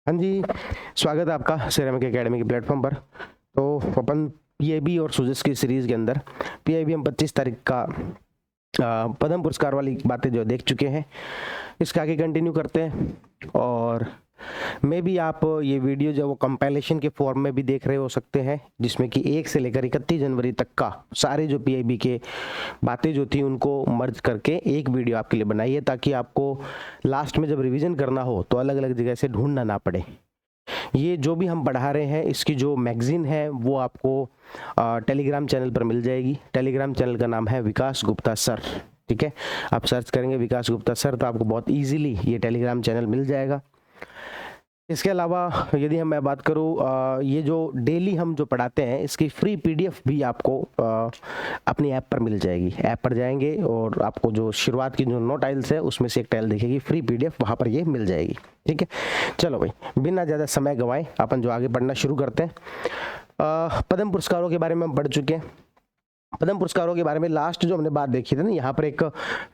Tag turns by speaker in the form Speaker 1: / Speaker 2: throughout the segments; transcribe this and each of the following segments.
Speaker 1: हाँ जी, स्वागत है आपका सिरेमिक एकेडमी के प्लेटफॉर्म पर। तो अपन पीआईबी और सुजेस की सीरीज़ के अंदर पीआईबी हम 25 तारीख का पद्म पुरस्कार वाली बातें जो देख चुके हैं, इसका आगे कंटिन्यू करते हैं। और मे भी आप ये वीडियो जो वो कंपाइलेशन के फॉर्म में भी देख रहे हो सकते हैं, जिसमें कि 1 से लेकर 31 जनवरी तक का सारे जो पीआईबी के बातें जो थी उनको मर्ज करके एक वीडियो आपके लिए बनाई है, ताकि आपको लास्ट में जब रिवीजन करना हो तो अलग अलग जगह से ढूंढना ना पड़े। ये जो भी हम पढ़ा रहे हैं, इसकी जो मैगजीन है वो आपको टेलीग्राम चैनल पर मिल जाएगी। टेलीग्राम चैनल का नाम है विकास गुप्ता सर। ठीक है, आप सर्च करेंगे विकास गुप्ता सर तो आपको बहुत इजीली ये टेलीग्राम चैनल मिल जाएगा। इसके अलावा यदि मैं बात करूँ, ये जो डेली हम जो पढ़ाते हैं इसकी फ्री पीडीएफ भी आपको अपनी ऐप पर मिल जाएगी। ऐप पर जाएंगे और आपको जो शुरुआत की जो 9 टाइल्स है उसमें से एक टाइल दिखेगी, फ्री पीडीएफ वहाँ पर ये मिल जाएगी। ठीक है, चलो भाई बिना ज़्यादा समय गंवाए अपन जो आगे पढ़ना शुरू करते हैं। पद्म पुरस्कारों के बारे में हम पढ़ चुके हैं। पद्म पुरस्कारों के बारे में लास्ट जो हमने बात देखी थी ना, यहाँ पर एक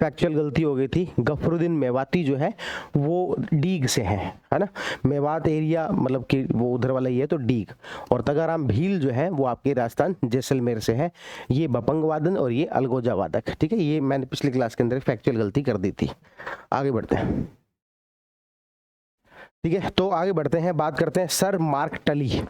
Speaker 1: फैक्चुअल गलती हो गई थी। गफरुद्दीन मेवाती जो है वो डीग से है ना। मेवात एरिया मतलब कि वो उधर वाला ही है, तो डीग। और तगाराम भील जो है वो आपके राजस्थान जैसलमेर से है। ये बपंग वादन और ये अलगोजा वादक। ठीक है, ये मैंने पिछली क्लास के अंदर फैक्चुअल गलती कर दी थी। आगे बढ़ते हैं। ठीक है, तो आगे बढ़ते हैं, बात करते हैं सर मार्क टली।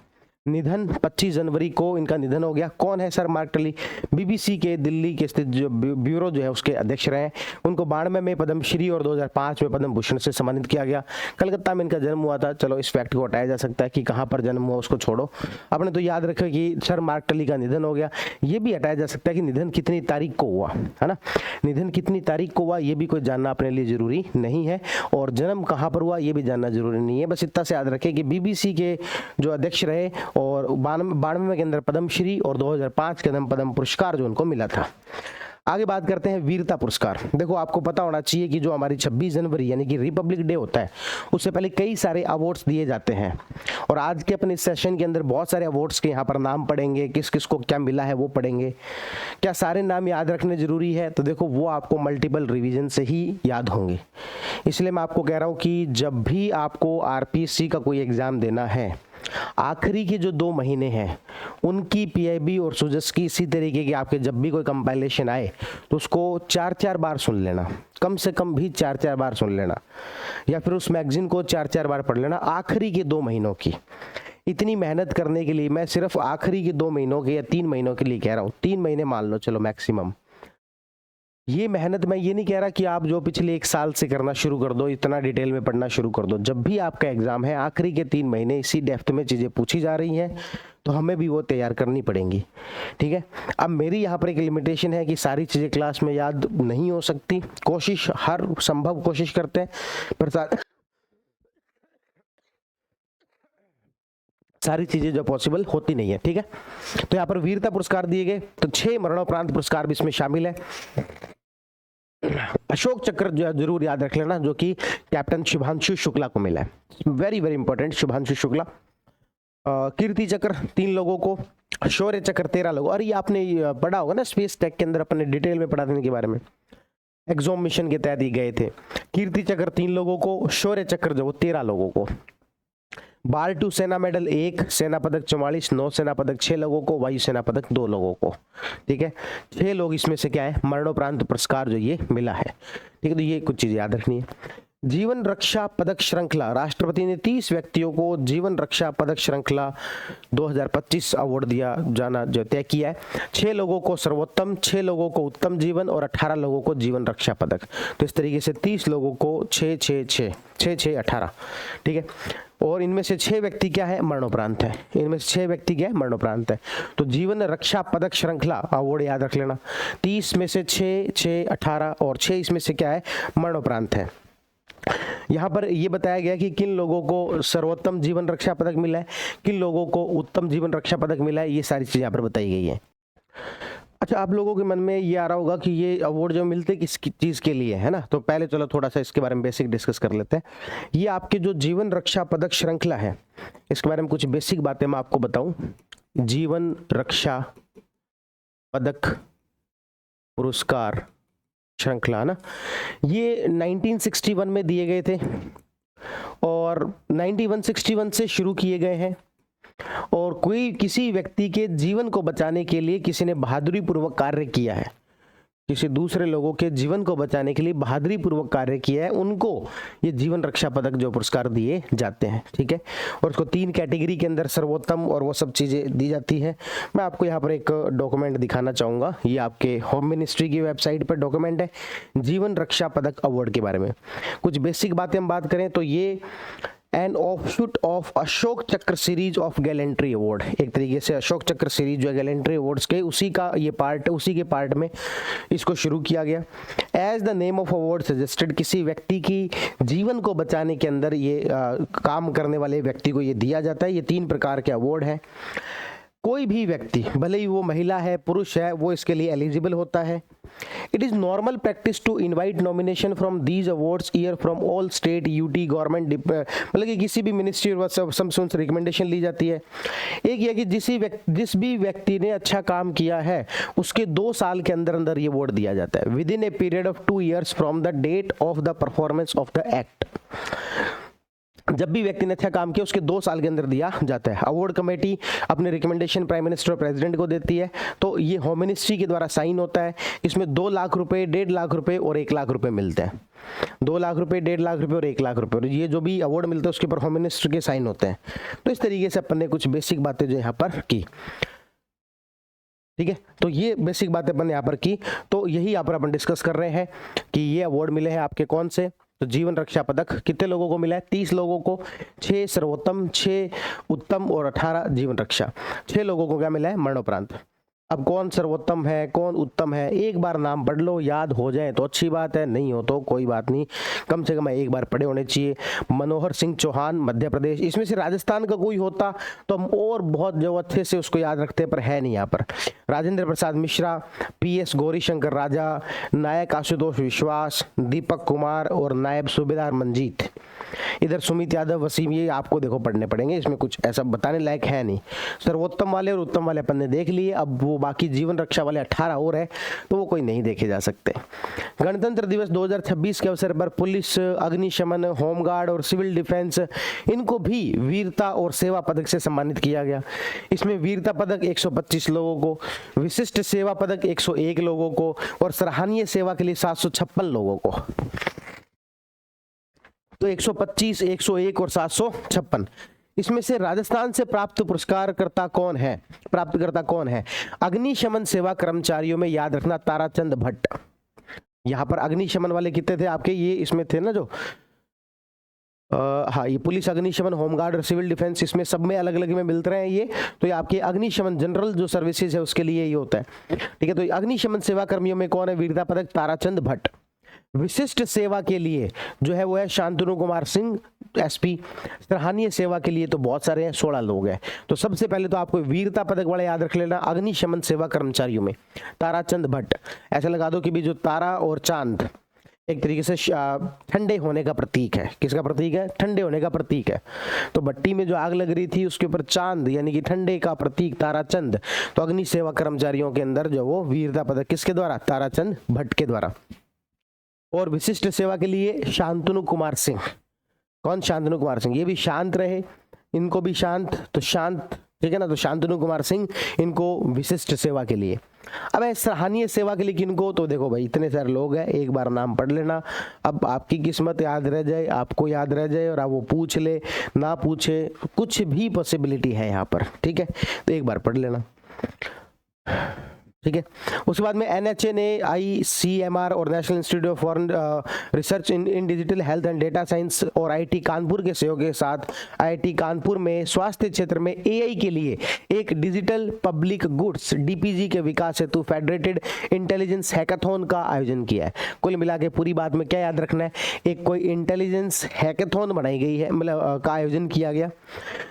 Speaker 1: निधन 25 जनवरी को इनका निधन हो गया। कौन है सर मार्क टली? बीबीसी के दिल्ली के स्थित जो ब्यूरो जो है उसके अध्यक्ष रहे हैं। उनको 92 में पद्मश्री और 2005 में पद्म भूषण से सम्मानित किया गया। कलकत्ता में इनका जन्म हुआ था। चलो इस फैक्ट को हटाया जा सकता है कि कहाँ पर जन्म हुआ उसको छोड़ो, आपने तो याद रखा कि सर मार्क टली का निधन हो गया। ये भी हटाया जा सकता है कि निधन कितनी तारीख को हुआ, है ना। निधन कितनी तारीख को हुआ ये भी कोई जानना अपने लिए जरूरी नहीं है, और जन्म कहाँ पर हुआ ये भी जानना जरूरी नहीं है। बस इतना से याद रखें कि बीबीसी के जो अध्यक्ष रहे और 92 के अंदर पद्मश्री और 2005 के अंदर पद्म पुरस्कार जो उनको मिला था। आगे बात करते हैं वीरता पुरस्कार। देखो आपको पता होना चाहिए कि जो हमारी 26 जनवरी यानी कि रिपब्लिक डे होता है, उससे पहले कई सारे अवार्ड्स दिए जाते हैं। और आज के अपने सेशन के अंदर बहुत सारे अवार्ड्स के यहाँ पर नाम पढ़ेंगे, किस किस को क्या मिला है वो पढ़ेंगे। क्या सारे नाम याद रखने जरूरी है? तो देखो वो आपको मल्टीपल रिवीजन से ही याद होंगे। इसलिए मैं आपको कह रहा हूँ कि जब भी आपको आरपीएससी का कोई एग्जाम देना है, आखिरी के जो 2 महीने हैं उनकी पीआईबी और सुजस की इसी तरीके की आपके जब भी कोई कंपाइलेशन आए तो उसको 4-4 बार सुन लेना, कम से कम भी 4-4 बार सुन लेना, या फिर उस मैगजीन को 4-4 बार पढ़ लेना। आखिरी के 2 महीनों की इतनी मेहनत करने के लिए, मैं सिर्फ आखिरी के 2 महीनों के या 3 महीनों के लिए कह रहा हूँ, 3 महीने मान लो चलो मैक्सिमम। ये मेहनत मैं ये नहीं कह रहा कि आप जो पिछले 1 साल से करना शुरू कर दो, इतना डिटेल में पढ़ना शुरू कर दो। जब भी आपका एग्जाम है आखिरी के 3 महीने इसी डेप्थ में चीजें पूछी जा रही हैं तो हमें भी वो तैयार करनी पड़ेंगी। ठीक है, अब मेरी यहाँ पर एक लिमिटेशन है कि सारी चीजें क्लास में याद नहीं हो सकती। कोशिश हर संभव कोशिश करते हैं, पर सारी चीजें जो पॉसिबल होती नहीं है। ठीक है, तो यहाँ पर वीरता पुरस्कार दिए गए, तो 6 मरणोपरांत पुरस्कार भी इसमें शामिल है। अशोक चक्र जो जरूर याद रख लेना, जो कि कैप्टन शुभांशु शुक्ला को मिला है। Very very important, Shubhanshu Shukla. Kirti Chakra 3 लोगों को, शौर्य चक्र 13 लोगों। और ये आपने पढ़ा होगा ना स्पेस टेक के अंदर, अपने डिटेल में पढ़ा देने के बारे में, एक्सोम मिशन के तहत ही गए थे। कीर्ति चक्र 3 लोगों को, शौर्य चक्र जो 13 लोगों को। बाल 2 सेना मेडल 1, सेना पदक 44, नौ सेना पदक 6 लोगों को, वायु सेना पदक 2 लोगों को। ठीक है, 6 लोग इसमें से क्या है मरणोपरांत पुरस्कार जो ये मिला है। ठीक है, तो ये कुछ चीजें याद रखनी है। जीवन रक्षा पदक श्रृंखला, राष्ट्रपति ने 30 व्यक्तियों को जीवन रक्षा पदक श्रृंखला 2025 अवार्ड दिया जाना जो तय किया है। 6 लोगों को सर्वोत्तम, 6 लोगों को उत्तम जीवन और 18 लोगों को जीवन रक्षा पदक। तो इस तरीके से 30 लोगों को 6 18। ठीक है, और इनमें से 6 व्यक्ति क्या है मरणोपरांत है। इनमें से 6 व्यक्ति क्या है मरणोपरांत है। तो जीवन रक्षा पदक श्रृंखला अवार्ड याद रख लेना। 30 में से 6 18 और 6 इसमें से क्या है मरणोपरांत है। यहाँ पर यह बताया गया कि किन लोगों को सर्वोत्तम जीवन रक्षा पदक मिला है, किन लोगों को उत्तम जीवन रक्षा पदक मिला है, ये सारी चीजें यहाँ पर बताई गई है। अच्छा, आप लोगों के मन में ये आ रहा होगा कि ये अवार्ड जो मिलते किस चीज के लिए है ना, तो पहले चलो थोड़ा सा इसके बारे में बेसिक डिस्कस कर लेते हैं। ये आपके जो जीवन रक्षा पदक श्रृंखला है, इसके बारे में कुछ बेसिक बातें मैं आपको बताऊं। जीवन रक्षा पदक पुरस्कार श्रृंखला ना, ये 1961 में दिए गए थे और 9161 से शुरू किए गए हैं। और कोई किसी व्यक्ति के जीवन को बचाने के लिए किसी ने बहादुरी पूर्वक कार्य किया है, किसी दूसरे लोगों के जीवन को बचाने के लिए बहादुरी पूर्वक कार्य किया है, उनको ये जीवन रक्षा पदक जो पुरस्कार दिए जाते हैं। ठीक है, और उसको 3 कैटेगरी के अंदर सर्वोत्तम और वो सब चीज़ें दी जाती है। मैं आपको यहाँ पर एक डॉक्यूमेंट दिखाना चाहूँगा, ये आपके होम मिनिस्ट्री की वेबसाइट पर डॉक्यूमेंट है जीवन रक्षा पदक अवार्ड के बारे में। कुछ बेसिक बातें हम बात करें तो ये एन ऑफशूट ऑफ अशोक चक्र सीरीज ऑफ गैलेंट्री अवार्ड, एक तरीके से अशोक चक्र सीरीज जो है गैलेंट्री अवार्ड्स के उसी का ये पार्ट, उसी के पार्ट में इसको शुरू किया गया। As the name of award suggested, किसी व्यक्ति की जीवन को बचाने के अंदर ये काम करने वाले व्यक्ति को ये दिया जाता है। ये 3 प्रकार के अवार्ड हैं। कोई भी व्यक्ति, भले ही वो महिला है पुरुष है, वो इसके लिए एलिजिबल होता है। It is normal practice to invite nomination from these awards year from all state UT government, मतलब कि किसी भी मिनिस्ट्री और सम रिकमेंडेशन ली जाती है। एक यह कि जिस भी व्यक्ति ने अच्छा काम किया है उसके 2 साल के अंदर अंदर ये अवार्ड दिया जाता है, within a period of 2 years from the date of the performance of the act. जब भी व्यक्ति ने अच्छा काम किया उसके 2 साल के अंदर दिया जाता है। अवार्ड कमेटी अपने रिकमेंडेशन प्राइम मिनिस्टर और प्रेसिडेंट को देती है, तो ये होम मिनिस्ट्री के द्वारा साइन होता है। इसमें 2 लाख रुपए, 1.5 लाख रुपए और 1 लाख रुपए मिलते हैं। 2 लाख रुपए, 1.5 लाख रुपए और 1 लाख रुपए, और ये जो भी अवार्ड मिलता है उसके ऊपर होम मिनिस्टर के साइन होते हैं। तो इस तरीके से अपन ने कुछ बेसिक बातें जो यहाँ पर की। ठीक है, तो ये बेसिक बातें अपन यहाँ पर की, तो यही यहाँ पर अपन डिस्कस कर रहे हैं कि ये अवार्ड मिले हैं आपके कौन से। तो जीवन रक्षा पदक कितने लोगों को मिला है? 30 लोगों को, 6 सर्वोत्तम, 6 उत्तम और 18 जीवन रक्षा। 6 लोगों को क्या मिला है मरणोपरांत। अब कौन सर्वोत्तम है, कौन उत्तम है, एक बार नाम पढ़ लो, याद हो जाए तो अच्छी बात है, नहीं हो तो कोई बात नहीं, कम से कम एक बार पढ़े होने चाहिए। मनोहर सिंह चौहान मध्य प्रदेश, इसमें से राजस्थान का कोई होता तो हम और बहुत जो अच्छे से उसको याद रखते, पर है नहीं यहाँ पर। राजेंद्र प्रसाद मिश्रा, PS गौरीशंकर राजा, नायक आशुतोष विश्वास, दीपक कुमार और नायब सूबेदार मंजीत। इधर सुमित यादव, वसीम, ये आपको देखो पढ़ने पड़ेंगे, इसमें कुछ ऐसा बताने लायक है नहीं। सर्वोत्तम वाले और उत्तम वाले अपन ने देख लिए, अब वो बाकी जीवन रक्षा वाले 18 और है तो वो कोई नहीं देखे जा सकते। गणतंत्र दिवस 2026 के अवसर पर पुलिस, अग्निशमन, होमगार्ड और सिविल डिफेंस, इनको भी वीरता और सेवा पदक से सम्मानित किया गया। इसमें वीरता पदक 125 लोगों को, विशिष्ट सेवा पदक 101 लोगों को और सराहनीय सेवा के लिए 756 लोगों को। तो 125, 101 और 756। इसमें से राजस्थान से प्राप्त पुरस्कारकर्ता कौन है, प्राप्तकर्ता कौन है? अग्निशमन सेवा कर्मचारियों में याद रखना ताराचंद भट्ट। यहाँ पर अग्निशमन वाले कितने थे आपके, ये इसमें थे ना जो हाँ, ये पुलिस, अग्निशमन, होमगार्ड और सिविल डिफेंस, इसमें सब में अलग अलग में मिलते रहे हैं ये। तो ये आपके अग्निशमन जनरल जो सर्विसेज है उसके लिए ये होता है। ठीक है, तो अग्निशमन सेवा कर्मियों में कौन है? वीरता पदक ताराचंद भट्ट। विशिष्ट सेवा के लिए जो है वो है शांतनु कुमार सिंह SP। सराहनीय सेवा के लिए तो बहुत सारे हैं, 16 लोग हैं। तो सबसे पहले तो आपको वीरता पदक वाला याद रख लेना, अग्निशमन सेवा कर्मचारियों में ताराचंद भट्ट। ऐसा लगा दो कि भी जो तारा और चांद एक तरीके से ठंडे होने का प्रतीक है। किसका प्रतीक है? ठंडे होने का प्रतीक है। तो भट्टी में जो आग लग रही थी उसके ऊपर चांद यानी कि ठंडे का प्रतीक ताराचंद। तो अग्नि सेवा कर्मचारियों के अंदर जो वो वीरता पदक किसके द्वारा? ताराचंद भट्ट के द्वारा। और विशिष्ट सेवा के लिए शांतनु कुमार सिंह। कौन? शांतनु कुमार सिंह। ये भी शांत रहे, इनको भी शांत, तो शांत, ठीक है ना। तो शांतनु कुमार सिंह इनको विशिष्ट सेवा के लिए। अब सराहनीय सेवा के लिए किनको? तो देखो भाई इतने सारे लोग हैं, एक बार नाम पढ़ लेना। अब आपकी किस्मत याद रह जाए, आपको याद रह जाए और आप वो पूछ ले ना पूछे, कुछ भी पॉसिबिलिटी है यहाँ पर। ठीक है, तो एक बार पढ़ लेना। ठीक है, उसके बाद में NHA ने ICMR और national institute of foreign research in digital health and data science और IIT कानपुर के सहयोग के साथ IIT कानपुर में स्वास्थ्य क्षेत्र में AI के लिए एक डिजिटल पब्लिक गुड्स DPG के विकास हेतु फेडरेटेड इंटेलिजेंस हैकाथॉन का आयोजन किया है। कुल मिला के पूरी बात में क्या याद रखना है? एक कोई इंटेलिजेंस हैकाथॉन बनाई गई है, मतलब का आयोजन किया गया,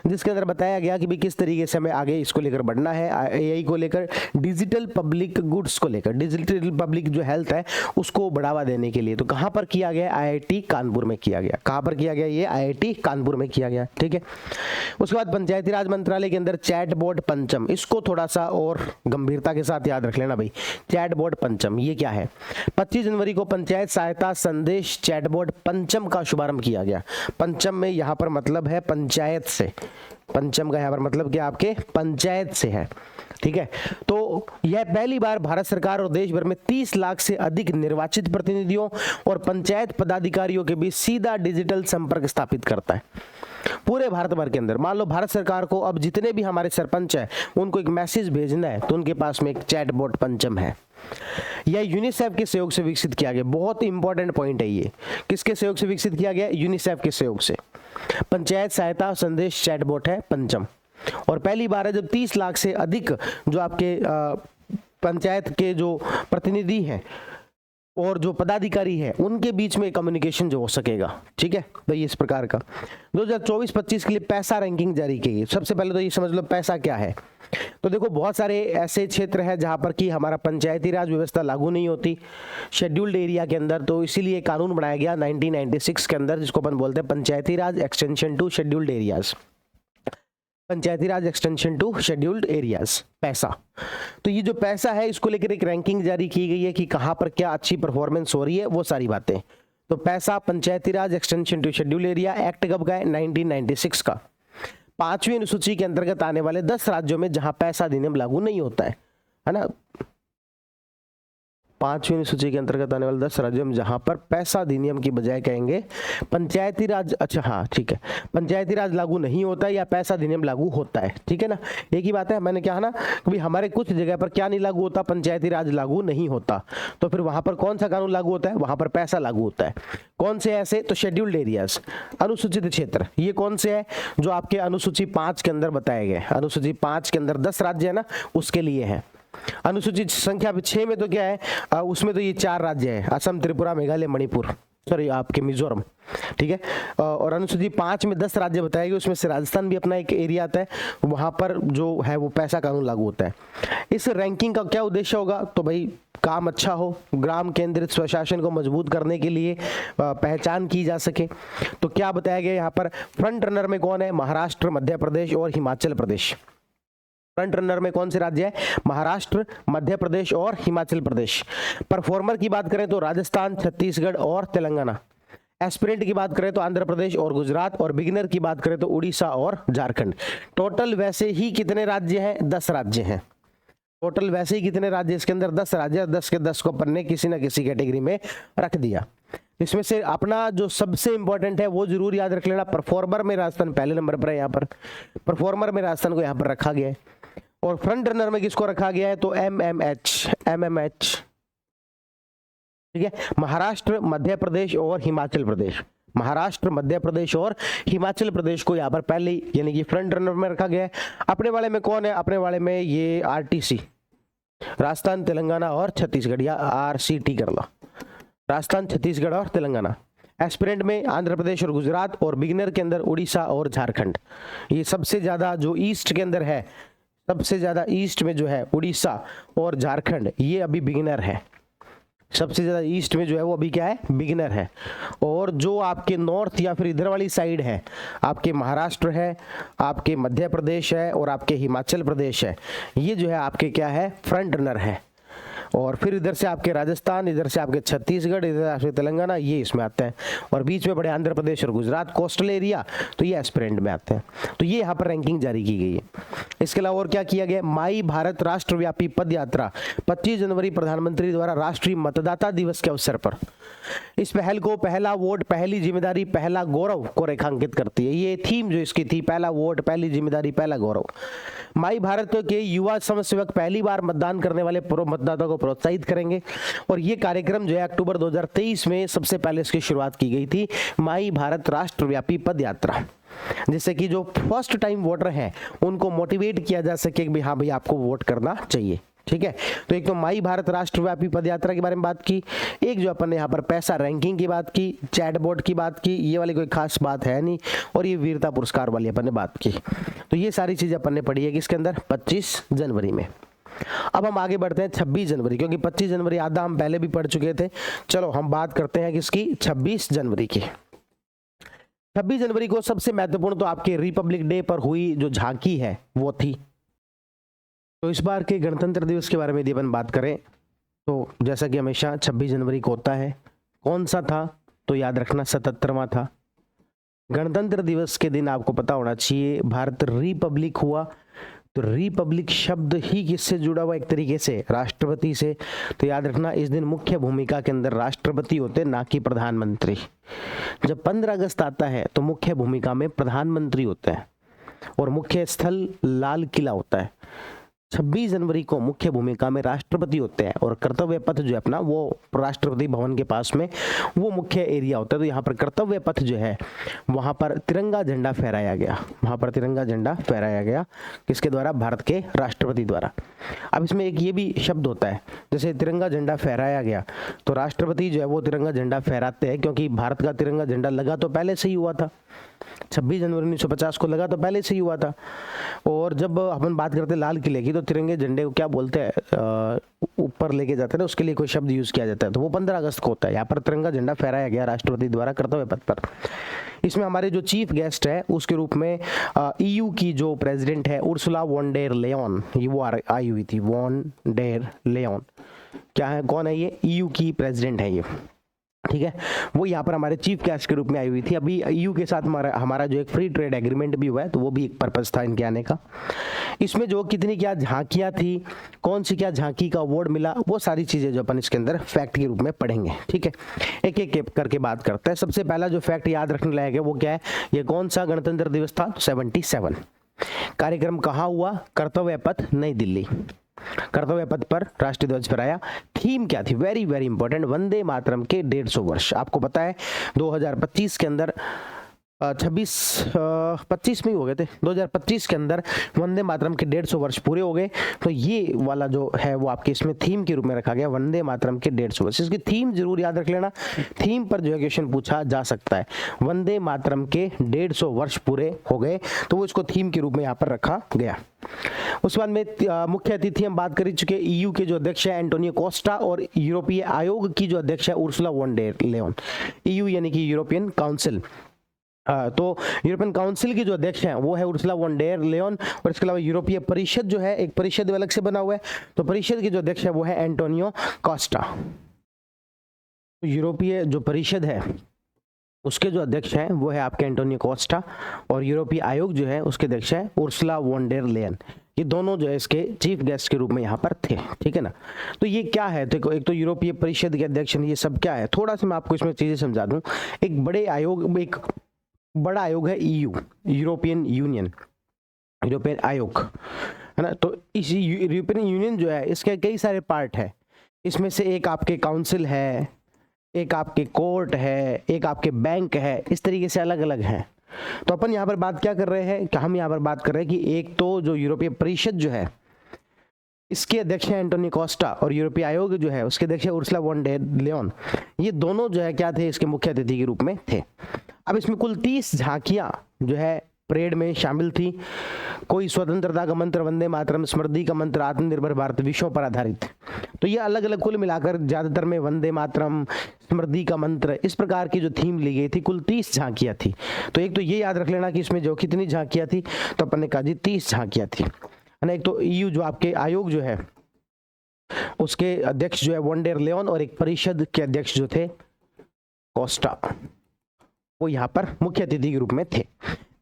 Speaker 1: जिसके अंदर बताया गया कि भी किस तरीके से हमें आगे इसको लेकर बढ़ना है, AI को लेकर डिजिटल पब्लिक गुड्स को लेकर, डिजिटल पब्लिक जो हेल्थ है उसको बढ़ावा देने के लिए। तो कहां पर किया गया? आईआईटी कानपुर में किया गया। कहां पर किया गया? ये आईआईटी कानपुर में किया गया। ठीक है, उसके बाद पंचायती राज मंत्रालय के अंदर चैटबॉट पंचम, इसको थोड़ा सा और गंभीरता के साथ याद रख लेना भाई। चैटबॉट पंचम ये क्या है? 25 जनवरी को पंचायत सहायता संदेश चैटबॉट पंचम का शुभारंभ किया गया। पंचम में यहां पर मतलब है पंचायत से, पंचम का यहां पर मतलब क्या आपके पंचायत से है। ठीक है, तो यह पहली बार भारत सरकार और देश भर में 30 लाख से अधिक निर्वाचित प्रतिनिधियों और पंचायत पदाधिकारियों के बीच सीधा डिजिटल संपर्क स्थापित करता है पूरे भारत भर के अंदर। मान लो भारत सरकार को अब जितने भी हमारे सरपंच हैं उनको एक मैसेज भेजना है तो उनके पास में एक चैटबॉट पंचम है। यह यूनिसेफ के सहयोग से विकसित किया गया। बहुत इंपॉर्टेंट पॉइंट है ये। किसके सहयोग से विकसित किया गया? यूनिसेफ के सहयोग से। पंचायत सहायता संदेश चैटबॉट है पंचम, और पहली बार है जब 30 लाख से अधिक जो आपके पंचायत के जो प्रतिनिधि हैं और जो पदाधिकारी है उनके बीच में कम्युनिकेशन जो हो सकेगा। ठीक है, तो ये इस प्रकार का 2024-25 के लिए पैसा रैंकिंग जारी की गई। सबसे पहले तो ये समझ लो पैसा क्या है। तो देखो बहुत सारे ऐसे क्षेत्र हैं जहां पर कि हमारा पंचायती राज व्यवस्था लागू नहीं होती शेड्यूल्ड एरिया के अंदर, तो इसीलिए कानून बनाया गया 1996 के अंदर, जिसको अपन बोलते हैं Panchayati Raj extension to scheduled areas. Panchayati Raj extension to scheduled areas. PESA, तो ये जो पैसा है इसको लेकर एक रैंकिंग जारी की गई है कि कहां पर क्या अच्छी परफॉर्मेंस हो रही है, वो सारी बातें। तो PESA Panchayati Raj extension to scheduled area act कब का है? 1996 का। 5वीं अनुसूची के अंतर्गत आने वाले 10 राज्यों में जहां पैसा अधिनियम लागू नहीं होता है ना। 5वीं अनुसूची के अंतर्गत आने वाले 10 राज्यों में जहां पर पैसा अधिनियम की बजाय कहेंगे पंचायती राज, अच्छा हाँ ठीक है, पंचायती राज लागू नहीं होता है या पैसा अधिनियम लागू होता है। ठीक है ना, एक ही बात है। मैंने क्या है ना कि हमारे कुछ जगह पर क्या नहीं लागू होता? पंचायती राज लागू नहीं होता, तो फिर वहां पर कौन सा कानून लागू होता है? वहां पर पैसा लागू होता है। कौन से ऐसे? तो शेड्यूल्ड एरियाज, अनुसूचित क्षेत्र। ये कौन से है? जो आपके अनुसूची 5 के अंदर बताए गए। अनुसूची 5 के अंदर 10 राज्य है ना, उसके लिए है। अनुसूचित संख्या 6 में तो क्या है? उसमें तो ये 4 राज्य है, असम, त्रिपुरा, मेघालय, मणिपुर, सॉरी आपके मिजोरम। ठीक है, और अनुसूची 5 में 10 राज्य बताए गए, उसमें से राजस्थान भी अपना एक एरिया आता है, वहां पर जो है वो पैसा कानून लागू होता है। इस रैंकिंग का क्या उद्देश्य होगा? तो भाई काम अच्छा हो, ग्राम केंद्रित स्वशासन को मजबूत करने के लिए पहचान की जा सके। तो क्या बताया गया यहाँ पर? फ्रंट रनर में कौन है? महाराष्ट्र, मध्य प्रदेश और हिमाचल प्रदेश। फ्रंट रनर में कौन से राज्य है? महाराष्ट्र, मध्य प्रदेश और हिमाचल प्रदेश। परफॉर्मर की बात करें तो राजस्थान, छत्तीसगढ़ और तेलंगाना। एस्पिरेंट की बात करें तो आंध्र प्रदेश और गुजरात, और बिगिनर की बात करें तो उड़ीसा और झारखंड। टोटल वैसे ही कितने राज्य हैं? 10 राज्य हैं। टोटल वैसे ही कितने राज्य? इसके अंदर 10 राज्य, 10 के 10 को अपन ने किसी ना किसी कैटेगरी में रख दिया। इसमें से अपना जो सबसे इंपॉर्टेंट है वो जरूर याद रख लेना। परफॉर्मर में राजस्थान पहले नंबर पर है, यहाँ पर परफॉर्मर में राजस्थान को यहाँ पर रखा गया है। और फ्रंट रनर में किसको रखा गया है? तो एमएमएच। ठीक है, महाराष्ट्र, मध्य प्रदेश और हिमाचल प्रदेश। महाराष्ट्र, मध्य प्रदेश और हिमाचल प्रदेश को यहाँ पर पहले यानी कि फ्रंट रनर में रखा गया है। अपने वाले में कौन है? अपने वाले में ये आरटीसी, राजस्थान, तेलंगाना और छत्तीसगढ़, या आरसीटी कर लो, राजस्थान, छत्तीसगढ़ और तेलंगाना। एस्पिरेंट में आंध्र प्रदेश और गुजरात, और बिगिनर के अंदर उड़ीसा और झारखंड। ये सबसे ज्यादा जो ईस्ट के अंदर है, सबसे ज्यादा ईस्ट में जो है उड़ीसा और झारखंड, ये अभी बिगिनर है। सबसे ज्यादा ईस्ट में जो है वो अभी क्या है? बिगिनर है। और जो आपके नॉर्थ या फिर इधर वाली साइड है, आपके महाराष्ट्र है, आपके मध्य प्रदेश है और आपके हिमाचल प्रदेश है, ये जो है आपके क्या है? फ्रंट रनर है। और फिर इधर से आपके राजस्थान, इधर से आपके छत्तीसगढ़, इधर से तेलंगाना, ये इसमें आते हैं। और बीच में बड़े आंध्र प्रदेश और गुजरात, कोस्टल एरिया, तो ये एस्पिरेंट में आते हैं। तो ये यहाँ पर रैंकिंग जारी की गई है। इसके अलावा और क्या किया गया? माई भारत राष्ट्रव्यापी पद यात्रा 25 जनवरी प्रधानमंत्री द्वारा राष्ट्रीय मतदाता दिवस के अवसर पर। इस पहल को पहला वोट, पहली जिम्मेदारी, पहला गौरव को रेखांकित करती है। ये थीम जो इसकी थी, पहला वोट, पहली जिम्मेदारी, पहला गौरव। माई भारत के युवा समाजसेवक पहली बार मतदान करने वाले मतदाता को प्रोत्साहित करेंगे। और ये कार्यक्रम जो है अक्टूबर 2023 में सबसे पहले इसकी शुरुआत की गई थी, माई भारत राष्ट्रव्यापी पद यात्रा, जिससे कि जो फर्स्ट टाइम वोटर हैं उनको मोटिवेट किया जा सके कि हाँ भाई आपको वोट करना चाहिए। ठीक है, तो एक तो माई भारत राष्ट्रव्यापी पदयात्रा के बारे में बात की, एक जो अपन ने यहाँ पर पैसा रैंकिंग की बात की, चैटबॉट की बात की, ये वाली कोई खास बात है नहीं, और ये वीरता पुरस्कार वाली अपन ने बात की। तो ये सारी चीजें अपन ने पढ़ी है किसके अंदर? 25 जनवरी में। अब हम आगे बढ़ते हैं 26 जनवरी, क्योंकि 25 जनवरी आधा हम पहले भी पढ़ चुके थे। चलो हम बात करते हैं किसकी, 26 जनवरी की। 26 जनवरी को सबसे महत्वपूर्ण तो आपके रिपब्लिक डे पर हुई जो झांकी है वो थी। तो इस बार के गणतंत्र दिवस के बारे में यदि अपन बात करें तो जैसा कि हमेशा 26 जनवरी को होता है, कौन सा था तो याद रखना 77वां था। गणतंत्र दिवस के दिन आपको पता होना चाहिए भारत रिपब्लिक हुआ। तो रिपब्लिक शब्द ही किससे जुड़ा हुआ, एक तरीके से राष्ट्रपति से। तो याद रखना इस दिन मुख्य भूमिका के अंदर राष्ट्रपति होते हैं, ना कि प्रधानमंत्री। जब 15 अगस्त आता है तो मुख्य भूमिका में प्रधानमंत्री होते हैं और मुख्य स्थल लाल किला होता है। 26 जनवरी को मुख्य भूमिका में राष्ट्रपति होते हैं और कर्तव्य पथ जो है अपना वो राष्ट्रपति भवन के पास में वो मुख्य एरिया होता है। तो यहाँ पर कर्तव्य पथ जो है वहाँ पर तिरंगा झंडा फहराया गया, वहाँ पर तिरंगा झंडा फहराया गया किसके द्वारा, भारत के राष्ट्रपति द्वारा। अब इसमें एक ये भी शब्द होता है, जैसे तिरंगा झंडा फहराया गया तो राष्ट्रपति जो है वो तिरंगा झंडा फहराते हैं, क्योंकि भारत का तिरंगा झंडा लगा तो पहले से ही हुआ था, 26 जनवरी 1950 को लगा तो पहले से ही हुआ था। और जब अपन बात करते हैं लाल किले की तो तिरंगे झंडे को क्या बोलते हैं, ऊपर लेके जाते हैं ना, उसके लिए कोई शब्द यूज किया जाता है, तो वो 15 अगस्त को होता है। यहाँ पर तिरंगा झंडा फहराया गया राष्ट्रपति द्वारा कर्तव्य पथ पर। इसमें हमारे जो चीफ गेस्ट है उसके रूप में ईयू की जो प्रेसिडेंट है उर्सुला वॉन डेर लेयन, ये वो आई हुई थी, वॉन डेर लेयन। क्या है, कौन है ये, ईयू की प्रेसिडेंट है ये, ठीक है। वो यहाँ पर हमारे चीफ गेस्ट के रूप में आई हुई थी। अभी ईयू के साथ हमारा जो एक फ्री ट्रेड एग्रीमेंट भी हुआ है, तो वो भी एक पर्पस था इनके आने का। इसमें जो कितनी क्या झांकियां थी, कौन सी क्या झांकी का अवार्ड मिला, वो सारी चीजें जो अपन इसके अंदर फैक्ट के रूप में पढ़ेंगे, ठीक है। एक एक करके बात करते हैं। सबसे पहला जो फैक्ट याद रखने लायक है वो क्या है, ये कौन सा गणतंत्र दिवस था, 77। कार्यक्रम कहाँ हुआ, कर्तव्य पथ नई दिल्ली। कर्तव्य पथ पर राष्ट्रीय ध्वज फहराया। थीम क्या थी, very very important, Vande Mataram के 150 वर्ष। आपको पता है 2025 के अंदर 25 में ही हो गए थे, 2025 के अंदर वंदे मातरम के 150 वर्ष पूरे हो गए। तो ये वाला जो है वो आपके इसमें थीम के रूप में रखा गया, वंदे मातरम के 150 वर्ष। इसकी थीम जरूर याद रख लेना, थीम पर जो है क्वेश्चन पूछा जा सकता है। वंदे मातरम के 150 वर्ष पूरे हो गए, तो वो इसको थीम के रूप में यहाँ पर रखा गया। उसके बाद में मुख्य अतिथि हम बात कर चुके, ईयू के जो अध्यक्ष है एंटोनियो कोस्टा और यूरोपीय आयोग की जो अध्यक्ष है Ursula von der Leyen. EU यानी कि यूरोपियन काउंसिल, तो यूरोपियन काउंसिल की जो अध्यक्ष हैं वो है उर्सुला वॉन डेर लेयन। और इसके अलावा यूरोपीय परिषद जो है, एक परिषद अलग से बना हुआ है, तो परिषद की जो अध्यक्ष है वो है एंटोनियो कोस्टा। तो यूरोपीय जो परिषद है उसके जो अध्यक्ष हैं वो है आपके एंटोनियो कोस्टा, और यूरोपीय आयोग जो है उसके अध्यक्ष है उर्सुला वॉन डेर लेयन। ये दोनों जो है इसके चीफ गेस्ट के रूप में यहाँ पर थे, ठीक है ना। तो ये क्या है, देखो एक तो यूरोपीय परिषद के अध्यक्ष, ये सब क्या है, थोड़ा सा मैं आपको इसमें चीजें समझा दूं। एक बड़े आयोग, एक बड़ा आयोग है ईयू, यूरोपियन यूनियन, यूरोपियन आयोग है ना। तो इस यूरोपियन यूनियन जो है इसके कई सारे पार्ट है। इसमें से एक आपके काउंसिल है, एक आपके कोर्ट है, एक आपके बैंक है, इस तरीके से अलग अलग हैं। तो अपन यहाँ पर बात क्या कर रहे हैं, कि हम यहाँ पर बात कर रहे हैं कि एक तो जो यूरोपीय परिषद जो है इसके अध्यक्ष है एंटोनियो कोस्टा, और यूरोपीय आयोग जो है उसके अध्यक्ष है उर्सुला वॉन डेर लेयन। ये दोनों जो है क्या थे, इसके मुख्य अतिथि के रूप में थे। अब इसमें कुल 30 झांकियां जो है परेड में शामिल थी। कोई स्वतंत्रता का मंत्र, वंदे मातरम, समृद्धि का मंत्र, आत्मनिर्भर भारत, विषयों पर आधारित। तो ये अलग अलग कुल मिलाकर ज्यादातर में वंदे मातरम, समृद्धि का मंत्र, इस प्रकार की जो थीम ली गई थी, कुल 30 झांकियां थी। तो एक तो ये याद रख लेना कि इसमें जो कितनी झांकियां थी, तो अपन ने कहा जी 30 झांकियां थी, है ना। एक तो ईयू जो आपके आयोग जो है उसके अध्यक्ष जो है वॉन डेर लेयन, और एक परिषद के अध्यक्ष जो थे कोस्टा, वो यहाँ पर मुख्य अतिथि के रूप में थे।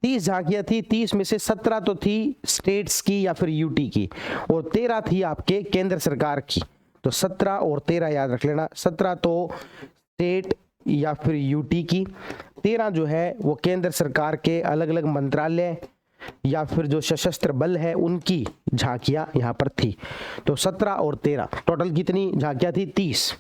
Speaker 1: 30 झांकियां थी, 30 में से 17 तो थी स्टेट्स की या फिर यूटी की, और 13 थी आपके केंद्र सरकार की। तो 17 और 13 याद रख लेना, 17 तो स्टेट या फिर यूटी की, 13 जो है वो केंद्र सरकार के अलग अलग मंत्रालय या फिर जो सशस्त्र बल है उनकी झांकियां यहाँ पर थी। तो 17 और 13 टोटल कितनी झांकियां थी, 30।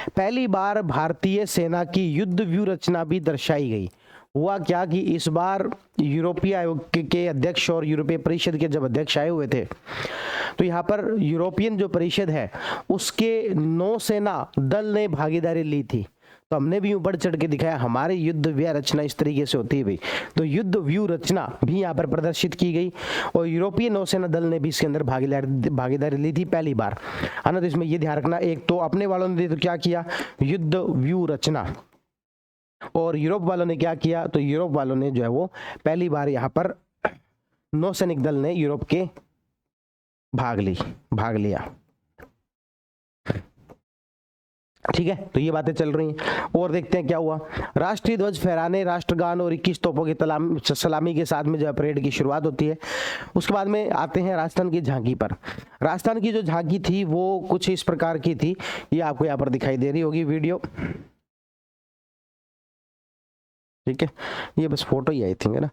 Speaker 1: पहली बार भारतीय सेना की युद्ध व्यूह रचना भी दर्शाई गई। हुआ क्या कि इस बार यूरोपीय आयोग के अध्यक्ष और यूरोपीय परिषद के जब अध्यक्ष आए हुए थे, तो यहाँ पर यूरोपियन जो परिषद है उसके नौसेना दल ने भागीदारी ली थी। तो हमने भी ऊपर चढ़ के दिखाया हमारी युद्ध व्यय रचना इस तरीके से होती है भाई। तो युद्ध व्यू रचना भी यहाँ पर प्रदर्शित की गई और यूरोपीय नौसेना दल ने भी इसके अंदर भागीदारी ली थी पहली बार, है ना। तो इसमें ये ध्यान रखना, एक तो अपने वालों ने तो क्या किया, युद्ध व्यू रचना, और यूरोप वालों ने क्या किया, तो यूरोप वालों ने जो है वो पहली बार यहाँ पर नौसैनिक दल ने यूरोप के भाग लिया। ठीक है, तो ये बातें चल रही हैं। और देखते हैं क्या हुआ। राष्ट्रीय ध्वज फहराने, राष्ट्रगान और 21 तोपों की सलामी के साथ में जो है परेड की शुरुआत होती है। उसके बाद में आते हैं राजस्थान की झांकी पर। राजस्थान की जो झांकी थी वो कुछ इस प्रकार की थी, ये आपको यहाँ पर दिखाई दे रही होगी वीडियो। ठीक है, ये बस फोटो ही आई थिंक, है ना।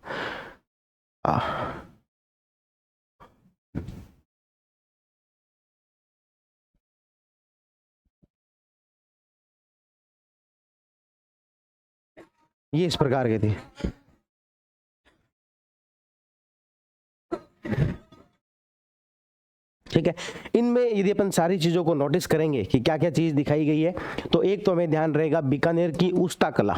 Speaker 1: ये इस प्रकार की थी। ठीक है, इनमें यदि अपन सारी चीजों को नोटिस करेंगे कि क्या क्या चीज दिखाई गई है, तो एक तो हमें ध्यान रहेगा बीकानेर की उस्ता कला,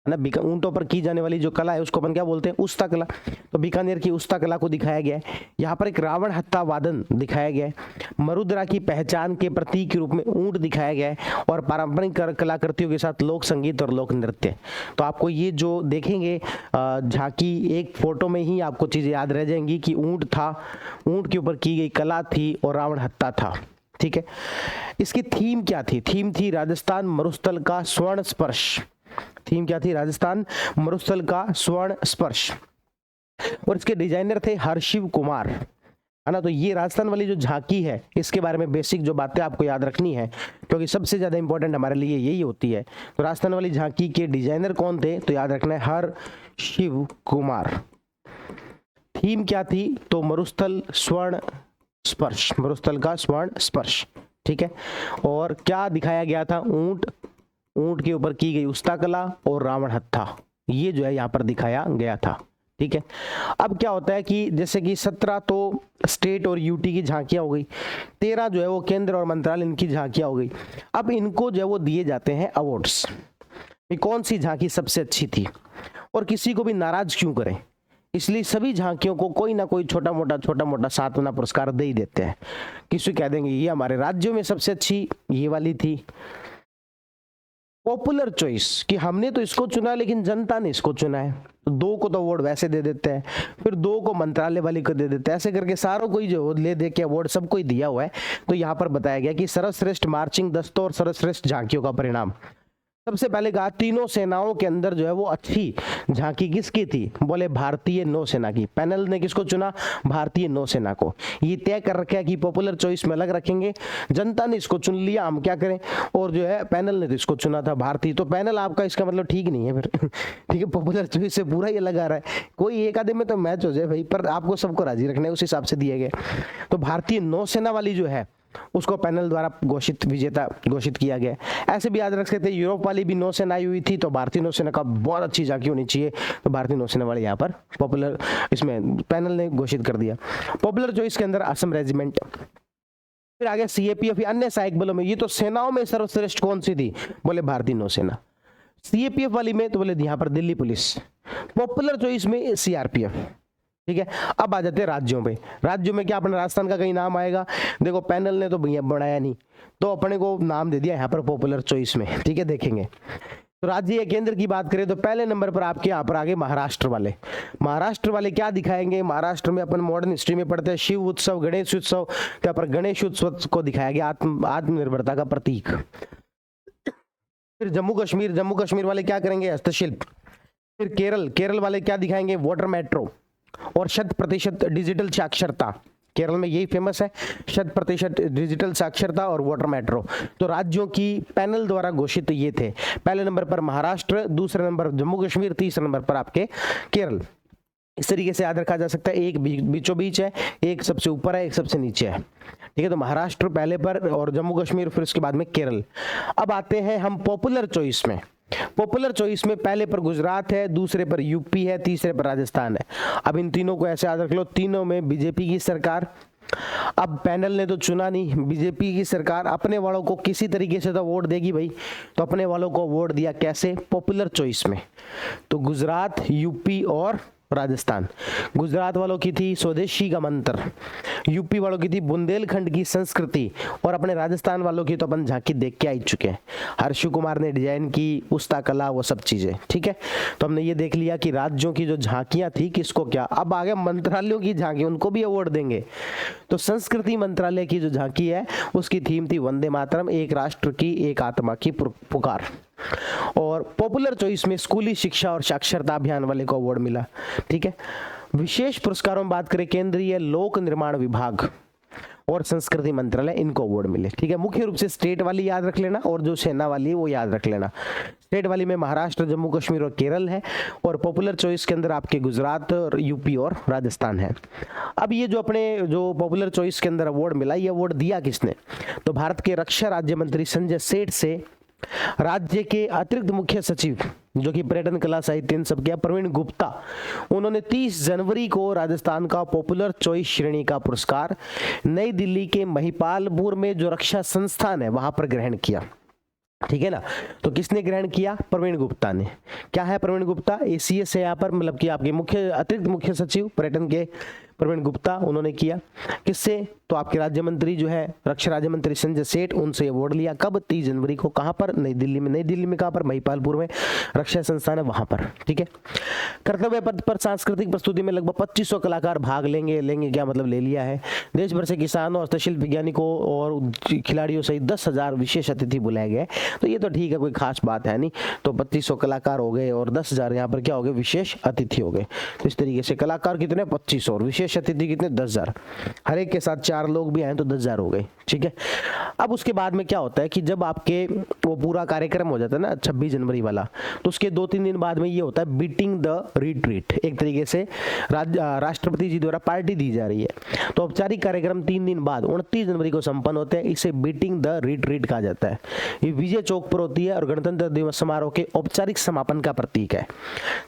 Speaker 1: है ना। ऊंटों पर की जाने वाली जो कला है उसको अपन क्या बोलते हैं, उस्ता कला। तो बीकानेर की उस्ता कला को दिखाया गया है। यहाँ पर एक रावण हत्था वादन दिखाया गया है। मरुद्रा की पहचान के प्रतीक के रूप में ऊंट दिखाया गया है और पारंपरिक कलाकृतियों के साथ लोक संगीत और लोक नृत्य। तो आपको ये जो देखेंगे झांकी, एक फोटो में ही आपको चीजें याद रह जाएंगी कि ऊंट था, ऊंट के ऊपर की गई कला थी और रावण हत्था था। ठीक है, इसकी थीम क्या थी, थीम थी राजस्थान मरुस्थल का स्वर्ण स्पर्श। थीम क्या थी, राजस्थान मरुस्थल का स्वर्ण स्पर्श। और इसके डिजाइनर थे हरशिव कुमार, है ना। तो ये राजस्थान वाली जो झांकी है इसके बारे में बेसिक जो बातें आपको याद रखनी है, क्योंकि सबसे ज्यादा इंपॉर्टेंट हमारे लिए यही होती है। तो राजस्थान वाली झांकी के डिजाइनर कौन थे, तो याद रखना है हरशिव कुमार। थीम क्या थी, तो मरुस्थल स्वर्ण स्पर्श, मरुस्थल का स्वर्ण स्पर्श। ठीक है, और क्या दिखाया गया था, ऊंट के ऊपर की गई उस्ता कला और रावण हत्था, ये जो है यहाँ पर दिखाया गया था। ठीक है, अब क्या होता है कि जैसे कि 17 तो स्टेट और यूटी की झांकियां हो गई, 13 जो है वो केंद्र और मंत्रालय इनकी झांकियां हो गई। अब इनको जो है वो दिए जाते हैं अवार्ड्स, कौन सी झांकी सबसे अच्छी थी और किसी को भी नाराज क्यों करें, इसलिए सभी झांकियों को कोई ना कोई छोटा मोटा सातवां पुरस्कार दे ही देते हैं। किसी कह देंगे ये हमारे राज्यों में सबसे अच्छी ये वाली थी। पॉपुलर चॉइस, कि हमने तो इसको चुना लेकिन जनता ने इसको चुना है, तो 2 को तो अवार्ड वैसे दे देते हैं, फिर 2 को मंत्रालय वाली को दे देते हैं, ऐसे करके सारों को ही जो ले दे के अवार्ड सबको ही दिया हुआ है। तो यहाँ पर बताया गया कि सर्वश्रेष्ठ मार्चिंग दस्तों और सर्वश्रेष्ठ झांकियों का परिणाम। सबसे पहले कहा तीनों सेनाओं के अंदर जो है वो अच्छी झांकी किसकी थी, बोले भारतीय नौसेना की। पैनल ने किसको चुना, भारतीय नौसेना को। ये तय कर रखा है कि पॉपुलर चॉइस में अलग रखेंगे, जनता ने इसको चुन लिया, हम क्या करें, और जो है पैनल ने तो इसको चुना था भारतीय। तो पैनल आपका इसका मतलब ठीक नहीं है फिर ठीक है, पॉपुलर चॉइस से पूरा ही अलग आ रहा है। कोई एक आधे में तो मैच हो जाए भाई, पर आपको सबको राजी रखना है, उस हिसाब से दिए गए। तो भारतीय नौसेना वाली जो है उसको पैनल द्वारा विजेता घोषित किया गया। ऐसे भी याद रख सकते हैं, यूरोप वाली भी नौसेना आई हुई थी, तो भारतीय नौसेना का बहुत अच्छी झांकी होनी चाहिए, तो भारतीय नौसेना वाले यहाँ पर पॉपुलर इसमें पैनल ने घोषित कर दिया। पॉपुलर चॉइस के अंदर असम रेजिमेंट, फिर आगे सीएपीएफ या अन्य सहायक बलों में, ये तो सेनाओं में सर्वश्रेष्ठ कौन सी थी, बोले भारतीय नौसेना। सीएपीएफ वाली में तो बोले यहाँ पर दिल्ली पुलिस। पॉपुलर चॉइस में सीआरपीएफ। ठीक है, अब आ जाते हैं राज्यों पे। राज्यों में क्या अपना राजस्थान का कहीं नाम आएगा, देखो पैनल ने तो भैया बनाया नहीं, तो अपने को नाम दे दिया यहाँ पर पॉपुलर चॉइस में। ठीक है, देखेंगे तो राज्य या केंद्र की बात करें तो पहले नंबर पर आपके यहाँ पर आगे महाराष्ट्र वाले। महाराष्ट्र वाले क्या दिखाएंगे, महाराष्ट्र में अपन मॉडर्न हिस्ट्री में पढ़ते हैं शिव उत्सव, गणेश उत्सव, क्या पर गणेश उत्सव को दिखाया गया आत्मनिर्भरता का प्रतीक। फिर जम्मू कश्मीर वाले क्या करेंगे, हस्तशिल्प। फिर केरल वाले क्या दिखाएंगे, वाटर मेट्रो और 100% डिजिटल साक्षरता। केरल में यही फेमस है, 100% डिजिटल साक्षरता और वाटर मेट्रो। तो राज्यों की पैनल द्वारा घोषित ये थे, पहले नंबर पर महाराष्ट्र, दूसरे नंबर जम्मू कश्मीर, तीसरे नंबर पर आपके केरल। इस तरीके से याद रखा जा सकता है, एक बीचों बीच है, एक सबसे ऊपर है, एक सबसे नीचे है। ठीक है, तो महाराष्ट्र पहले पर और जम्मू कश्मीर, फिर उसके बाद में केरल। अब आते हैं हम पॉपुलर चॉइस में। पॉपुलर चॉइस में पहले पर गुजरात है, दूसरे पर यूपी है, तीसरे पर राजस्थान है। अब इन तीनों को ऐसे याद रख लो, तीनों में बीजेपी की सरकार, अब पैनल ने तो चुना नहीं, बीजेपी की सरकार अपने वालों को किसी तरीके से तो वोट देगी भाई, तो अपने वालों को वोट दिया कैसे? पॉपुलर चॉइस में। तो गुजरात, यूपी और राजस्थान। गुजरात वालों की थी स्वदेशी का मंत्र, यूपी वालों की थी बुंदेलखंड की संस्कृति, और अपने राजस्थान वालों की तो अपन झांकी देख के आ चुके हैं, हर्षु कुमार ने डिजाइन की, उस्ता कला, वो सब चीजें। ठीक है, तो हमने ये देख लिया कि राज्यों की जो झांकियां थी किसको क्या। अब आगे मंत्रालयों की झांकी, उनको भी अवार्ड देंगे। तो संस्कृति मंत्रालय की जो झांकी है उसकी थीम थी वंदे मातरम, एक राष्ट्र की एक आत्मा की पुकार। और पॉपुलर चॉइस में स्कूली शिक्षा और साक्षरता अभियान वाले को अवार्ड मिला। ठीक है, विशेष पुरस्कारों में बात करें, केंद्रीय लोक निर्माण विभाग और संस्कृति मंत्रालय, इनको अवार्ड मिले। ठीक है, मुख्य रूप से स्टेट वाली याद रख लेना, और जो सेना वाली है वो याद रख लेना। स्टेट वाली में महाराष्ट्र, जम्मू कश्मीर और केरल है, और पॉपुलर चॉइस के अंदर आपके गुजरात और यूपी और राजस्थान है। अब ये जो अपने जो पॉपुलर चॉइस के अंदर अवार्ड मिला, ये अवार्ड दिया किसने? तो भारत के रक्षा राज्य मंत्री संजय सेठ से राज्य के अतिरिक्त मुख्य सचिव, जो कि पर्यटन, कला, साहित्य इन सब के, प्रवीण गुप्ता, उन्होंने 30 जनवरी को राजस्थान का पॉपुलर चॉइस श्रेणी का पुरस्कार नई दिल्ली के महिपालपुर में जो रक्षा संस्थान है वहां पर ग्रहण किया। ठीक है ना, तो किसने ग्रहण किया? प्रवीण गुप्ता ने। क्या है प्रवीण गुप्ता? एसीएस है यहाँ पर, मतलब कि आपके मुख्य अतिरिक्त मुख्य सचिव पर्यटन के प्रवीण गुप्ता, उन्होंने किया। किससे? तो आपके राज्य मंत्री जो है, रक्षा राज्य मंत्री संजय सेठ, उनसे अवार्ड लिया। कब? 30 जनवरी को। कहां पर? नई दिल्ली में। नई दिल्ली में कहां पर? महिपालपुर में रक्षा संस्थान है, वहां पर। ठीक है, कर्तव्य पथ पर सांस्कृतिक प्रस्तुति में लगभग 2500 कलाकार भाग लेंगे क्या मतलब ले लिया है। देश भर से किसानों, हस्तशिल्प वैज्ञानिकों और खिलाड़ियों सहित 10,000 विशेष अतिथि बुलाए गए। तो ये तो ठीक है, कोई खास बात है नहीं। तो 2500 कलाकार हो गए और 10,000 यहाँ पर क्या हो गए? विशेष अतिथि हो गए। तो इस तरीके से कलाकार कितने? 2500, और विशेष अतिथि कितने? 10,000। हर एक के साथ 4 लोग भी आए तो 10,000 हो गए। ठीक है, अब उसके बाद में क्या होता है कि जब आपके वो पूरा कार्यक्रम हो जाता है ना 26 जनवरी वाला, तो उसके 2-3 दिन बाद में ये होता है बीटिंग द रिट्रीट। एक तरीके से राष्ट्रपति जी द्वारा पार्टी दी जा रही है। तो औपचारिक कार्यक्रम 3 दिन बाद 29 जनवरी को संपन्न होते हैं। इसे बीटिंग द रिट्रीट कहा जाता है। ये विजय चौक पर होती है और गणतंत्र दिवस समारोह के औपचारिक समापन का प्रतीक है।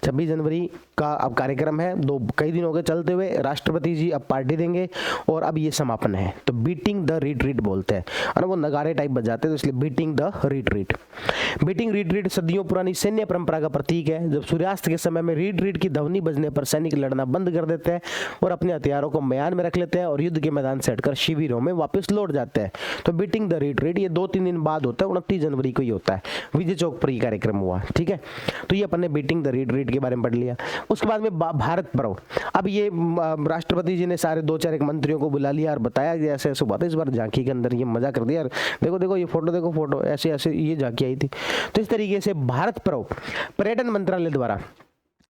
Speaker 1: 26 जनवरी का अब कार्यक्रम है, कई दिन हो गए चलते हुए, राष्ट्रपति जी अब पार्टी देंगे और अब ये समापन है। तो बीटिंग द रिट्रीट बोलते हैं, और वो नगाड़े टाइप बजाते हैं, तो इसलिए beating the retreat. Beating retreat सदियों पुरानी सैन्य परंपरा का प्रतीक है। जब सूर्यास्त के समय में रिट्रीट की ध्वनि बजने पर सैनिक लड़ना बंद कर देते हैं और अपने हथियारों को म्यान में रख लेते हैं और युद्ध के मैदान से हटकर शिविरों में वापस लौट जाते हैं। तो बीटिंग द रिट्रीट ये 2-3 दिन बाद होता है, 29 जनवरी को ही होता है। विजय चौक पर ये कार्यक्रम हुआ। ठीक है, तो ये अपन ने बीटिंग द रिट्रीट के बारे में पढ़ लिया। उसके बाद में भारत पर्व। अब ये राष्ट्रपति जी ने सारे 2-4 मंत्रियों को बुला लिया और बताया कि ऐसे ऐसे बात है। इस बार झांकी के अंदर ये मजा कर दिया यार, देखो देखो ये फोटो, देखो फोटो, ऐसे ऐसे ये झांकी आई थी। तो इस तरीके से भारत पर्व पर्यटन मंत्रालय द्वारा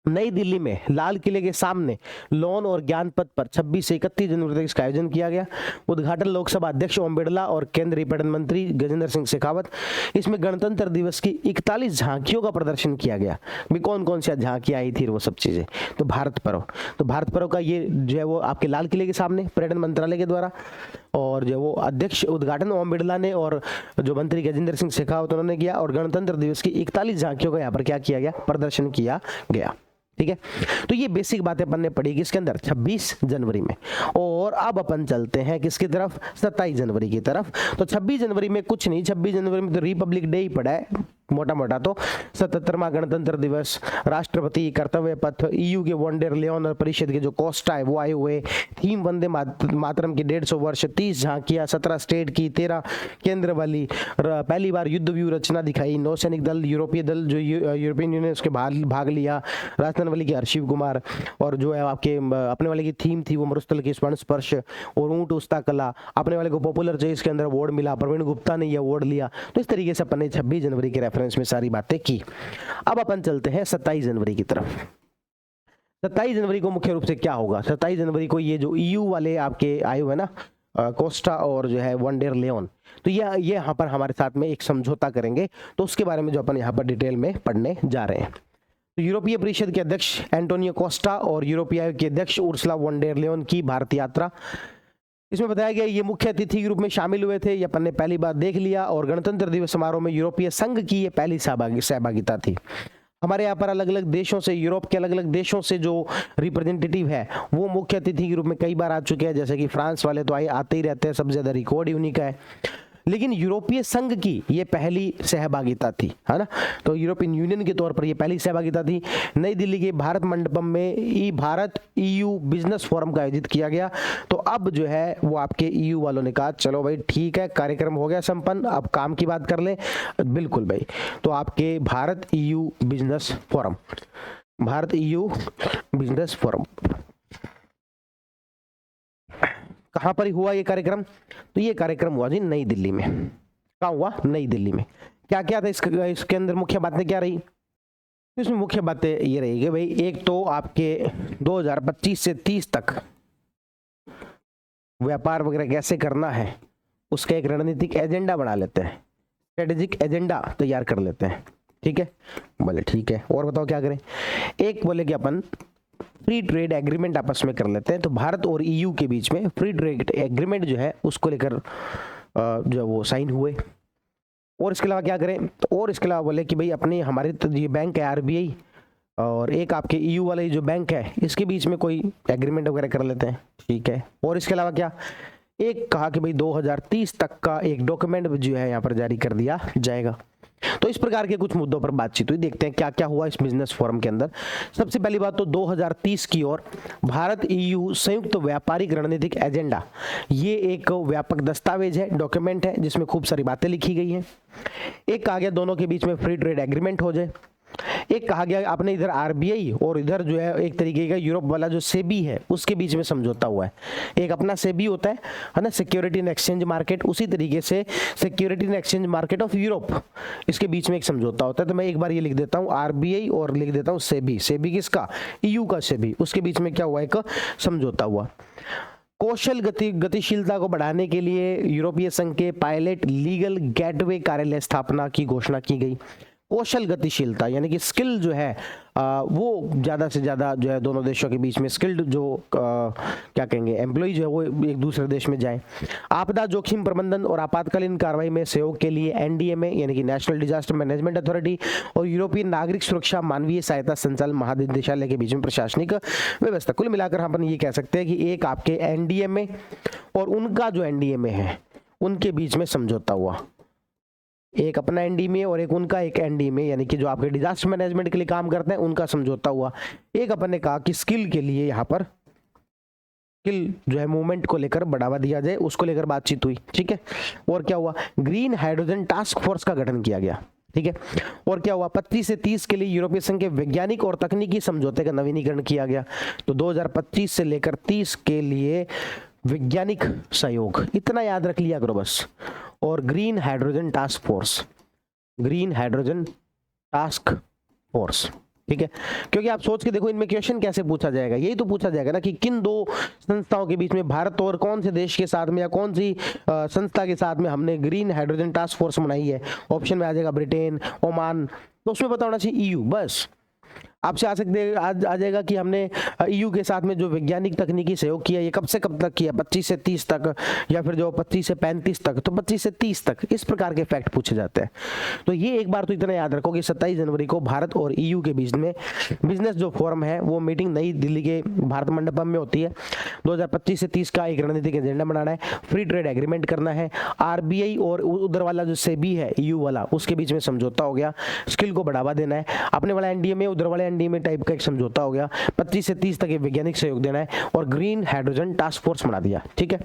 Speaker 1: नई दिल्ली में लाल किले के सामने लॉन और ज्ञान पथ पर 26 से 31 जनवरी तक इसका आयोजन किया गया। उद्घाटन लोकसभा अध्यक्ष ओम बिरला और केंद्रीय पर्यटन मंत्री गजेंद्र सिंह शेखावत। इसमें गणतंत्र दिवस की 41 झांकियों का प्रदर्शन किया गया। भी कौन कौन सी झांकियां आई थी वो सब चीजें। तो भारत पर्व का ये जो है वो आपके लाल किले के सामने पर्यटन मंत्रालय के द्वारा, और जो वो अध्यक्ष उद्घाटन ओम बिरला ने और जो मंत्री गजेंद्र सिंह शेखावत उन्होंने किया, और गणतंत्र दिवस की 41 झांकियों का यहाँ पर क्या किया गया? प्रदर्शन किया गया। ठीक है, तो ये बेसिक बातें अपन ने पढ़ी किसके अंदर? 26 जनवरी में। और अब अपन चलते हैं किसकी तरफ? 27 जनवरी की तरफ। तो 26 जनवरी में कुछ नहीं, 26 जनवरी में तो रिपब्लिक डे ही पड़ा है मोटा मोटा। तो 77वां गणतंत्र दिवस, राष्ट्रपति, कर्तव्य पथ, ईयू के वनडेर लियोन और परिषद के जो कोस्टा है वो आए हुए, थीम वंदे मातरम की 150 वर्ष, 30 झांकियां, 17 स्टेट की, 13 केंद्र वाली, पहली बार युद्ध व्यू रचना दिखाई, नौसैनिक दल, यूरोपीय दल जो यूरोपियन यूनियन उसके भाग लिया, राजस्थान वाली की हर्षिव कुमार, और जो है आपके अपने वाले की थीम थी वो मरुस्थल की स्वर्ण स्पर्श और ऊंट उस्ता कला। अपने वाले को पॉपुलर चॉइस के अंदर अवार्ड मिला, प्रवीण गुप्ता ने ये अवार्ड लिया। तो इस तरीके से अपन ने 26 जनवरी के रेफरेंस में सारी बातें की। अब अपन चलते हैं 27 जनवरी की तरफ। 27 जनवरी को मुख्य रूप से क्या होगा? 27 जनवरी को ये जो ईयू वाले आपके आए हुए ना कोस्टा और जो है वनडेर लियोन, तो ये यहाँ पर हमारे साथ में एक समझौता करेंगे। तो उसके बारे में जो अपन यहाँ पर डिटेल में पढ़ने जा रहे हैं। तो यूरोपीय परिषद के अध्यक्ष एंटोनियो कोस्टा और यूरोपीय के अध्यक्ष उर्सुला वनडेर लियोन की भारत यात्रा, इसमें बताया गया ये मुख्य अतिथि के रूप में शामिल हुए थे। ये अपन ने पहली बार देख लिया। और गणतंत्र दिवस समारोह में यूरोपीय संघ की ये पहली सहभागिता थी। हमारे यहाँ पर अलग अलग देशों से, यूरोप के अलग अलग देशों से जो रिप्रेजेंटेटिव है वो मुख्य अतिथि के रूप में कई बार आ चुके हैं, जैसे कि फ्रांस वाले तो आते ही रहते हैं, सबसे ज्यादा रिकॉर्ड ही उन्हीं का है। लेकिन यूरोपीय संघ की ये पहली सहभागिता थी, है ना। तो यूरोपियन यूनियन के तौर पर ये पहली सहभागिता थी। नई दिल्ली के भारत मंडपम में भारत EU बिजनेस फोरम का आयोजित किया गया। तो अब जो है वो आपके EU वालों ने कहा चलो भाई ठीक है, कार्यक्रम हो गया संपन्न, अब काम की बात कर ले। बिल्कुल भाई, तो आपके Bharat EU business forum, Bharat EU business forum कहाँ पर हुआ ये कार्यक्रम? तो ये कार्यक्रम हुआ जी नई दिल्ली में। कहाँ हुआ? नई दिल्ली में। क्या क्या था इसके अंदर मुख्य बातें क्या रही? तो इसमें मुख्य बातें ये रही कि भाई एक तो आपके 2025 से 30 तक व्यापार वगैरह कैसे करना है उसका एक रणनीतिक एजेंडा बना लेते हैं, स्ट्रेटेजिक एजेंडा तैयार कर लेते हैं। ठीक है, बोले ठीक है, और बताओ क्या करें? एक बोले कि अपन फ्री ट्रेड एग्रीमेंट आपस में कर लेते हैं। तो भारत और EU के बीच में फ्री ट्रेड एग्रीमेंट जो है उसको लेकर जो वो साइन हुए। और इसके अलावा क्या करें? तो और इसके अलावा बोले कि भाई अपने हमारे तो ये बैंक है RBI और एक आपके EU वाले जो बैंक है इसके बीच में कोई एग्रीमेंट वगैरह कर लेते हैं। ठीक है, और इसके अलावा क्या एक कहा कि भाई 2030 तक का एक डॉक्यूमेंट जो है यहाँ पर जारी कर दिया जाएगा। तो इस प्रकार के कुछ मुद्दों पर बातचीत हुई। देखते हैं क्या क्या हुआ इस बिजनेस फोरम के अंदर। सबसे पहली बात तो 2030 की ओर भारत EU संयुक्त व्यापारिक रणनीतिक एजेंडा, ये एक व्यापक दस्तावेज है, डॉक्यूमेंट है जिसमें खूब सारी बातें लिखी गई हैं। एक कहा गया दोनों के बीच में फ्री ट्रेड एग्रीमेंट हो जाए। एक कहा गया आपने इधर RBI और इधर जो है एक तरीके का यूरोप वाला जो सेबी है उसके बीच में समझौता हुआ है। एक अपना सेबी होता है ना, सिक्योरिटी एंड एक्सचेंज मार्केट, उसी तरीके से security and exchange market of Europe, इसके बीच में एक समझौता होता है। तो मैं एक बार ये लिख देता हूँ RBI और लिख देता हूँ सेबी। सेबी किसका? EU का सेबी। उसके बीच में क्या हुआ? एक समझौता हुआ। कौशल गतिशीलता को बढ़ाने के लिए यूरोपीय संघ के पायलट लीगल गेटवे कार्यालय स्थापना की घोषणा की गई। कौशल गतिशीलता यानी कि स्किल जो है वो ज़्यादा से ज़्यादा जो है दोनों देशों के बीच में स्किल्ड जो क्या कहेंगे एम्प्लॉय जो है वो एक दूसरे देश में जाए। आपदा जोखिम प्रबंधन और आपातकालीन कार्रवाई में सहयोग के लिए NDMA यानी कि नेशनल डिजास्टर मैनेजमेंट अथॉरिटी और यूरोपीय नागरिक सुरक्षा मानवीय सहायता संचालन महानिदेशालय के बीच में प्रशासनिक व्यवस्था। कुल मिलाकर हम अपन ये कह सकते हैं कि एक आपके NDMA और उनका जो NDMA है उनके बीच में समझौता हुआ। एक अपना NDMA और एक उनका एक NDMA यानी कि जो आपके डिजास्टर मैनेजमेंट के लिए काम करते हैं उनका समझौता हुआ। एक अपन ने कहा कि स्किल के लिए यहाँ पर स्किल जो है मूवमेंट को लेकर बढ़ावा दिया जाए, उसको लेकर बातचीत हुई। ठीक है, और क्या हुआ? ग्रीन हाइड्रोजन टास्क फोर्स का गठन किया गया। ठीक है, और क्या हुआ? 25 से 30 के लिए यूरोपीय संघ के वैज्ञानिक और तकनीकी समझौते का नवीनीकरण किया गया। तो 2025 से लेकर 30 के लिए वैज्ञानिक सहयोग, इतना याद रख लिया करो बस। और green hydrogen task force, green hydrogen task force. ठीक है, क्योंकि आप सोच के देखो इनमें क्वेश्चन कैसे पूछा जाएगा, यही तो पूछा जाएगा ना कि किन दो संस्थाओं के बीच में, भारत और कौन से देश के साथ में या कौन सी संस्था के साथ में हमने ग्रीन हाइड्रोजन टास्क फोर्स बनाई है। ऑप्शन में आ जाएगा ब्रिटेन, ओमान, तो उसमें पता होना चाहिए EU। बस आपसे आ जाएगा कि हमने EU के साथ में जो वैज्ञानिक तकनीकी सहयोग किया ये कब से कब तक किया, 25 से 30 तक, या फिर जो 25 से 35 तक, तो 25 से 30 तक, इस प्रकार के फैक्ट पूछे जाते हैं। तो ये एक बार तो इतना याद रखो कि 27 जनवरी को भारत और EU के बीच में बिजनेस जो फोरम है वो मीटिंग नई दिल्ली के भारत मंडपम में होती है। 2025 से 30 का एक रणनीतिक एजेंडा बनाना है, फ्री ट्रेड एग्रीमेंट करना है, RBI और उधर वाला जो सेबी है EU वाला उसके बीच में समझौता हो गया, स्किल को बढ़ावा देना है, अपने वाला NDMA उधर वाले NDMA टाइप का एक समझौता हो गया, 25 से 30 तक वैज्ञानिक सहयोग देना है और ग्रीन हाइड्रोजन टास्क फोर्स बना दिया। ठीक है,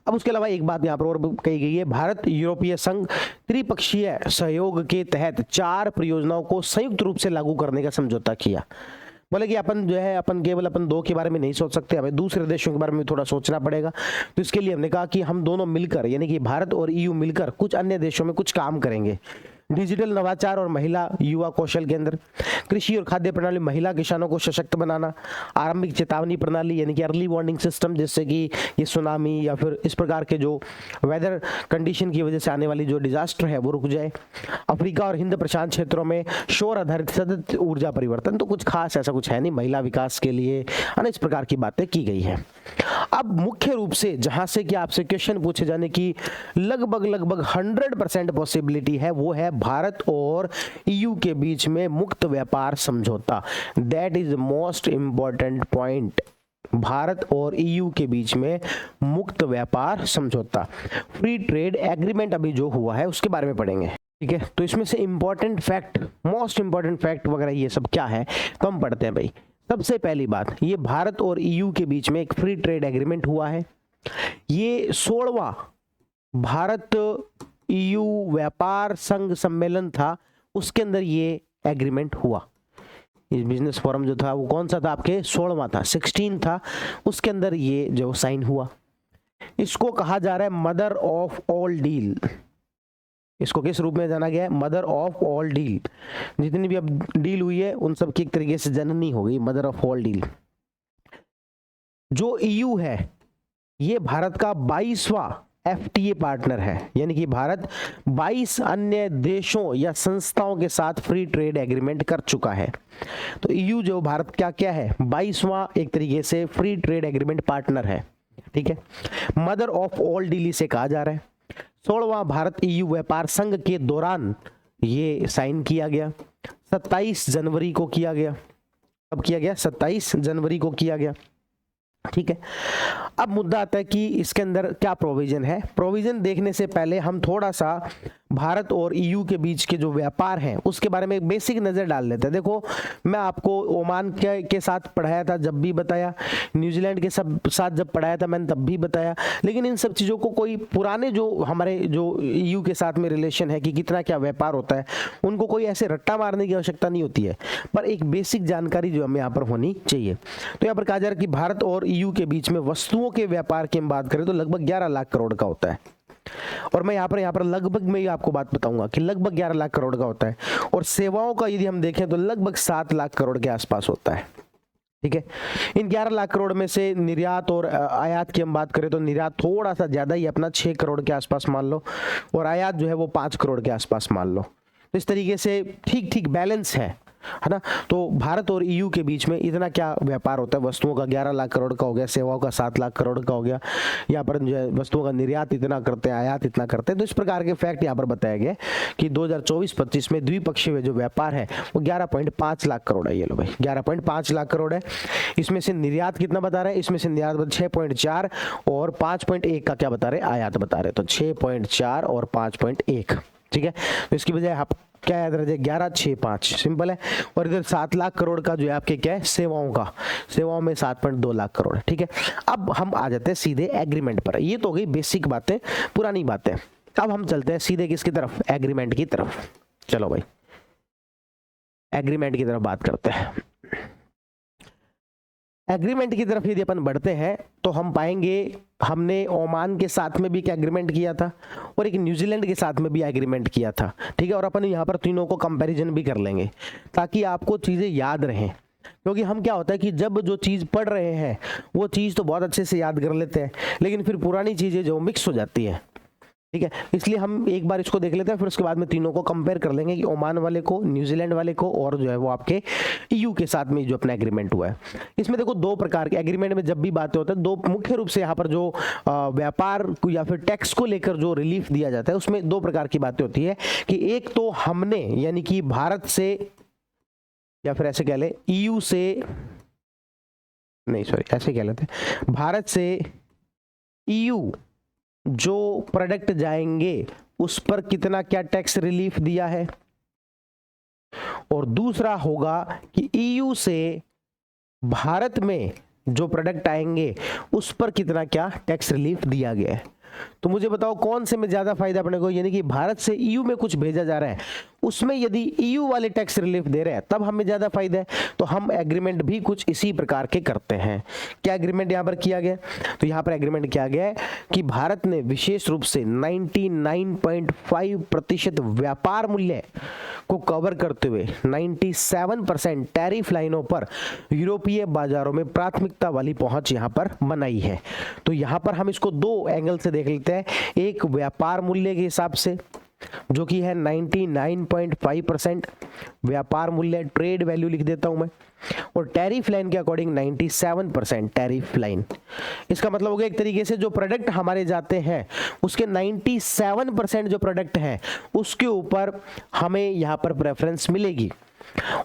Speaker 1: अब उसके अलावा एक बात यहाँ पर और कही गई है, भारत यूरोपीय संघ त्रिपक्षीय सहयोग के तहत 4 परियोजनाओं को संयुक्त रूप से लागू करने का समझौता किया। बोले कि अपन जो है अपन केवल 2 के बारे में नहीं सोच सकते, हमें दूसरे देशों के बारे में थोड़ा सोचना पड़ेगा। तो इसके लिए हमने कहा कि हम दोनों मिलकर यानी कि भारत और EU मिलकर कुछ अन्य देशों में कुछ काम करेंगे। डिजिटल नवाचार और महिला युवा कौशल केंद्र, कृषि और खाद्य प्रणाली, महिला किसानों को सशक्त बनाना, आरंभिक चेतावनी प्रणाली यानी कि अर्ली वार्निंग सिस्टम, जिससे कि ये सुनामी या फिर इस प्रकार के जो वेदर कंडीशन की वजह से आने वाली जो डिजास्टर है वो रुक जाए। अफ्रीका और हिंद प्रशांत क्षेत्रों में शोर आधारित सतत ऊर्जा परिवर्तन, तो कुछ खास ऐसा कुछ है नहीं, महिला विकास के लिए है ना, इस प्रकार की बातें की गई है। अब मुख्य रूप से जहां से कि आपसे क्वेश्चन पूछे जाने की लगभग 100% पॉसिबिलिटी है, वो है भारत और ईयू के बीच में मुक्त व्यापार समझौता। That is most important point, Bharat और ईयू के बीच में मुक्त व्यापार समझौता, फ्री ट्रेड एग्रीमेंट अभी जो हुआ है उसके बारे में पढ़ेंगे। ठीक है, तो इसमें से important fact, most important fact वगैरह ये सब क्या है तो हम पढ़ते हैं भाई। सबसे पहली बात, ये भारत और ईयू के बीच में एक फ्री ट्रेड एग्रीमेंट हुआ है। ये 16वां भारत ईयू व्यापार संघ सम्मेलन था, उसके अंदर ये एग्रीमेंट हुआ। ये बिजनेस फोरम जो था वो कौन सा था आपके, 16वां था, 16 था, उसके अंदर ये जो साइन हुआ। इसको कहा जा रहा है मदर ऑफ ऑल डील। इसको किस रूप में जाना गया है, मदर ऑफ ऑल डील। जितनी भी अब डील हुई है उन सब की एक तरीके से जननी हो गई, मदर ऑफ ऑल डील। जो ईयू है ये भारत का 22वां एफटीए पार्टनर है, यानी कि भारत 22 अन्य देशों या संस्थाओं के साथ फ्री ट्रेड एग्रीमेंट कर चुका है। तो ईयू जो भारत क्या क्या है, 22वां एक तरीके से फ्री ट्रेड एग्रीमेंट पार्टनर है। ठीक है, मदर ऑफ ऑल डील से कहा जा रहा है। 16वां भारत ईयू व्यापार संघ के दौरान ये साइन किया गया, 27 जनवरी को किया गया। कब किया गया, 27 जनवरी को किया गया। ठीक है, अब मुद्दा आता है कि इसके अंदर क्या प्रोविजन है। प्रोविजन देखने से पहले हम थोड़ा सा भारत और ईयू के बीच के जो व्यापार हैं उसके बारे में एक बेसिक नज़र डाल लेते हैं। देखो, मैं आपको ओमान के साथ पढ़ाया था जब भी बताया, न्यूजीलैंड के साथ जब पढ़ाया था मैंने तब भी बताया, लेकिन इन सब चीज़ों को कोई पुराने जो हमारे जो ईयू के साथ में रिलेशन है कि कितना क्या व्यापार होता है, उनको कोई ऐसे रट्टा मारने की आवश्यकता नहीं होती है, पर एक बेसिक जानकारी जो हमें यहाँ पर होनी चाहिए। तो यहाँ पर कहा जा रहा है कि भारत और ईयू के बीच में वस्तुओं के व्यापार की हम बात करें तो लगभग 11 लाख करोड़ का होता है। और मैं यहाँ पर लगभग में ही आपको बात बताऊंगा कि लगभग 11 लाख करोड़ का होता है, और सेवाओं का यदि हम देखें तो लगभग 7 लाख करोड़ के आसपास होता है। ठीक है, इन 11 लाख करोड़ में से निर्यात और आयात की हम बात करें तो निर्यात थोड़ा सा ज्यादा ही, अपना 6 करोड़ के आसपास मान लो, और आयात जो है वो 5 करोड़ के आसपास मान लो। तो इस तरीके से ठीक ठीक बैलेंस है ना। तो भारत और ईयू के बीच में इतना क्या व्यापार होता है, वस्तुओं का 11 लाख करोड़ का हो गया, सेवाओं का 7 लाख करोड़ का हो गया। यहाँ पर जो है वस्तुओं का निर्यात इतना करते हैं, आयात इतना करते हैं। तो इस प्रकार के फैक्ट यहाँ पर बताया गया कि 2024-25 में द्विपक्षीय जो व्यापार है वो 11.5 लाख करोड़ है। ये लो भाई, 11.5 लाख करोड़ है। इसमें से निर्यात कितना बता रहे हैं, इसमें से निर्यात 6.4 और 5.1 का क्या बता रहे हैं, आयात बता रहे हैं। तो 6.4 और 5.1। ठीक है, तो इसकी बजाय आप क्या याद रख जाए, 11, 6, 5, सिंपल है। और इधर 7 लाख करोड़ का जो है आपके क्या है, सेवाओं का, सेवाओं में 7.2 लाख करोड़ है। ठीक है, अब हम आ जाते हैं सीधे एग्रीमेंट पर। ये तो हो गई बेसिक बातें, पुरानी बातें। अब हम चलते हैं सीधे किसकी तरफ, एग्रीमेंट की तरफ। चलो भाई, एग्रीमेंट की तरफ बात करते हैं। एग्रीमेंट की तरफ यदि अपन बढ़ते हैं तो हम पाएंगे हमने ओमान के साथ में भी एक एग्रीमेंट किया था और एक न्यूजीलैंड के साथ में भी एग्रीमेंट किया था। ठीक है, और अपन यहाँ पर तीनों को कंपैरिजन भी कर लेंगे ताकि आपको चीज़ें याद रहें, क्योंकि हम क्या होता है कि जब जो चीज़ पढ़ रहे हैं वो चीज़ तो बहुत अच्छे से याद कर लेते हैं, लेकिन फिर पुरानी चीज़ें जो मिक्स हो जाती हैं। ठीक है, इसलिए हम एक बार इसको देख लेते हैं, फिर उसके बाद में तीनों को कंपेयर कर लेंगे कि ओमान वाले को, न्यूजीलैंड वाले को, और जो है वो आपके ईयू के साथ में जो अपना एग्रीमेंट हुआ है। इसमें देखो दो प्रकार के एग्रीमेंट में जब भी बातें होती है, दो मुख्य रूप से यहाँ पर जो व्यापार या फिर टैक्स को लेकर जो रिलीफ दिया जाता है उसमें दो प्रकार की बातें होती है कि एक तो हमने यानी कि भारत से, या फिर ऐसे कह ले ईयू से, नहीं सॉरी ऐसे कह लेते, भारत से ईयू जो प्रोडक्ट जाएंगे उस पर कितना क्या टैक्स रिलीफ दिया है, और दूसरा होगा कि ईयू से भारत में जो प्रोडक्ट आएंगे उस पर कितना क्या टैक्स रिलीफ दिया गया है। तो मुझे बताओ कौन से में ज्यादा फायदा अपने को, यानी कि भारत से ईयू में कुछ भेजा जा रहा है उसमें यदि ईयू वाले टैक्स रिलीफ दे रहे हैं तब हमें ज्यादा फायदा है। तो हम एग्रीमेंट भी कुछ इसी प्रकार के करते हैं। क्या एग्रीमेंट यहां पर किया गया, तो यहां पर एग्रीमेंट किया गया है कि भारत ने विशेष रूप से 99.5% व्यापार मूल्य को कवर करते हुए 97% टैरिफ लाइनों पर यूरोपीय बाजारों में प्राथमिकता वाली पहुंच यहां पर बनाई है। तो यहां पर हम इसको दो एंगल से देख लेते हैं, एक व्यापार मूल्य के हिसाब से जो कि है 99.5% व्यापार मूल्य, ट्रेड वैल्यू लिख देता हूं मैं, और टैरिफ लाइन के अकॉर्डिंग 97% टैरिफ लाइन। इसका मतलब हो गया एक तरीके से जो प्रोडक्ट हमारे जाते हैं उसके 97% जो प्रोडक्ट है उसके ऊपर हमें यहाँ पर प्रेफरेंस मिलेगी।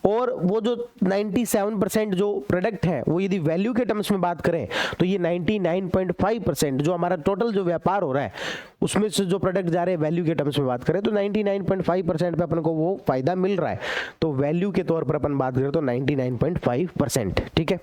Speaker 1: और वो जो 97% जो प्रोडक्ट है वो यदि वैल्यू के टर्म्स में बात करें तो ये 99.5% जो हमारा टोटल जो व्यापार हो रहा है उसमें से जो प्रोडक्ट जा रहे हैं वैल्यू के टर्म्स में बात करें तो 99.5% पे अपन को वो फायदा मिल रहा है। तो वैल्यू के तौर पर अपन बात करें तो 99.5%। ठीक है।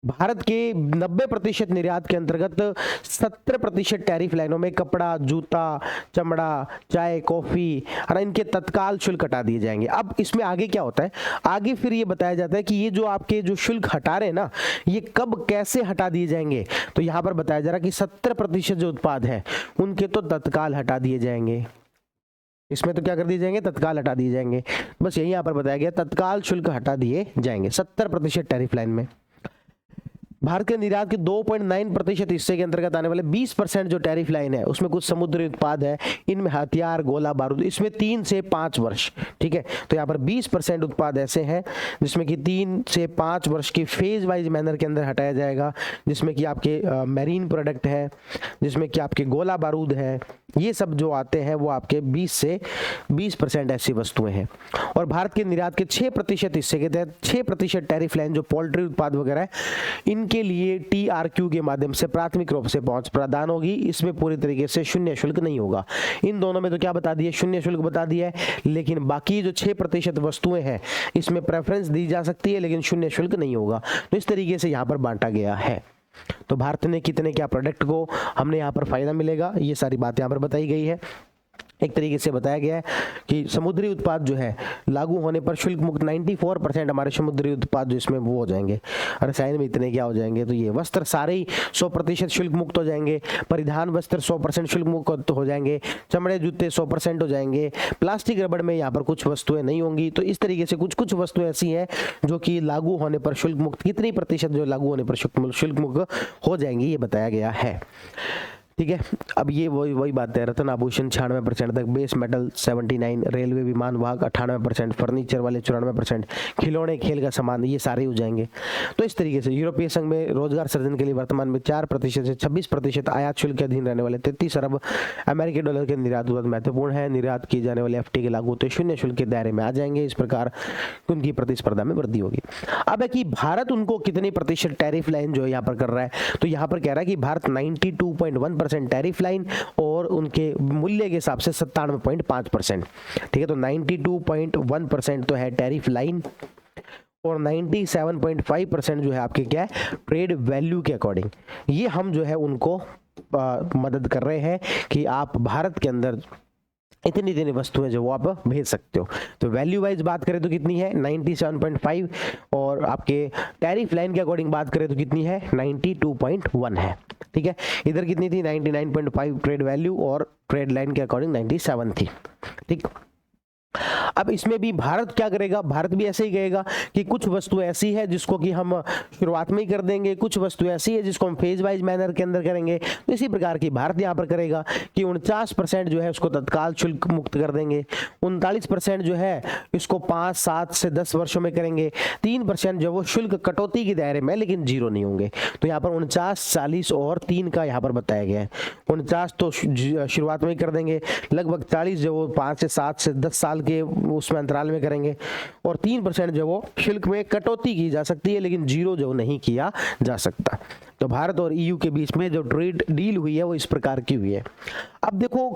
Speaker 1: भारत के 90% निर्यात के अंतर्गत 70% टैरिफ लाइनों में कपड़ा, जूता, चमड़ा, चाय, कॉफी और इनके तत्काल शुल्क हटा दिए जाएंगे। अब इसमें आगे क्या होता है, आगे फिर ये बताया जाता है कि ये जो आपके जो शुल्क हटा रहे हैं ना ये कब कैसे हटा दिए जाएंगे। तो यहाँ पर बताया जा रहा है कि 70% जो उत्पाद है उनके तो तत्काल हटा दिए जाएंगे। इसमें तो क्या कर दिए जाएंगे, तत्काल हटा दिए जाएंगे। बस यही यहाँ पर बताया गया, तत्काल शुल्क हटा दिए जाएंगे 70% टैरिफ लाइन में। भारत के निर्यात के 2.9% हिस्से के अंतर्गत आने वाले 20% जो टैरिफ लाइन है उसमें कुछ समुद्री उत्पाद है, इनमें हथियार, गोला बारूद, इसमें 3 से 5 वर्ष। ठीक है। तो यहाँ पर 20% उत्पाद ऐसे हैं जिसमें कि 3 से 5 वर्ष की फेज वाइज मैनर के अंदर हटाया जाएगा, जिसमें कि आपके मैरीन प्रोडक्ट है, जिसमें कि आपके गोला बारूद है, ये सब जो आते हैं वो आपके 20 से 20% ऐसी वस्तुएं हैं। और भारत के निर्यात के 6% हिस्से के तहत 6% टैरिफ लाइन जो पोल्ट्री उत्पाद वगैरह है इनके लिए TRQ के माध्यम से प्राथमिक रूप से पहुंच प्रदान होगी। इसमें पूरी तरीके से शून्य शुल्क नहीं होगा। इन दोनों में तो क्या बता दिया, शून्य शुल्क बता दिया है, लेकिन बाकी जो 6% वस्तुएं हैं इसमें प्रेफरेंस दी जा सकती है लेकिन शून्य शुल्क नहीं होगा। तो इस तरीके से यहाँ पर बांटा गया है। तो भारत ने कितने क्या प्रोडक्ट को हमने यहाँ पर फायदा मिलेगा ये सारी बातें यहाँ पर बताई गई है। एक तरीके से बताया गया है कि समुद्री उत्पाद जो है लागू होने पर शुल्क मुक्त 94% हमारे समुद्री उत्पाद जो इसमें वो हो जाएंगे। रसायन में इतने क्या हो जाएंगे, तो ये वस्त्र सारे ही 100% शुल्क मुक्त हो जाएंगे, परिधान वस्त्र 100% शुल्क मुक्त हो जाएंगे, चमड़े जूते 100% हो जाएंगे, प्लास्टिक रबड़ में यहाँ पर कुछ वस्तुएं नहीं होंगी। तो इस तरीके से कुछ कुछ वस्तुएं ऐसी हैं जो कि लागू होने पर शुल्क मुक्त, कितनी प्रतिशत जो लागू होने पर शुल्क मुक्त हो जाएंगी ये बताया गया है। ठीक है। अब ये वही बात है, रत्न आभूषण 96% तक, बेस मेटल 79, रेलवे विमान वाहक 98%, फर्नीचर वाले 94%, खिलौने खेल का सामान ये सारे हो जाएंगे। तो इस तरीके से यूरोपीय संघ में रोजगार सृजन के लिए वर्तमान में 4% से 26% आयात शुल्क के अधीन रहने वाले 33 अरब अमेरिकी डॉलर के निर्यात उत्पाद महत्वपूर्ण है। निर्यात किए जाने वाले FTA के लागू तो शून्य शुल्क के दायरे में आ जाएंगे। इस प्रकार उनकी प्रतिस्पर्धा में वृद्धि होगी। अब है कि भारत उनको कितनी प्रतिशत टैरिफ लाइन जो यहाँ पर कर रहा है, तो यहाँ पर कह रहा है कि भारत 92.1% टैरिफ लाइन और उनके मूल्य के हिसाब से 97.5%। ठीक है। तो 92.1% तो है टैरिफ लाइन और 97.5% जो है आपके क्या है ट्रेड वैल्यू के अकॉर्डिंग। ये हम जो है उनको मदद कर रहे हैं कि आप भारत के अंदर इतनी इतनी वस्तुएं जो वो आप भेज सकते हो। तो वैल्यू वाइज बात करें तो कितनी है 97.5 और आपके टैरिफ लाइन के अकॉर्डिंग बात करें तो कितनी है 92.1 है। ठीक है। इधर कितनी थी 99.5 ट्रेड वैल्यू और ट्रेड लाइन के अकॉर्डिंग 97 थी। ठीक। अब इसमें भी भारत क्या करेगा, भारत भी ऐसे ही कहेगा कि कुछ वस्तु ऐसी है जिसको कि हम शुरुआत में ही कर देंगे, कुछ वस्तु ऐसी है जिसको हम फेज वाइज मैनर के अंदर करेंगे। तो इसी प्रकार की भारत यहाँ पर करेगा कि 49% जो है उसको तत्काल शुल्क मुक्त कर देंगे, 39% जो है इसको 5, 7 से 10 वर्षों में करेंगे, 3% जो वो शुल्क कटौती के दायरे में लेकिन जीरो नहीं होंगे। तो यहाँ पर 49, 40 और 3 का यहाँ पर बताया गया है। 49 तो शुरुआत में ही कर देंगे, लगभग 40 जो वो 5 से 7 से 10 साल के उसमें अंतराल में करेंगे और 3% जो वो शुल्क में कटौती की जा सकती है लेकिन जीरो जो नहीं किया जा सकता। तो भारत और EU के बीच में जो ट्रेड डील हुई है वो इस प्रकार की हुई है। अब देखो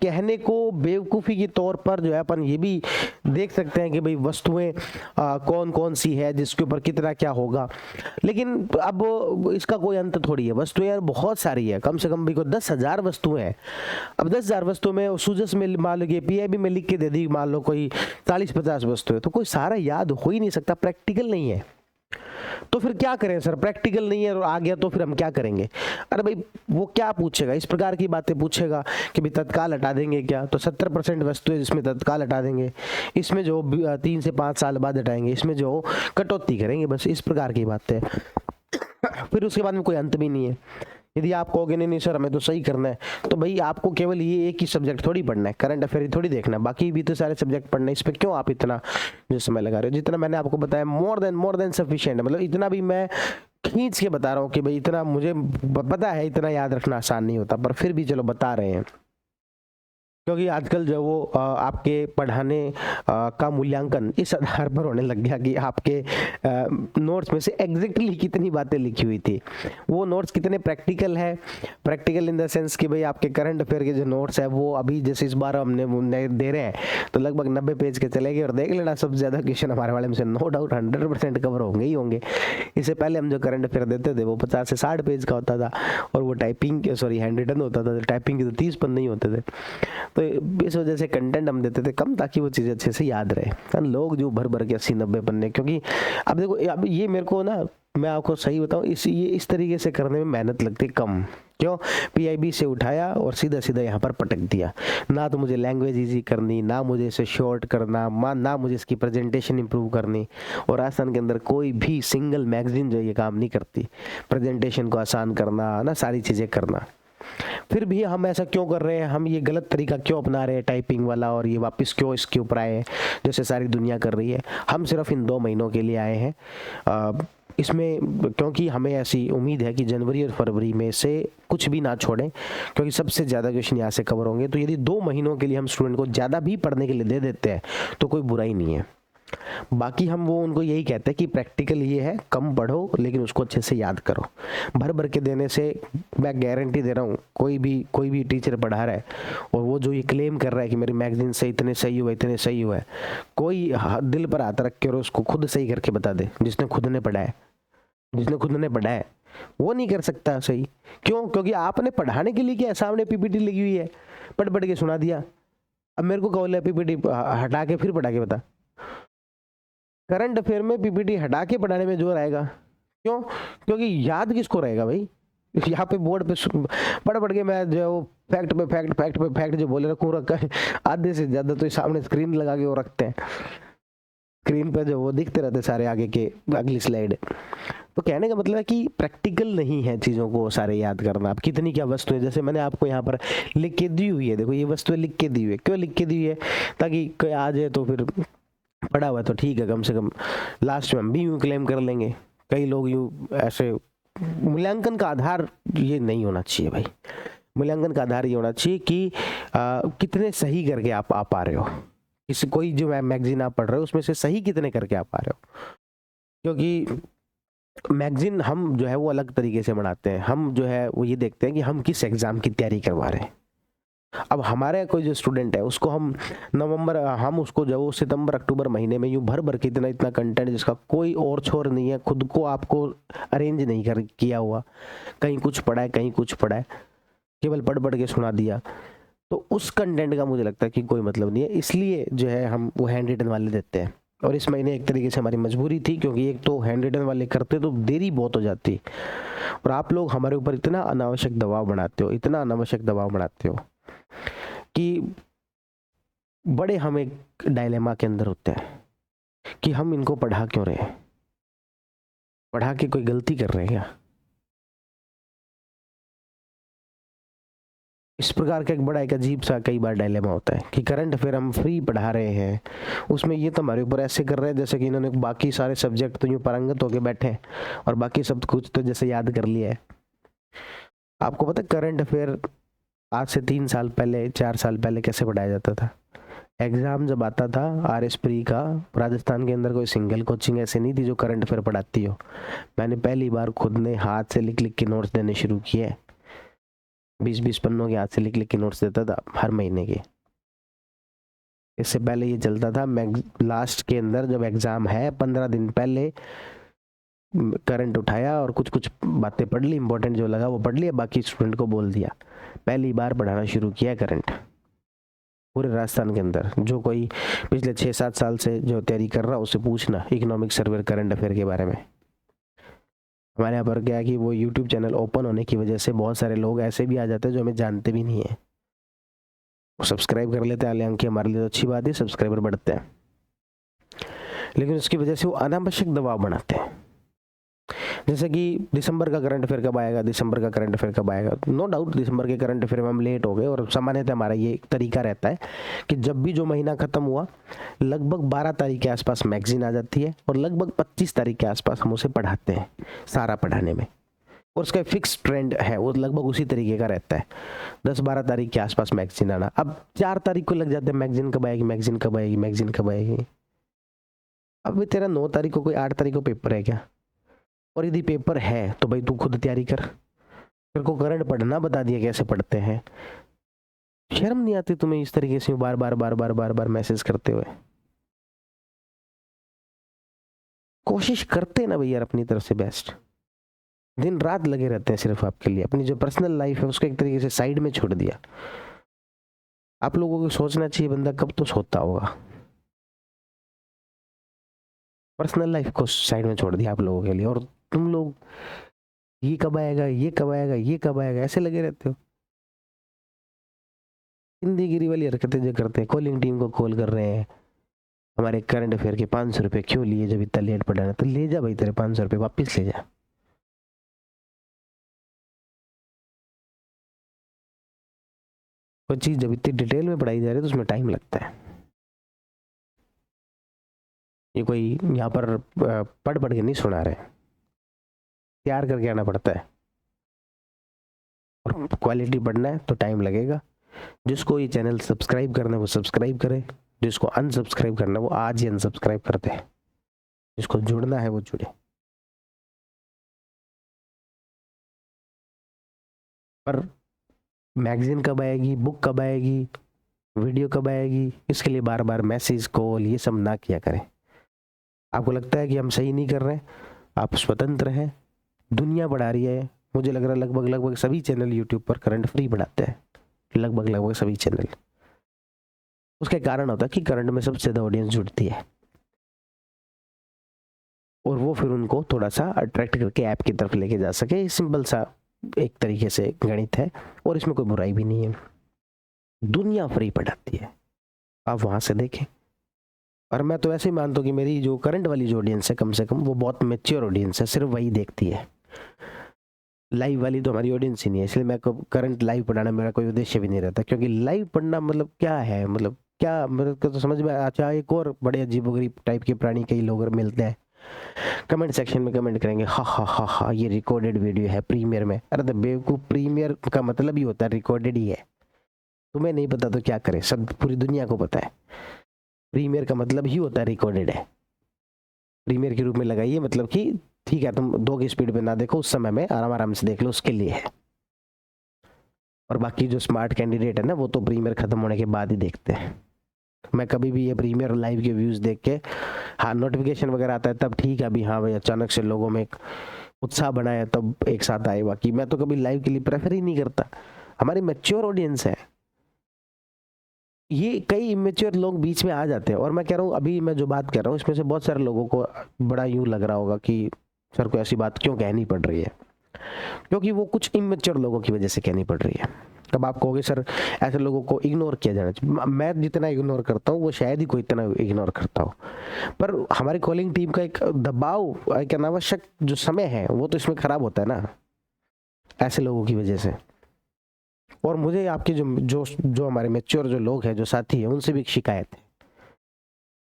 Speaker 1: कहने को बेवकूफ़ी के तौर पर जो है अपन ये भी देख सकते हैं कि भाई वस्तुएं कौन कौन सी है जिसके ऊपर कितना क्या होगा, लेकिन अब इसका कोई अंत थोड़ी है। वस्तुएं यार बहुत सारी है, कम से कम भी को 10,000 वस्तुएं हैं। अब 10,000 वस्तुओं में सूजस में मान लो PIB में लिख के दे दी, मान लो कोई 40-50 वस्तुएं, तो कोई सारा याद हो ही नहीं सकता, प्रैक्टिकल नहीं है। तो फिर क्या करें सर, प्रैक्टिकल नहीं है और आ गया तो फिर हम क्या करेंगे। अरे भाई वो क्या पूछेगा, इस प्रकार की बातें पूछेगा कि भाई तत्काल हटा देंगे क्या, तो 70% वस्तुएं जिसमें तत्काल हटा देंगे, इसमें जो 3 से 5 साल बाद हटाएंगे, इसमें जो कटौती करेंगे, बस इस प्रकार की बातें। फिर उसके बाद में कोई अंत भी नहीं है। यदि आप कहोगे नहीं नहीं सर हमें तो सही करना है, तो भाई आपको केवल ये एक ही सब्जेक्ट थोड़ी पढ़ना है, करंट अफेयर ही थोड़ी देखना है, बाकी भी तो सारे सब्जेक्ट पढ़ना है। इस पर क्यों आप इतना जो समय लगा रहे हो? जितना मैंने आपको बताया मोर देन सफिशिएंट है। मतलब इतना भी मैं खींच के बता रहा हूँ कि भाई इतना मुझे पता है, इतना याद रखना आसान नहीं होता, पर फिर भी चलो बता रहे हैं। क्योंकि आजकल जो वो आपके पढ़ाने का मूल्यांकन इस आधार पर होने लग गया कि आपके नोट्स में से एग्जैक्टली कितनी बातें लिखी हुई थी, वो नोट्स कितने प्रैक्टिकल है। प्रैक्टिकल इन द सेंस कि भाई आपके करंट अफेयर के जो नोट्स है वो अभी जैसे इस बार हमने दे रहे हैं तो लगभग 90 पेज के चले गए, और देख लेना सबसे ज़्यादा क्वेश्चन हमारे वाले में से नो डाउट 100% कवर होंगे ही होंगे। इससे पहले हम जो करंट अफेयर देते थे वो 50 से 60 पेज का होता था, और वो टाइपिंग सॉरी हैंड रिटन होता था, टाइपिंग के तो 30 पन्ने ही होते थे। तो इस वजह से कंटेंट हम देते थे कम, ताकि वो चीज़ें अच्छे से याद रहे। लोग जो भर भर के 80-90 पन्ने, क्योंकि अब देखो अब ये मेरे को ना, मैं आपको सही बताऊं, इस तरीके से करने में मेहनत लगती कम। क्यों? पीआईबी से उठाया और सीधा सीधा यहाँ पर पटक दिया। ना तो मुझे लैंग्वेज इजी करनी, ना मुझे इसे शॉर्ट करना, ना मुझे इसकी प्रेजेंटेशन इंप्रूव करनी। और राजस्थान के अंदर कोई भी सिंगल मैगजीन जो ये काम नहीं करती, प्रेजेंटेशन को आसान करना, ना सारी चीज़ें करना। फिर भी हम ऐसा क्यों कर रहे हैं? हम ये गलत तरीका क्यों अपना रहे हैं टाइपिंग वाला, और ये वापस क्यों इसके ऊपर आए हैं जैसे सारी दुनिया कर रही है? हम सिर्फ इन 2 महीनों के लिए आए हैं इसमें, क्योंकि हमें ऐसी उम्मीद है कि जनवरी और फरवरी में से कुछ भी ना छोड़ें, क्योंकि सबसे ज़्यादा क्वेश्चन यहाँ से कवर होंगे। तो यदि 2 महीनों के लिए हम स्टूडेंट को ज़्यादा भी पढ़ने के लिए दे देते हैं तो कोई बुराई नहीं है। बाकी हम वो उनको यही कहते हैं कि प्रैक्टिकल ये है, कम पढ़ो लेकिन उसको अच्छे से याद करो। भर भर के देने से मैं गारंटी दे रहा हूँ, कोई भी टीचर पढ़ा रहा है और वो जो ये क्लेम कर रहा है कि मेरी मैगजीन से इतने सही हुआ, इतने सही हुआ है, कोई दिल पर हाथ रख के और उसको खुद सही करके बता दे, जिसने खुद ने पढ़ा है वो नहीं कर सकता सही। क्यों? क्योंकि आपने पढ़ाने के लिए क्या, सामने पीपीटी लगी हुई है, पढ़ के सुना दिया। अब मेरे को कहो पीपीटी हटा के फिर पढ़ा के बता। करंट अफेयर में पीपीटी हटा के पढ़ाने में जोर आएगा। क्यों? क्योंकि याद किसको रहेगा भाई? यहाँ पे बोर्ड पे पढ़ के मैं जो फैक्ट पे फैक्ट जो बोले रखूँ रखा है, आधे से ज्यादा तो सामने स्क्रीन लगा के वो रखते हैं, स्क्रीन पे जो वो दिखते रहते सारे आगे के अगली स्लाइड। तो कहने का मतलब है कि प्रैक्टिकल नहीं है चीज़ों को सारे याद करना। आप कितनी क्या वस्तु है, जैसे मैंने आपको यहाँ पर लिख के दी हुई है, देखो ये वस्तुएं लिख के दी हुई है। क्यों लिख के दी हुई है? ताकि कोई आ जाए तो फिर पढ़ा हुआ तो ठीक है, कम से कम लास्ट में हम भी यूँ क्लेम कर लेंगे। कई लोग यूँ ऐसे, मूल्यांकन का आधार ये नहीं होना चाहिए भाई। मूल्यांकन का आधार ये होना चाहिए कि कितने सही करके आप आ पा रहे हो। किसी कोई जो मैगजीन आप पढ़ रहे हो उसमें से सही कितने करके आ पा रहे हो। क्योंकि मैगजीन हम जो है वो अलग तरीके से बनाते हैं। हम जो है वो ये देखते हैं कि हम किस एग्जाम की तैयारी करवा रहे हैं। अब हमारे कोई जो स्टूडेंट है उसको हम हम उसको जो सितंबर अक्टूबर महीने में यूं भर के इतना कंटेंट जिसका कोई और छोर नहीं है, खुद को आपको अरेंज नहीं किया हुआ, कहीं कुछ पढ़ा है कहीं कुछ पढ़ा है, केवल पढ़ के सुना दिया, तो उस कंटेंट का मुझे लगता है कि कोई मतलब नहीं है। इसलिए जो है हम वो हैंड रिटन वाले देते हैं। और इस महीने एक तरीके से हमारी मजबूरी थी, क्योंकि एक तो हैंड रिटन वाले करते तो देरी बहुत हो जाती, और आप लोग हमारे ऊपर इतना अनावश्यक दबाव बनाते हो कि बड़े हम एक डायलेमा के अंदर होते हैं कि हम इनको पढ़ा क्यों रहे हैं, पढ़ा के कोई गलती कर रहे हैं क्या? इस प्रकार का एक बड़ा एक अजीब सा कई बार डायलेमा होता है कि करंट अफेयर हम फ्री पढ़ा रहे हैं, उसमें ये तो हमारे ऊपर ऐसे कर रहे हैं जैसे कि इन्होंने बाकी सारे सब्जेक्ट तो यूँ पारंगत होके बैठे हैं और बाकी सब कुछ तो जैसे याद कर लिया है। आपको पता है करंट अफेयर आज से 3 साल पहले 4 साल पहले कैसे पढ़ाया जाता था? एग्जाम जब आता था RS प्री का, राजस्थान के अंदर कोई सिंगल कोचिंग ऐसे नहीं थी जो करंट अफेयर पढ़ाती हो। मैंने पहली बार खुद ने हाथ से लिख के नोट्स देने शुरू किए। 20 पन्नों के हाथ से लिख के नोट्स देता था हर महीने के। इससे पहले ये चलता था लास्ट के अंदर जब एग्जाम है 15 दिन पहले करंट उठाया और कुछ बातें पढ़ ली, इंपॉर्टेंट जो लगा वो पढ़ लिया, बाकी स्टूडेंट को बोल दिया। पहली बार पढ़ाना शुरू किया करंट पूरे राजस्थान के अंदर। जो कोई पिछले 6-7 साल से जो तैयारी कर रहा उससे पूछना इकोनॉमिक सर्वे करंट अफेयर के बारे में। हमारे यहाँ पर क्या है कि वो यूट्यूब चैनल ओपन होने की वजह से बहुत सारे लोग ऐसे भी आ जाते हैं जो हमें जानते भी नहीं है, वो सब्सक्राइब कर लेते हैं। हालांकि हमारे लिए तो अच्छी बात है, सब्सक्राइबर बढ़ते हैं, लेकिन उसकी वजह से वो अनावश्यक दबाव बनाते हैं। जैसे कि दिसंबर का करंट अफेयर कब आएगा, दिसंबर का करंट अफेयर कब आएगा। नो डाउट दिसंबर के करंट अफेयर में हम लेट हो गए, और सामान्यतः हमारा ये एक तरीका रहता है कि जब भी जो महीना खत्म हुआ लगभग 12 तारीख के आसपास मैगजीन आ जाती है, और लगभग 25 तारीख के आसपास हम उसे पढ़ाते हैं सारा पढ़ाने में, और उसका फिक्स ट्रेंड है वो लगभग उसी तरीके का रहता है, 10-12 तारीख के आसपास मैगजीन आना। अब 4 तारीख को लग जाते हैं मैगजीन कब आएगी, मैगजीन कब आएगी, मैगजीन कब आएगी। अब तेरा 9 तारीख को कोई 8 तारीख को पेपर है क्या? और यदि पेपर है तो भाई तू खुद तैयारी कर, तेरे को करंट पढ़ना बता दिया कैसे पढ़ते हैं। शर्म नहीं आती तुम्हें इस तरीके से बार बार बार बार बार बार मैसेज करते हुए? कोशिश करते ना भैया अपनी तरफ से बेस्ट, दिन रात लगे रहते हैं सिर्फ आपके लिए, अपनी जो पर्सनल लाइफ है उसको एक तरीके से साइड में छोड़ दिया। आप लोगों को सोचना चाहिए बंदा कब तो सोता होगा, पर्सनल लाइफ को साइड में छोड़ दिया आप लोगों के लिए, और तुम लोग ये कब आएगा, ये कब आएगा, ये कब आएगा, ऐसे लगे रहते हो। हिंदीगिरी वाली हरकतें जो करते हैं, कॉलिंग टीम को कॉल कर रहे हैं, हमारे करंट अफेयर के 500 रुपये क्यों लिए जब इतना लेट पढ़ाना, तो ले जा भाई तेरे 500 रुपये वापिस ले जा। कोई चीज़ जब इतनी डिटेल में पढ़ाई जा रही है तो उसमें टाइम लगता है। ये कोई यहाँ पर पढ़ पढ़ के नहीं सुना रहे, तैयार करके आना पड़ता है, और क्वालिटी पढ़ना है तो टाइम लगेगा। जिसको ये चैनल सब्सक्राइब करना है वो सब्सक्राइब करे, जिसको अनसब्सक्राइब करना है वो आज ही अनसब्सक्राइब करते हैं, जिसको जुड़ना है वो जुड़े। पर मैगजीन कब आएगी, बुक कब आएगी, वीडियो कब आएगी, इसके लिए बार बार मैसेज कॉल ये सब ना किया करें। आपको लगता है कि हम सही नहीं कर रहे हैं, आप स्वतंत्र हैं, दुनिया बढ़ा रही है। मुझे लग रहा है लगभग लगभग सभी चैनल यूट्यूब पर करंट फ्री बढ़ाते हैं, लगभग लगभग सभी चैनल। उसका कारण होता है कि करंट में सबसे ज़्यादा ऑडियंस जुड़ती है, और वो फिर उनको थोड़ा सा अट्रैक्ट करके ऐप की तरफ लेके जा सके। सिंपल सा एक तरीके से गणित है, और इसमें कोई बुराई भी नहीं है। दुनिया फ्री पढ़ाती है, आप वहाँ से देखें। और मैं तो ऐसे ही मानता हूँ कि मेरी जो करंट वाली जो ऑडियंस है कम से कम वो बहुत मेच्योर ऑडियंस है, सिर्फ वही देखती है। लाइव वाली तो हमारी ऑडियंस ही नहीं है, इसलिए मैं करंट लाइव पढ़ाना मेरा कोई उद्देश्य भी नहीं रहता, क्योंकि लाइव पढ़ना मतलब क्या है, मतलब क्या, मेरे को तो समझ में। अच्छा, एक और बड़े अजीबोगरीब टाइप के प्राणी कई लोग मिलते हैं, कमेंट सेक्शन में कमेंट करेंगे, हा हा हा हा ये रिकॉर्डेड वीडियो है प्रीमियर में। अरे तो बेवकूफ, प्रीमियर का मतलब ही होता है रिकॉर्डेड ही है। तुम्हें नहीं पता तो क्या करे, सब पूरी दुनिया को पता है। प्रीमियर का मतलब ही होता है रिकॉर्डेड है। प्रीमियर के रूप में लगाइए, मतलब कि ठीक है तुम 2 की स्पीड पे ना देखो, उस समय में आराम आराम से देख लो, उसके लिए है। और बाकी जो स्मार्ट कैंडिडेट है ना, वो तो प्रीमियर खत्म होने के बाद ही देखते हैं। मैं कभी भी ये प्रीमियर लाइव के व्यूज देख के, हाँ नोटिफिकेशन वगैरह आता है तब ठीक है, अभी हाँ भाई अचानक से लोगों में एक उत्साह बनाया तब एक साथ आए, बाकी मैं तो कभी लाइव के लिए प्रेफर ही नहीं करता। हमारी मैच्योर ऑडियंस है, ये कई इमेच्योर लोग बीच में आ जाते हैं। और मैं कह रहा हूँ, अभी मैं जो बात कर रहा हूँ इसमें से बहुत सारे लोगों को बड़ा यूं लग रहा होगा कि सर को ऐसी बात क्यों कहनी पड़ रही है, क्योंकि वो कुछ इमेच्योर लोगों की वजह से कहनी पड़ रही है। तब आप कहोगे सर ऐसे लोगों को इग्नोर किया जाना चाहिए। मैं जितना इग्नोर करता हूँ वो शायद ही कोई इतना इग्नोर करता हो, पर हमारी कॉलिंग टीम का एक दबाव, एक अनावश्यक जो समय है वो तो इसमें खराब होता है ना, ऐसे लोगों की वजह से। और मुझे आपके जो जो जो हमारे मैच्योर जो लोग हैं, जो साथी हैं, उनसे भी एक शिकायत है।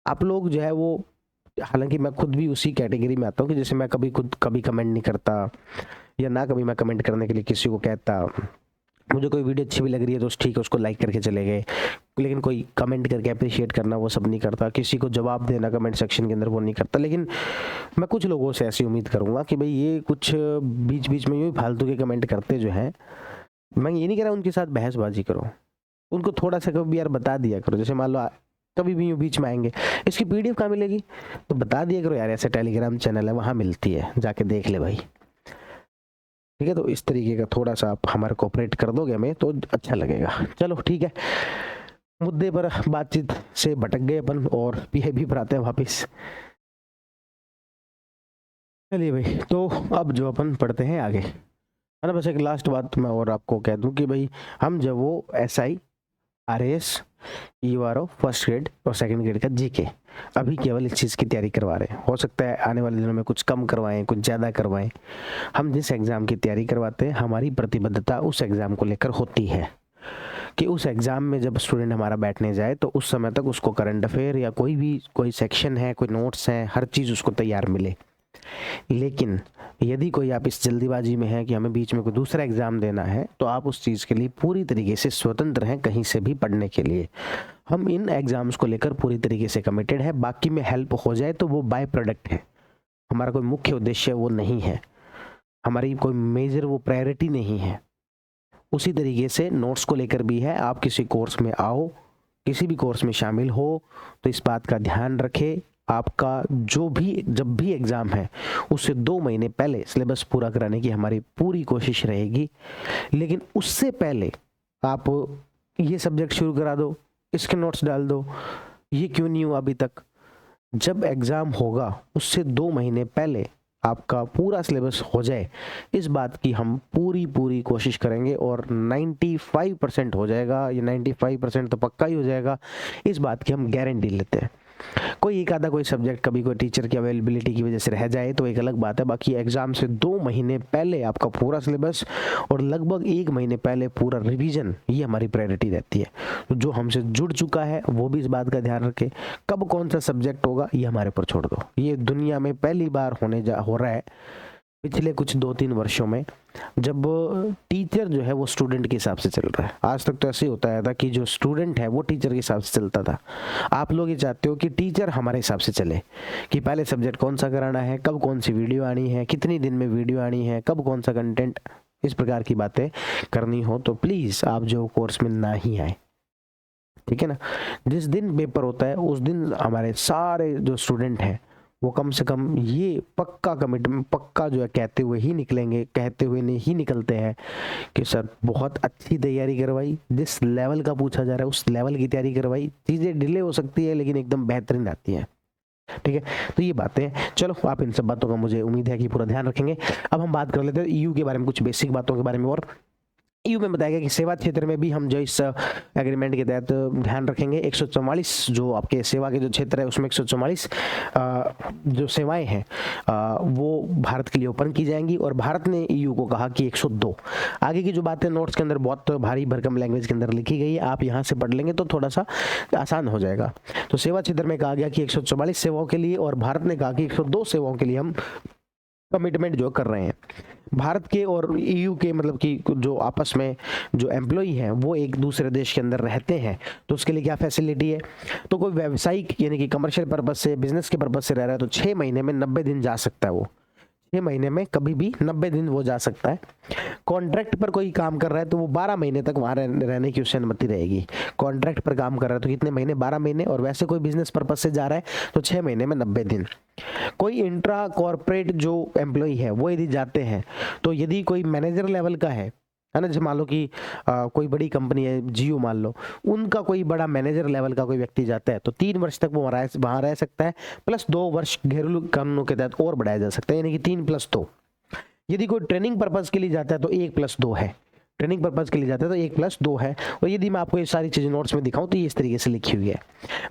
Speaker 1: आप लोग जो है वो, हालांकि मैं खुद भी उसी कैटेगरी में आता हूँ कि जैसे मैं कभी कमेंट नहीं करता, या ना कभी मैं कमेंट करने के लिए किसी को कहता। मुझे कोई वीडियो अच्छी भी लग रही है तो ठीक है, उसको लाइक करके चले गए, लेकिन कोई कमेंट करके अप्रिशिएट करना वो सब नहीं करता, किसी को जवाब देना कमेंट सेक्शन के अंदर वो नहीं करता। लेकिन मैं कुछ लोगों से ऐसी उम्मीद करूँगा कि भाई ये कुछ बीच बीच में यूँ फालतू के कमेंट करते जो हैं, मैं ये नहीं कह रहा उनके साथ बहसबाजी करो, उनको थोड़ा सा कभी यार बता दिया करो। जैसे मान लो कभी भी यूँ बीच में आएंगे, इसकी पीडीएफ कहाँ मिलेगी, तो बता दिया करो यार ऐसे टेलीग्राम चैनल है वहाँ मिलती है, जाके देख ले भाई, ठीक है। तो इस तरीके का थोड़ा सा आप हमारा कोऑपरेट कर दोगे हमें तो अच्छा लगेगा। चलो ठीक है, मुद्दे पर बातचीत से भटक गए अपन और पीआईबी पर आते हैं वापिस। चलिए भाई, तो अब जो अपन पढ़ते हैं आगे, है ना। बस एक लास्ट बात मैं और आपको कह दूं कि भाई हम जब वो SI RAS, EORO first grade और सेकंड ग्रेड का GK अभी केवल इस चीज़ की तैयारी करवा रहे हैं। हो सकता है आने वाले दिनों में कुछ कम करवाएं, कुछ ज़्यादा करवाएं। हम जिस एग्ज़ाम की तैयारी करवाते हैं, हमारी प्रतिबद्धता उस एग्ज़ाम को लेकर होती है कि उस एग्ज़ाम में जब स्टूडेंट हमारा बैठने जाए तो उस समय तक उसको करंट अफेयर या कोई सेक्शन है, कोई नोट्स हैं, हर चीज़ उसको तैयार मिले। लेकिन यदि कोई आप इस जल्दीबाजी में हैं कि हमें बीच में कोई दूसरा एग्ज़ाम देना है, तो आप उस चीज़ के लिए पूरी तरीके से स्वतंत्र हैं कहीं से भी पढ़ने के लिए। हम इन एग्ज़ाम्स को लेकर पूरी तरीके से कमिटेड है। बाकी में हेल्प हो जाए तो वो बाय प्रोडक्ट है, हमारा कोई मुख्य उद्देश्य वो नहीं है, हमारी कोई मेजर वो प्रायोरिटी नहीं है। उसी तरीके से नोट्स को लेकर भी है। आप किसी कोर्स में आओ, किसी भी कोर्स में शामिल हो तो इस बात का ध्यान रखें, आपका जब भी एग्ज़ाम है उससे 2 महीने पहले सिलेबस पूरा कराने की हमारी पूरी कोशिश रहेगी। लेकिन उससे पहले आप ये सब्जेक्ट शुरू करा दो, इसके नोट्स डाल दो, ये क्यों नहीं हुआ अभी तक? जब एग्ज़ाम होगा उससे 2 महीने पहले आपका पूरा सिलेबस हो जाए, इस बात की हम पूरी कोशिश करेंगे और 95% हो जाएगा। ये 95% तो पक्का ही हो जाएगा, इस बात की हम गारंटी लेते हैं। कोई एक आधा कोई सब्जेक्ट कभी कोई टीचर की अवेलेबिलिटी की वजह से रह जाए तो एक अलग बात है। बाकी एग्जाम से 2 महीने पहले आपका पूरा सिलेबस और लगभग 1 महीने पहले पूरा रिवीजन, ये हमारी प्रायोरिटी रहती है। तो जो हमसे जुड़ चुका है वो भी इस बात का ध्यान रखे, कब कौन सा सब्जेक्ट होगा ये हमारे ऊपर छोड़ दो। ये दुनिया में पहली बार हो रहा है पिछले कुछ 2-3 वर्षों में, जब टीचर जो है वो स्टूडेंट के हिसाब से चल रहा है। आज तक तो ऐसे ही होता है था कि जो स्टूडेंट है वो टीचर के हिसाब से चलता था। आप लोग ये चाहते हो कि टीचर हमारे हिसाब से चले, कि पहले सब्जेक्ट कौन सा कराना है, कब कौन सी वीडियो आनी है, कितनी दिन में वीडियो आनी है, कब कौन सा कंटेंट, इस प्रकार की बातें करनी हो तो प्लीज़ आप जो कोर्स में ना ही आए, ठीक है ना। जिस दिन पेपर होता है उस दिन हमारे सारे जो स्टूडेंट हैं वो कम से कम ये पक्का कमिटमेंट, पक्का जो है कहते हुए ही निकलेंगे, कहते हुए नहीं ही निकलते हैं कि सर बहुत अच्छी तैयारी करवाई, जिस लेवल का पूछा जा रहा है उस लेवल की तैयारी करवाई। चीज़ें डिले हो सकती है लेकिन एकदम बेहतरीन आती है, ठीक है। तो ये बातें, चलो आप इन सब बातों का मुझे उम्मीद है कि पूरा ध्यान रखेंगे। अब हम बात कर लेते हैं EU के बारे में, कुछ बेसिक बातों के बारे में। और EU में बताया गया कि सेवा क्षेत्र में भी हम जो इस एग्रीमेंट के तहत ध्यान रखेंगे। 144 जो आपके सेवा के जो क्षेत्र है उसमें 144 जो सेवाएं हैं वो भारत के लिए ओपन की जाएंगी। और भारत ने EU को कहा कि 102। आगे की जो बातें नोट्स के अंदर बहुत भारी भरकम लैंग्वेज के अंदर लिखी गई है, आप यहाँ से पढ़ लेंगे तो थोड़ा सा आसान हो जाएगा। तो सेवा क्षेत्र में कहा गया कि 144 सेवाओं के लिए, और भारत ने कहा कि 102 सेवाओं के लिए हम कमिटमेंट जो कर रहे हैं। भारत के और EU के मतलब कि जो आपस में जो एम्प्लॉई हैं वो एक दूसरे देश के अंदर रहते हैं तो उसके लिए क्या फैसिलिटी है, तो कोई व्यावसायिक यानी कि कमर्शियल पर्पस से, बिजनेस के पर्पस से रह रहा है तो 6 महीने में 90 दिन जा सकता है। वो 6 महीने में कभी भी 90 दिन वो जा सकता है। कॉन्ट्रैक्ट पर कोई काम कर रहा है तो वो 12 महीने तक वहाँ रहने की उससे अनुमति रहेगी। कॉन्ट्रैक्ट पर काम कर रहा है तो कितने महीने, 12 महीने। और वैसे कोई बिजनेस पर्पस से जा रहा है तो 6 महीने में 90 दिन। कोई इंट्रा कॉर्पोरेट जो एम्प्लॉई है वो यदि जाते हैं तो यदि कोई मैनेजर लेवल का है ना, जैसे मान लो कि कोई बड़ी कंपनी है, जियो मान लो, उनका कोई बड़ा मैनेजर लेवल का कोई व्यक्ति जाता है तो 3 वर्ष तक वो वहाँ रह सकता है, प्लस 2 वर्ष घरेलू कानूनों के तहत और बढ़ाया जा सकता है, यानी कि 3+2। यदि कोई ट्रेनिंग पर्पज के लिए जाता है तो 1+2 है। ट्रेनिंग पर्पज के लिए जाता है तो 1+2 है। और यदि मैं आपको ये सारी चीज़ें नोट्स में दिखाऊं तो ये इस तरीके से लिखी हुई है।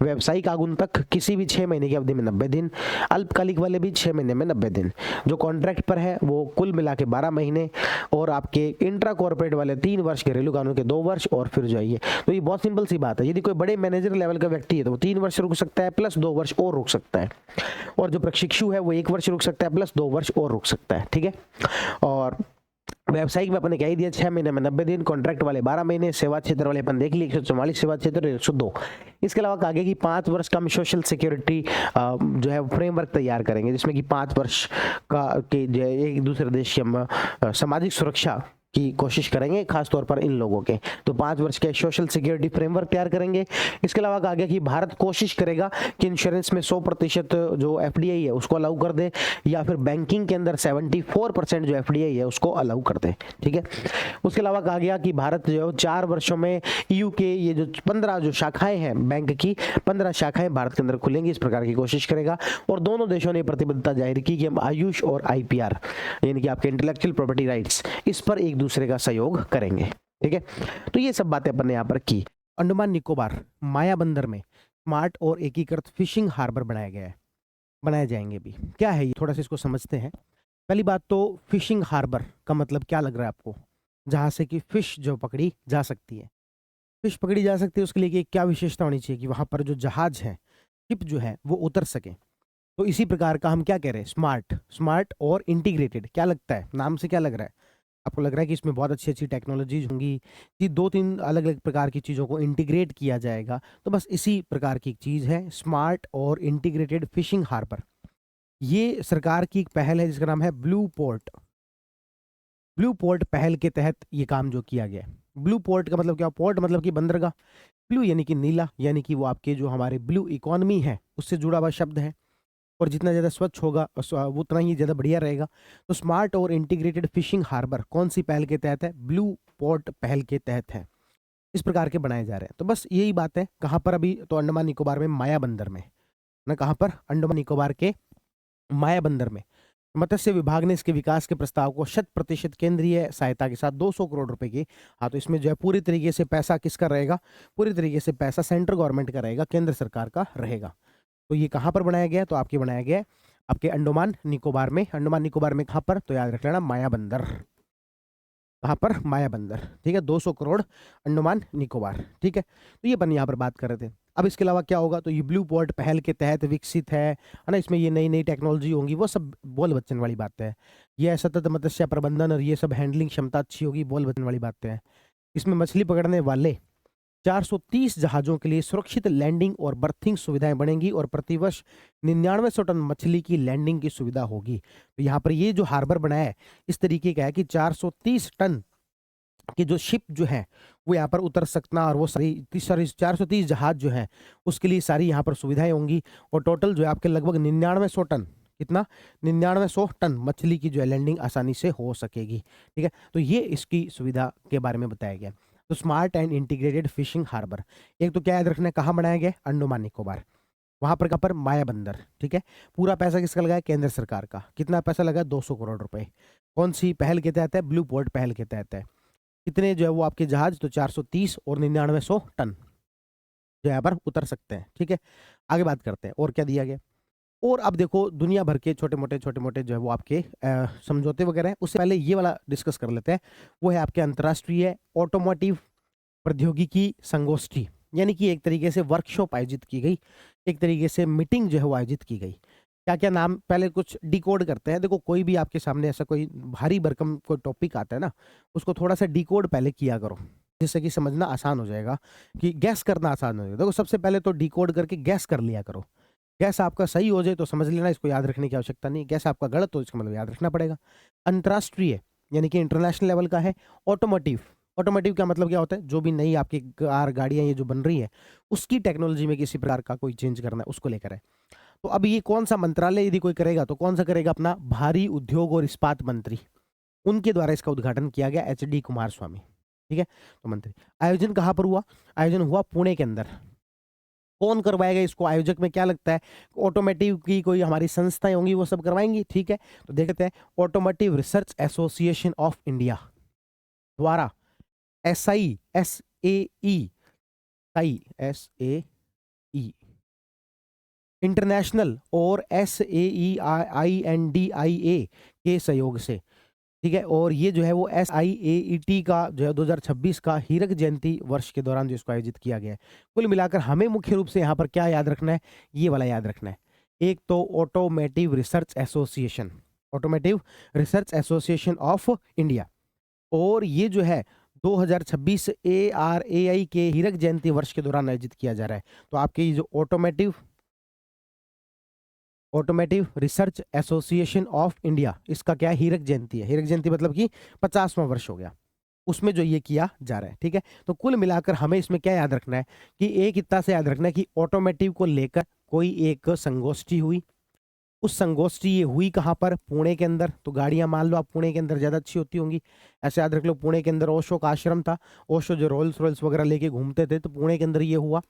Speaker 1: व्यावसायिक आगंतुक किसी भी 6 महीने की अवधि में 90 दिन, अल्पकालिक वाले भी 6 महीने में 90 दिन, जो कॉन्ट्रैक्ट पर है वो कुल मिला के 12 महीने, और आपके इंट्रा कॉर्पोरेट वाले 3 वर्ष, घरेलू कानून के 2 वर्ष, और फिर जो है तो ये बहुत सिंपल सी बात है। यदि कोई बड़े मैनेजर लेवल का व्यक्ति है तो वो 3 वर्ष रुक सकता है प्लस 2 वर्ष और रुक सकता है, और जो प्रशिक्षु है वो 1 वर्ष रुक सकता है प्लस 2 वर्ष और रुक सकता है, ठीक है। और व्यावसायिक में अपने कह ही दिया 6 महीने में 90 दिन, कॉन्ट्रैक्ट वाले 12 महीने, सेवा क्षेत्र वाले अपन देख लिए 144 सेवा क्षेत्र 102। इसके अलावा आगे की 5 वर्ष का हम सोशल सिक्योरिटी जो है फ्रेमवर्क तैयार करेंगे, जिसमें कि 5 वर्ष का के एक दूसरे देश की हम सामाजिक सुरक्षा की कोशिश करेंगे, खासतौर पर इन लोगों के। तो 5 वर्ष के सोशल सिक्योरिटी फ्रेमवर्क तैयार करेंगे। इसके अलावा कहा गया कि भारत कोशिश करेगा कि इंश्योरेंस में 100% जो FDI है उसको अलाउ कर दे, या फिर बैंकिंग के अंदर 74% जो FDI है उसको अलाउ कर दे, ठीक है। उसके अलावा कहा गया कि भारत जो 4 वर्षों में EU के ये जो 15 जो शाखाएं हैं बैंक की, 15 शाखाएं भारत के अंदर खुलेंगी, इस प्रकार की कोशिश करेगा। और दोनों देशों ने प्रतिबद्धता जाहिर की कि हम आयुष और IPR यानी कि आपके इंटेलेक्चुअल प्रॉपर्टी राइट्स, इस पर एक दूसरे का सहयोग करेंगे, ठीक है। तो ये सब बातें अपन ने यहाँ पर की। अंडमान निकोबार मायाबंदर में स्मार्ट और एकीकृत फिशिंग हार्बर बनाया गया है, बनाए जाएंगे भी। क्या है ये, थोड़ा सा इसको समझते हैं। पहली बात तो फिशिंग हार्बर का मतलब क्या लग रहा है आपको, जहां से कि फिश जो पकड़ी जा सकती है। फिश पकड़ी जा सकती है उसके लिए कि क्या विशेषता होनी चाहिए कि वहां पर जो जहाज है, शिप जो है वो उतर सके। तो इसी प्रकार का हम क्या कह रहे हैं, स्मार्ट, स्मार्ट और इंटीग्रेटेड। क्या लगता है, नाम से क्या लग रहा है आपको, लग रहा है कि इसमें बहुत अच्छी अच्छी टेक्नोलॉजीज होंगी कि दो तीन अलग अलग प्रकार की चीज़ों को इंटीग्रेट किया जाएगा। तो बस इसी प्रकार की एक चीज़ है स्मार्ट और इंटीग्रेटेड फिशिंग हार्बर। ये सरकार की एक पहल है जिसका नाम है ब्लू पोर्ट। ब्लू पोर्ट पहल के तहत ये काम जो किया गया है। ब्लू पोर्ट का मतलब क्या, पोर्ट मतलब कि बंदरगाह, ब्लू यानी कि नीला, यानी कि वो आपके जो हमारे ब्लू इकोनॉमी है उससे जुड़ा हुआ शब्द है। और जितना ज़्यादा स्वच्छ होगा वो उतना ही ज़्यादा बढ़िया रहेगा। तो स्मार्ट और इंटीग्रेटेड फिशिंग हार्बर कौन सी पहल के तहत है, ब्लू पोर्ट पहल के तहत है। इस प्रकार के बनाए जा रहे हैं। तो बस यही बात है। कहाँ पर अभी, तो अंडमान निकोबार में मायाबंदर में ना, कहाँ पर, अंडमान निकोबार के मायाबंदर में। मत्स्य विभाग ने इसके विकास के प्रस्ताव को 100% केंद्रीय सहायता के साथ 200 करोड़ रुपए की, हाँ तो इसमें जो है पूरी तरीके से पैसा किसका रहेगा, पूरी तरीके से पैसा सेंट्रल गवर्नमेंट का रहेगा, केंद्र सरकार का रहेगा। तो ये कहाँ पर बनाया गया, तो आपके बनाया गया है आपके अंडमान निकोबार में। अंडमान निकोबार में कहाँ पर, तो याद रख लेना मायाबंदर। कहाँ पर, मायाबंदर, ठीक है। 200 करोड़ अंडमान निकोबार, ठीक है। तो ये अपन यहाँ पर बात कर रहे थे। अब इसके अलावा क्या होगा, तो ये ब्लू पोर्ट पहल के तहत विकसित है ना, इसमें ये नई नई टेक्नोलॉजी होंगी, वो सब बोल बच्चन वाली बातें हैं। ये सतत मत्स्य प्रबंधन और ये सब हैंडलिंग क्षमता अच्छी होगी, बोल बच्चन वाली बातें हैं। इसमें मछली पकड़ने वाले 430 जहाजों के लिए सुरक्षित लैंडिंग और बर्थिंग सुविधाएं बनेंगी और प्रतिवर्ष 9900 टन मछली की लैंडिंग की सुविधा होगी। तो यहाँ पर ये जो हार्बर बनाया है इस तरीके का है कि 430 टन की जो शिप जो है वो यहाँ पर उतर सकना, और वो सारी 430 जहाज जो है उसके लिए सारी यहाँ पर सुविधाएं होंगी। और टोटल जो है आपके लगभग 9900 टन, कितना, 9900 टन मछली की जो है लैंडिंग आसानी से हो सकेगी, ठीक है। तो ये इसकी सुविधा के बारे में बताया गया। तो smart and integrated fishing harbour, एक तो क्या याद रखना है, कहाँ बनाया गया, अंडमान निकोबार, वहां पर कहाँ पर, मायाबंदर, ठीक है। पूरा पैसा किसका लगा है, केंद्र सरकार का। कितना पैसा लगा, 200 करोड़ रुपए। कौन सी पहल के तहत है, ब्लू पोर्ट पहल के तहत है। कितने जो है वो आपके जहाज, तो 430 और 9900 टन जो यहाँ पर उतर सकते हैं, ठीक है। आगे बात करते हैं और क्या दिया गया। और अब देखो दुनिया भर के छोटे मोटे जो है वो आपके समझौते वगैरह हैं। उससे पहले ये वाला डिस्कस कर लेते हैं। वो है आपके अंतर्राष्ट्रीय ऑटोमोटिव प्रौद्योगिकी संगोष्ठी, यानी कि एक तरीके से वर्कशॉप आयोजित की गई, एक तरीके से मीटिंग जो है वो आयोजित की गई। क्या क्या नाम, पहले कुछ डिकोड करते हैं। देखो कोई भी आपके सामने ऐसा कोई भारी भरकम कोई टॉपिक आता है ना, उसको थोड़ा सा डिकोड पहले किया करो, जिससे कि समझना आसान हो जाएगा, कि गैस करना आसान हो जाएगा। देखो सबसे पहले तो डिकोड करके गैस कर लिया करो। गैस आपका सही हो जाए तो समझ लेना, इसको याद रखने की आवश्यकता नहीं। गैस आपका गलत हो इसका मतलब याद रखना पड़ेगा। अंतर्राष्ट्रीय यानी कि इंटरनेशनल लेवल का है। ऑटोमोटिव, ऑटोमोटिव का मतलब क्या होता है, जो भी नई आपकी कार गाड़ियां ये जो बन रही है उसकी टेक्नोलॉजी में किसी प्रकार का कोई चेंज करना है उसको लेकर है। तो अब ये कौन सा मंत्रालय यदि कोई करेगा तो कौन सा करेगा, अपना भारी उद्योग और इस्पात मंत्री, उनके द्वारा इसका उद्घाटन किया गया, HD कुमार स्वामी, ठीक है। तो मंत्री, आयोजन कहाँ पर हुआ, आयोजन हुआ पुणे के अंदर। कौन करवाएगा इसको, आयोजक में क्या लगता है, ऑटोमोटिव की कोई हमारी संस्थाएं होंगी वो सब करवाएंगी, ठीक है। तो देखते हैं, automotive research association of India द्वारा SAE इंटरनेशनल और SAEINDIA के सहयोग से, ठीक है। और ये जो है वो SIAET का जो है 2026 का हीरक जयंती वर्ष के दौरान जो इसको आयोजित किया गया है। कुल मिलाकर हमें मुख्य रूप से यहाँ पर क्या याद रखना है, ये वाला याद रखना है। एक तो automotive research association, automotive research association of India, और ये जो है 2026 ARAI के हीरक जयंती वर्ष के दौरान आयोजित किया जा रहा है। तो आपके ये जो automotive research association of India, इसका क्या है, हीरक जयंती है। हीरक जयंती मतलब कि 50वां वर्ष हो गया, उसमें जो ये किया जा रहा है, ठीक है। तो कुल मिलाकर हमें इसमें क्या याद रखना है, कि एक इतना से याद रखना है कि ऑटोमेटिव को लेकर कोई एक संगोष्ठी हुई। उस संगोष्ठी ये हुई कहाँ पर, पुणे के अंदर। तो गाड़ियां मान लो आप पुणे के अंदर ज्यादा अच्छी होती होंगी, ऐसे याद रख लो। पुणे के अंदर ओशो का आश्रम था, ओशो जो रोल्स रॉयल्स वगैरह लेके घूमते थे, तो पुणे के अंदर ये हुआ।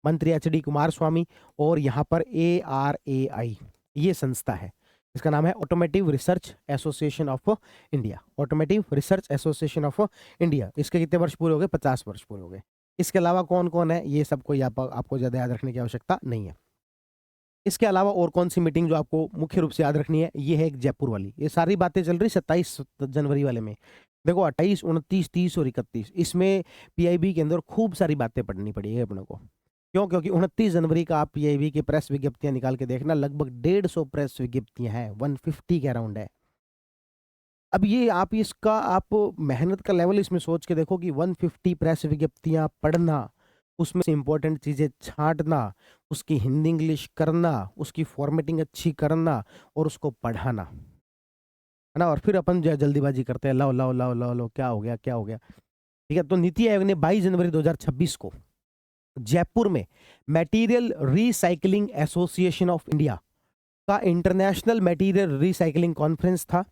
Speaker 1: मंत्री HD कुमार स्वामी, और यहाँ पर ARAI ये संस्था है, इसका नाम है automotive research association of India. Automotive research association of India, इसके कितने वर्ष पूरे हो गए, 50 वर्ष पूरे हो गए, इसके अलावा कौन कौन है, ये सब कोई आपको ज़्यादा याद रखने की आवश्यकता नहीं है। इसके अलावा और कौन सी मीटिंग जो आपको मुख्य रूप से याद रखनी है, ये है एक जयपुर वाली। ये सारी बातें चल रही 27 जनवरी वाले में। देखो 28, 29, 30 और 31 इसमें पीआईबी के अंदर खूब सारी बातें पढ़नी पड़ी है अपने को। क्यों? क्योंकि 29 जनवरी का आप पीआईबी की प्रेस विज्ञप्तियां निकाल के देखना, लगभग 150 प्रेस विज्ञप्तियां हैं, 150 के अराउंड है। अब ये आप इसका आप मेहनत का लेवल इसमें सोच के देखो कि 150 प्रेस विज्ञप्तियां पढ़ना, उसमें से इंपॉर्टेंट चीजें छांटना, उसकी हिंदी इंग्लिश करना, उसकी फॉर्मेटिंग अच्छी करना और उसको पढ़ाना, है ना। और फिर अपन जो है जल्दीबाजी करते हैं, लाओ लाओ लाओ लाओ लो, क्या हो गया क्या हो गया। ठीक है, तो नीति आयोग ने 22 जनवरी 2026 को जयपुर में material recycling association of India का इंटरनेशनल मटेरियल रिसाइकलिंग कॉन्फ्रेंस था।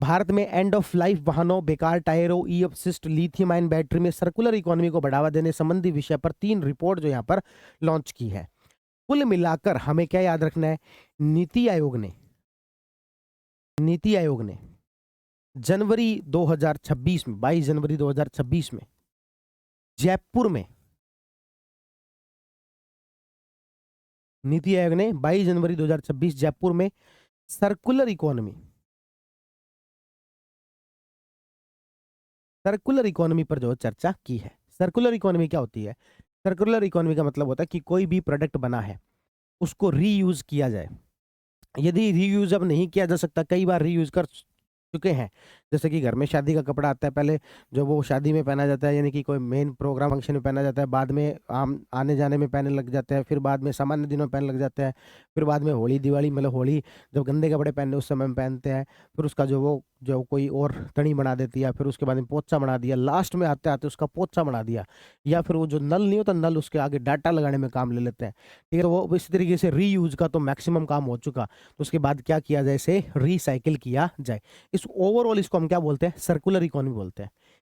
Speaker 1: भारत में एंड ऑफ लाइफ वाहनों, बेकार टायरों, ई अपशिष्ट, लिथियम आयन बैटरी में सर्कुलर इकोनॉमी को बढ़ावा देने संबंधी विषय पर 3 रिपोर्ट जो यहाँ पर लॉन्च की है। कुल मिलाकर हमें क्या याद रखना है, नीति आयोग ने जनवरी 2026 में, 22 जनवरी 2026 में जयपुर में, नीति आयोग ने 22 जनवरी 2026 जयपुर में सर्कुलर इकोनॉमी पर जो चर्चा की है। सर्कुलर इकोनॉमी क्या होती है? सर्कुलर इकोनॉमी का मतलब होता है कि कोई भी प्रोडक्ट बना है उसको रीयूज किया जाए। यदि रीयूज अब नहीं किया जा सकता, कई बार रीयूज कर चुके हैं, जैसे कि घर में शादी का कपड़ा आता है, पहले जो वो शादी में पहना जाता है, यानी कि कोई मेन प्रोग्राम फंक्शन में पहना जाता है, बाद में आम आने जाने में पहनने लग जाते हैं, फिर बाद में सामान्य दिनों में पहनने लग जाते हैं, फिर बाद में होली दिवाली, मतलब होली जब गंदे कपड़े पहनने उस समय में पहनते हैं, फिर उसका जो कोई और तनी बना देती है, फिर उसके बाद में पोचा बना दिया, लास्ट में आते आते उसका पोचा बना दिया, या फिर वो जो नल नहीं होता, नल उसके आगे डाटा लगाने में काम ले लेते हैं। ठीक है, वो इस तरीके से रीयूज का तो मैक्सिमम काम हो चुका, तो उसके बाद क्या किया जाए, इसे रिसाइकिल किया जाए। इस ओवरऑल इसको हम क्या बोलते हैं, सर्कुलर इकोनॉमी बोलते हैं,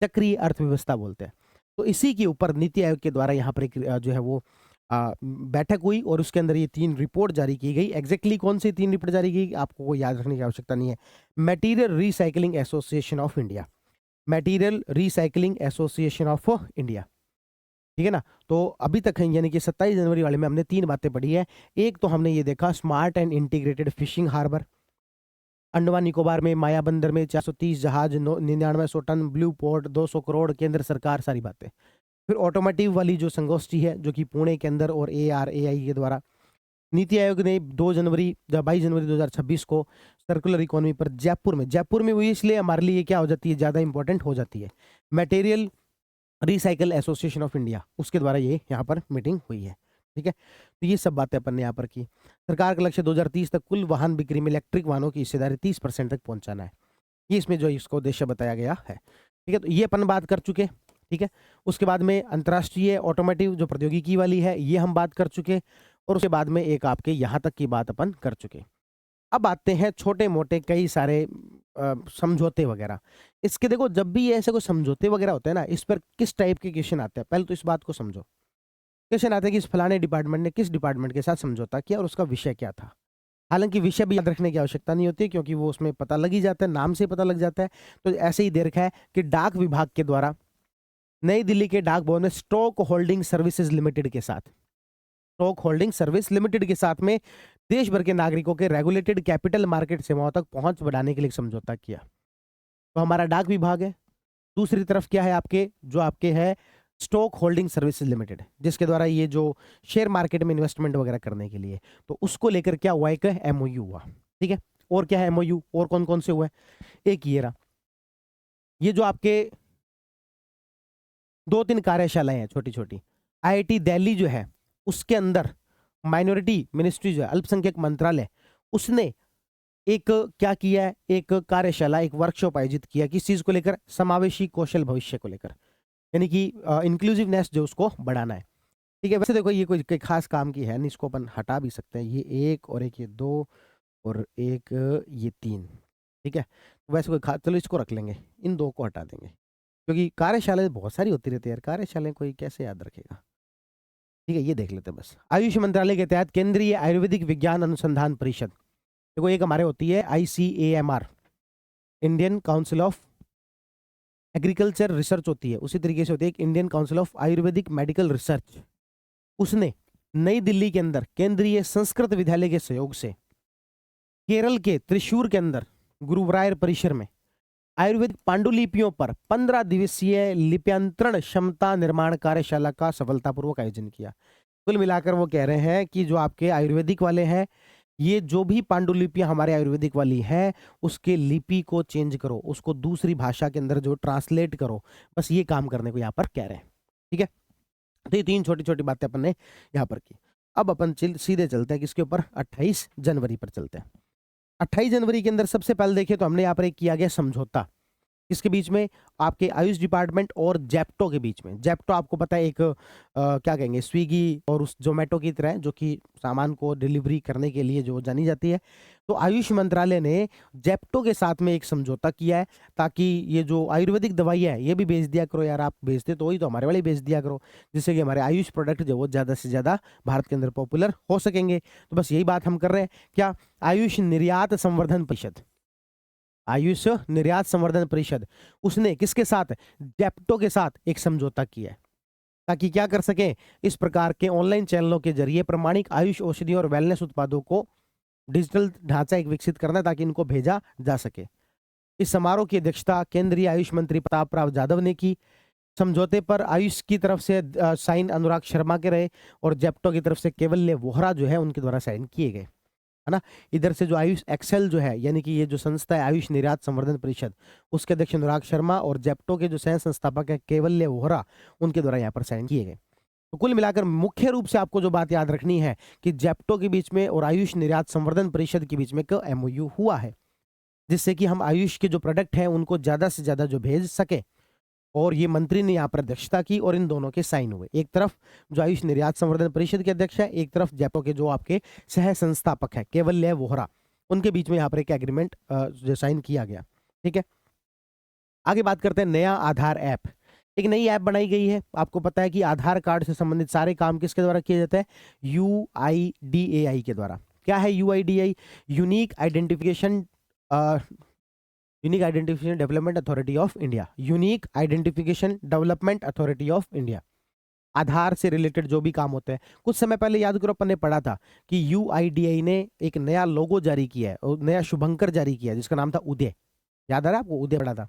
Speaker 1: चक्रीय अर्थव्यवस्था बोलते हैं। तो इसी के ऊपर नीति आयोग के द्वारा यहाँ पर एक जो है वो बैठक हुई और उसके अंदर ये 3 रिपोर्ट जारी की गई। एग्जैक्टली कौन सी 3 रिपोर्ट जारी की आपको वो याद रखने की आवश्यकता नहीं है। Material recycling association of India, material recycling association of India, ठीक है ना। तो अभी तक है, यानी कि 27 जनवरी वाले में हमने 3 बातें पढ़ी है। एक तो हमने ये देखा smart and integrated fishing harbour, Andaman Nicobar में माया बंदर में 430 जहाज, 9900 टन, ब्लू पोर्ट, 200 करोड़ केंद्र सरकार, सारी बातें। फिर ऑटोमोटिव वाली जो संगोष्ठी है जो कि पुणे के अंदर और ARAI के द्वारा, नीति आयोग ने 22 जनवरी 2026 को सर्कुलर इकोनॉमी पर जयपुर में हुई, इसलिए हमारे लिए क्या हो जाती है, ज़्यादा इंपॉर्टेंट हो जाती है। Material recycle association of India, उसके द्वारा ये यहाँ पर मीटिंग हुई है। ठीक है, तो ये सब बातें अपन ने यहाँ पर की। सरकार का लक्ष्य 2030 तक कुल वाहन बिक्री में इलेक्ट्रिक वाहनों की हिस्सेदारी 30% तक पहुंचाना है। ये इसमें जो इसका उद्देश्य बताया गया है। ठीक है, तो ये अपन बात कर चुके। ठीक है, उसके बाद में अंतर्राष्ट्रीय ऑटोमोटिव जो प्रौद्योगिकी वाली है ये हम बात कर चुके, और उसके बाद में एक आपके यहाँ तक की बात अपन कर चुके। अब आते हैं छोटे मोटे कई सारे समझौते वगैरह। इसके देखो, जब भी ऐसे कोई समझौते वगैरह होते हैं ना, इस पर किस टाइप के क्वेश्चन आते हैं, पहले तो इस बात को समझो। क्वेश्चन आता है कि इस फलाने डिपार्टमेंट ने किस डिपार्टमेंट के साथ समझौता किया और उसका विषय क्या था। हालांकि विषय भी याद रखने की आवश्यकता नहीं होती, क्योंकि वो उसमें पता लग ही जाता है, नाम से पता लग जाता है। तो ऐसे ही दे रखा है कि डाक विभाग के द्वारा नई दिल्ली के डाक भवन में स्टॉक होल्डिंग सर्विसेज लिमिटेड के साथ, स्टॉक होल्डिंग सर्विस लिमिटेड के साथ में देश भर के नागरिकों के रेगुलेटेड कैपिटल मार्केट सेवाओं तक पहुंच बढ़ाने के लिए समझौता किया। तो हमारा डाक विभाग है, दूसरी तरफ क्या है आपके, जो आपके है स्टॉक होल्डिंग सर्विसेज लिमिटेड, जिसके द्वारा ये जो शेयर मार्केट में इन्वेस्टमेंट वगैरह करने के लिए, तो उसको लेकर क्या हुआ, एक MOU हुआ। ठीक है, और क्या है MOU, और कौन कौन से हुए, एक ये रहा, ये जो आपके 2-3 कार्यशालाएं हैं छोटी छोटी। IIT दिल्ली जो है उसके अंदर माइनॉरिटी मिनिस्ट्री जो है, अल्पसंख्यक मंत्रालय, उसने एक क्या किया है, एक कार्यशाला, एक वर्कशॉप आयोजित किया, किस चीज को लेकर, समावेशी कौशल भविष्य को लेकर, यानी कि इंक्लूसिवनेस जो उसको बढ़ाना है। ठीक है, वैसे देखो ये कोई खास काम की है नहीं, इसको अपन हटा भी सकते हैं, ये 1 और एक ये 2 और एक ये 3। ठीक है, वैसे कोई चलो इसको रख लेंगे, इन 2 को हटा देंगे, क्योंकि कार्यशालाएं बहुत सारी होती रहती है यार, कार्यशालाएं कोई कैसे याद रखेगा। ठीक है, ये देख लेते हैं बस। आयुष मंत्रालय के तहत केंद्रीय आयुर्वेदिक विज्ञान अनुसंधान परिषद, देखो एक हमारे होती है ICAMR, Indian council of agriculture research होती है उसी तरीके से होती है एक Indian council of Ayurvedic medical research. उसने नई दिल्ली के अंदर केंद्रीय संस्कृत विद्यालय के सहयोग से केरल के त्रिशूर के अंदर गुरुवायर परिसर में आयुर्वेदिक पांडुलिपियों पर 15 दिवसीय लिप्यांतरण क्षमता निर्माण कार्यशाला का सफलतापूर्वक आयोजन किया। कुल मिलाकर वो कह रहे हैं कि जो आपके आयुर्वेदिक वाले हैं, ये जो भी पांडुलिपियां हमारे आयुर्वेदिक वाली हैं, उसके लिपि को चेंज करो, उसको दूसरी भाषा के अंदर जो ट्रांसलेट करो, बस ये काम करने को यहाँ पर कह रहे हैं। ठीक है, तो ये 3 छोटी छोटी बातें अपन ने यहाँ पर की। अब अपन सीधे चलते हैं किसके ऊपर, 28 जनवरी पर चलते हैं। 28 जनवरी के अंदर सबसे पहले देखें तो हमने यहाँ पर एक किया गया समझौता, किसके बीच में, आपके आयुष डिपार्टमेंट और जेप्टो के बीच में। जेप्टो आपको पता है एक क्या कहेंगे, स्विगी और उस जोमेटो की तरह, जो कि सामान को डिलीवरी करने के लिए जो जानी जाती है। तो आयुष मंत्रालय ने जेप्टो के साथ में एक समझौता किया है, ताकि ये जो आयुर्वेदिक दवाई है ये भी बेच दिया करो यार, आप बेचते तो वही तो हमारे वाले बेच दिया करो, जिससे कि हमारे आयुष प्रोडक्ट जो वो ज़्यादा से ज़्यादा भारत के अंदर पॉपुलर हो सकेंगे। तो बस यही बात हम कर रहे हैं। क्या, आयुष निर्यात संवर्धन परिषद, आयुष निर्यात संवर्धन परिषद, उसने किसके साथ, जेप्टो के साथ एक समझौता किया है, ताकि क्या कर सके, इस प्रकार के ऑनलाइन चैनलों के जरिए प्रमाणिक आयुष औषधि और वेलनेस उत्पादों को डिजिटल ढांचा एक विकसित करना, ताकि इनको भेजा जा सके। इस समारोह की अध्यक्षता केंद्रीय आयुष मंत्री प्रताप राव जाधव ने की। समझौते पर आयुष की तरफ से साइन अनुराग शर्मा के रहे, और जेप्टो की तरफ से केवल्य वोहरा जो है उनके द्वारा साइन किए गए, है ना। इधर से जो आयुष एक्सेल जो है, यानी कि ये जो संस्था है आयुष निर्यात संवर्धन परिषद, उसके अध्यक्ष अनुराग शर्मा और जेप्टो के जो सह संस्थापक है केवल्य वोहरा, उनके द्वारा यहाँ पर साइन किए गए। तो कुल मिलाकर मुख्य रूप से आपको जो बात याद रखनी है कि जेप्टो के बीच में और आयुष निर्यात संवर्धन परिषद के बीच में एक MOU हुआ है, जिससे कि हम आयुष के जो प्रोडक्ट हैं उनको ज्यादा से ज्यादा जो भेज सके, और ये मंत्री ने यहाँ पर अध्यक्षता की और इन दोनों के साइन हुए। एक तरफ जो आयुष निर्यात संवर्धन परिषद के अध्यक्ष है, एक तरफ जेप्टो के जो आपके सह संस्थापक है केवल्य वोहरा, उनके बीच में यहाँ पर एक एग्रीमेंट जो साइन किया गया। ठीक है, आगे बात करते हैं नया आधार ऐप। एक नई ऐप बनाई गई है। आपको पता है कि आधार कार्ड से संबंधित सारे काम किसके द्वारा किए जाते हैं, UIDAI के द्वारा। क्या है UIDAI, unique identification development authority of India, unique identification development authority of India. Aadhaar से रिलेटेड जो भी काम होते हैं, कुछ समय पहले याद करो अपन ने पढ़ा था कि UIDAI ने एक नया लोगो जारी किया है और नया शुभंकर जारी किया है, जिसका नाम था उदय। याद आ रहा है आपको, उदय पढ़ा था।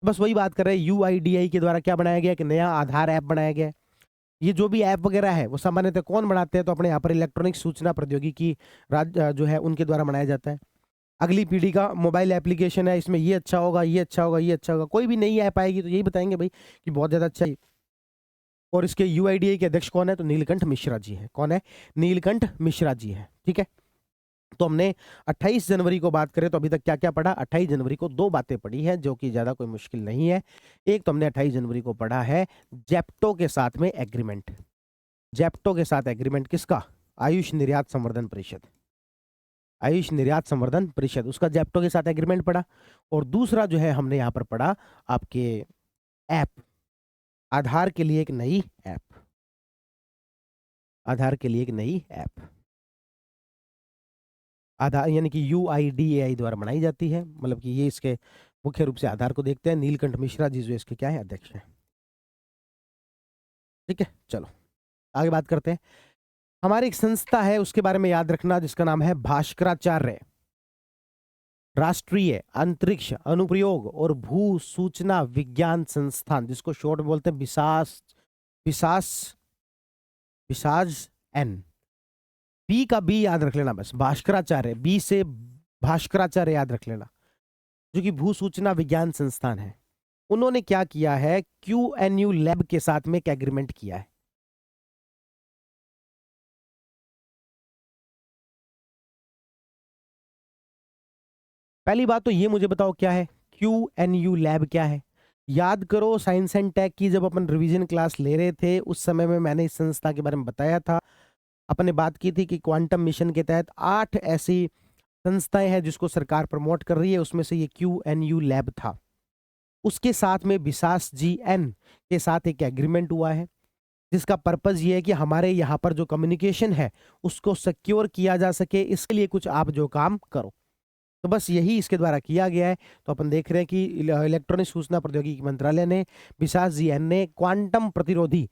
Speaker 1: बस वही बात कर रहे हैं, UIDAI के द्वारा क्या बनाया गया, कि नया आधार ऐप बनाया गया है। ये जो भी ऐप वगैरह है वो सामान्यतः कौन बनाते हैं, तो अपने यहाँ पर इलेक्ट्रॉनिक सूचना प्रौद्योगिकी जो है उनके द्वारा बनाया जाता है। अगली पीढ़ी का मोबाइल एप्लीकेशन है, इसमें ये अच्छा होगा, ये अच्छा होगा, ये अच्छा होगा। कोई भी नई ऐप आएगी तो यही बताएंगे भाई कि बहुत ज़्यादा अच्छा है। और इसके UIDAI के अध्यक्ष कौन है, तो नीलकंठ मिश्रा जी है। कौन है, नीलकंठ मिश्रा जी है। ठीक है, तो हमने 28 जनवरी को बात करें तो अभी तक क्या क्या पढ़ा। 28 जनवरी को 2 बातें पढ़ी है, जो कि ज़्यादा कोई मुश्किल नहीं है। एक तो हमने 28 जनवरी को पढ़ा है जेप्टो के साथ में एग्रीमेंट। जेप्टो के साथ एग्रीमेंट किसका, आयुष निर्यात संवर्धन परिषद, आयुष निर्यात संवर्धन परिषद, उसका जेप्टो के साथ एग्रीमेंट पढ़ा। और दूसरा जो है हमने यहाँ पर पढ़ा आपके ऐप, आधार के लिए एक नई ऐप, आधार के लिए एक नई ऐप, आधार यानी कि UIDAI द्वारा बनाई जाती है। मतलब कि ये इसके मुख्य रूप से आधार को देखते हैं। नीलकंठ मिश्रा जी जो इसके क्या है, अध्यक्ष है। ठीक है, चलो आगे बात करते हैं। हमारी एक संस्था है उसके बारे में याद रखना, जिसका नाम है भास्कराचार्य राष्ट्रीय अंतरिक्ष अनुप्रयोग और भू सूचना विज्ञान संस्थान, जिसको शॉर्ट बोलते हैं विसास, विसास, विसाज एन। बी का बी याद रख लेना बस, भास्कराचार्य, बी से भास्कराचार्य याद रख लेना, जो कि भू सूचना विज्ञान संस्थान है। उन्होंने क्या किया है, QNU लैब के साथ में एक एग्रीमेंट किया है। पहली बात तो ये मुझे बताओ क्या है QNU लैब, क्या है। याद करो साइंस एंड टेक की जब अपन रिवीजन क्लास ले रहे थे उस समय में मैंने इस संस्था के बारे में बताया था। अपन ने बात की थी कि क्वांटम मिशन के तहत 8 ऐसी संस्थाएं हैं जिसको सरकार प्रमोट कर रही है, उसमें से ये QNU लैब था। उसके साथ में विसास GN के साथ एक एग्रीमेंट हुआ है, जिसका पर्पज ये है कि हमारे यहाँ पर जो कम्युनिकेशन है उसको सिक्योर किया जा सके, इसके लिए कुछ आप जो काम करो। तो बस यही इसके द्वारा किया गया है। तो अपन देख रहे हैं कि इलेक्ट्रॉनिक सूचना प्रौद्योगिकी मंत्रालय ने विशास जीएन ने क्वांटम प्रतिरोधी